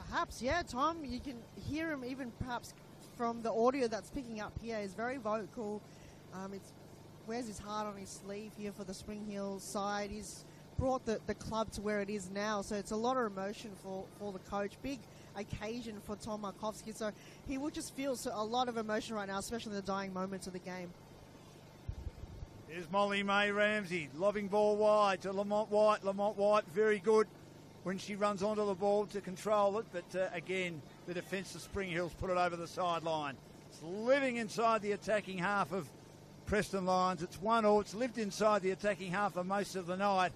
D: Perhaps, yeah, Tom. You can hear him even perhaps from the audio that's picking up here. He's very vocal. Wears his heart on his sleeve here for the Spring Hills side. He's brought the club to where it is now, so it's a lot of emotion for the coach. Big occasion for Tom Markovsky, so he will just feel a lot of emotion right now, especially in the dying moments of the game.
A: Here's Molly May Ramsey, lobbing ball wide to Lamont White. Lamont White, very good when she runs onto the ball to control it, but again, the defence of Spring Hills put it over the sideline. It's living inside the attacking half of Preston Lions. It's 1-1. It's lived inside the attacking half for most of the night,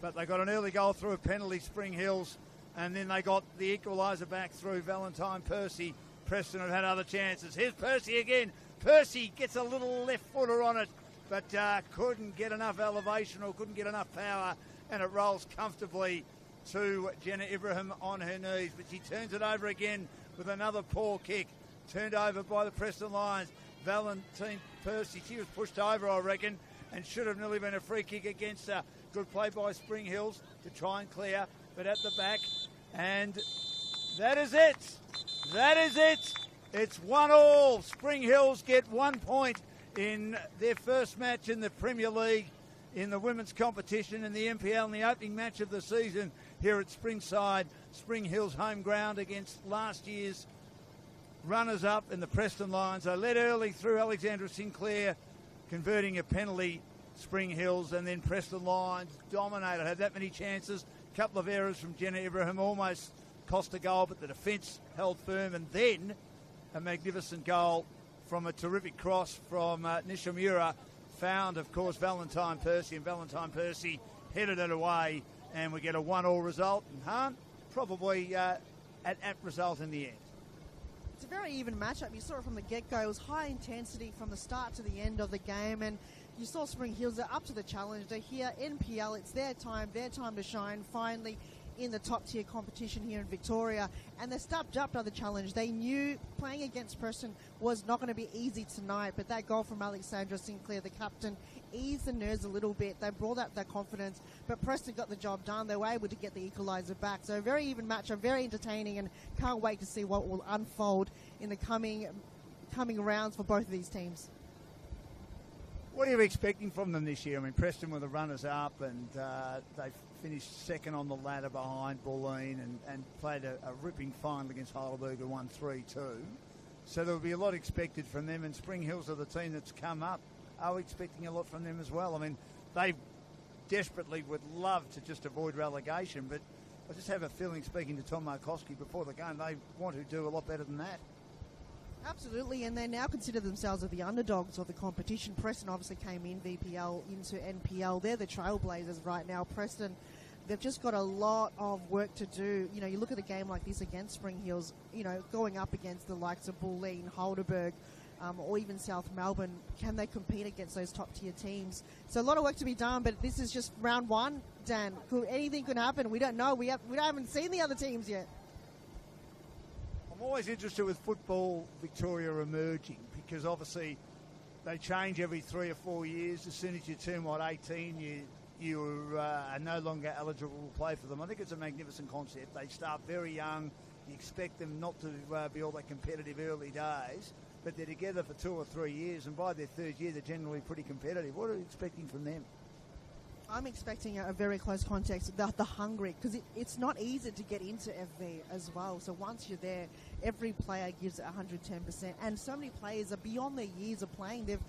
A: but they got an early goal through a penalty, Spring Hills, and then they got the equaliser back through Valentine Percy. Preston have had other chances. Here's Percy again. Percy gets a little left footer on it, but couldn't get enough elevation or couldn't get enough power, and it rolls comfortably to Jenna Ibrahim on her knees, but she turns it over again with another poor kick. Turned over by the Preston Lions. Valentine Percy, she was pushed over, I reckon, and should have nearly been a free kick against her. Good play by Spring Hills to try and clear, but at the back, and that is it. That is it. It's 1-1. Spring Hills get 1 point in their first match in the Premier League in the women's competition in the NPL in the opening match of the season here at Springside, Spring Hills home ground against last year's runners-up in the Preston Lions. They led early through Alexandra Sinclair, converting a penalty, Spring Hills, and then Preston Lions dominated, had that many chances. A couple of errors from Jenna Ibrahim almost cost a goal, but the defence held firm, and then a magnificent goal from a terrific cross from Nishimura, found, of course, Valentine Percy, and Valentine Percy headed it away, and we get a 1-1 result. And Hahn, probably an apt result in the end.
D: It's a very even matchup. You saw it from the get-go. It was high intensity from the start to the end of the game, and you saw Spring Hills, they're up to the challenge. They're here, NPL, it's their time to shine, finally, in the top-tier competition here in Victoria, and they stepped up to the challenge. They knew playing against Preston was not going to be easy tonight, but that goal from Alexandra Sinclair, the captain, eased the nerves a little bit. They brought out their confidence, but Preston got the job done. They were able to get the equaliser back. So a very even matchup, very entertaining, and can't wait to see what will unfold in the coming rounds for both of these teams.
A: What are you expecting from them this year? I mean, Preston were the runners-up, and they finished second on the ladder behind Bulleen and played a ripping final against Heidelberg, who won 3-2. So there will be a lot expected from them, and Spring Hills are the team that's come up. Are we expecting a lot from them as well? I mean, they desperately would love to just avoid relegation, but I just have a feeling, speaking to Tom Markovsky before the game, they want to do a lot better than that.
D: Absolutely, and they now consider themselves as the underdogs of the competition. Preston obviously came in VPL into NPL. They're the trailblazers right now. Preston, they've just got a lot of work to do. You know, you look at a game like this against Spring Hills, you know, going up against the likes of Bulleen, Heidelberg, or even South Melbourne. Can they compete against those top-tier teams? So a lot of work to be done, but this is just round one, Dan. Anything could happen. We don't know. We haven't seen the other teams yet.
A: I'm always interested with Football Victoria emerging, because obviously they change every 3 or 4 years. As soon as you turn, 18, you you are no longer eligible to play for them. I think it's a magnificent concept. They start very young. You expect them not to be all that competitive early days, but they're together for 2 or 3 years, and by their third year, they're generally pretty competitive. What are you expecting from them?
D: I'm expecting a very close contact, the hungry, because it's not easy to get into FV as well. So once you're there, every player gives it 110%. And so many players are beyond their years of playing. They've,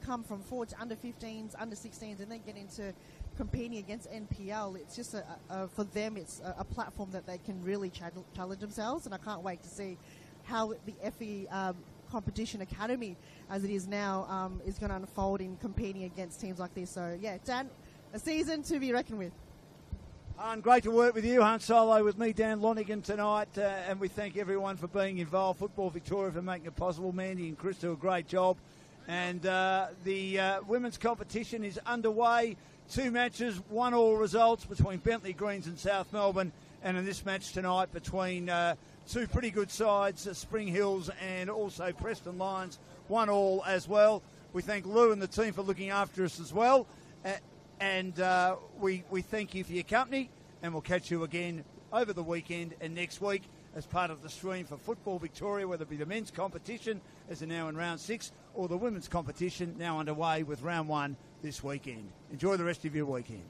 D: come from forward to under 15s, under 16s, and then get into competing against NPL. It's just, for them, it's a platform that they can really challenge themselves. And I can't wait to see how the FE competition academy, as it is now, is going to unfold in competing against teams like this. So, yeah, Dan, a season to be reckoned with.
A: Han, great to work with you. Han Solo with me, Dan Lonigan tonight, and we thank everyone for being involved. Football Victoria for making it possible. Mandy and Chris do a great job. And the women's competition is underway. 2 matches, 1-1 results between Bentley Greens and South Melbourne. And in this match tonight between 2 pretty good sides, Spring Hills and also Preston Lions, 1-1 as well. We thank Lou and the team for looking after us as well. And we thank you for your company, and we'll catch you again over the weekend and next week as part of the stream for Football Victoria, whether it be the men's competition, as they're now in round 6, or the women's competition, now underway with round 1 this weekend. Enjoy the rest of your weekend.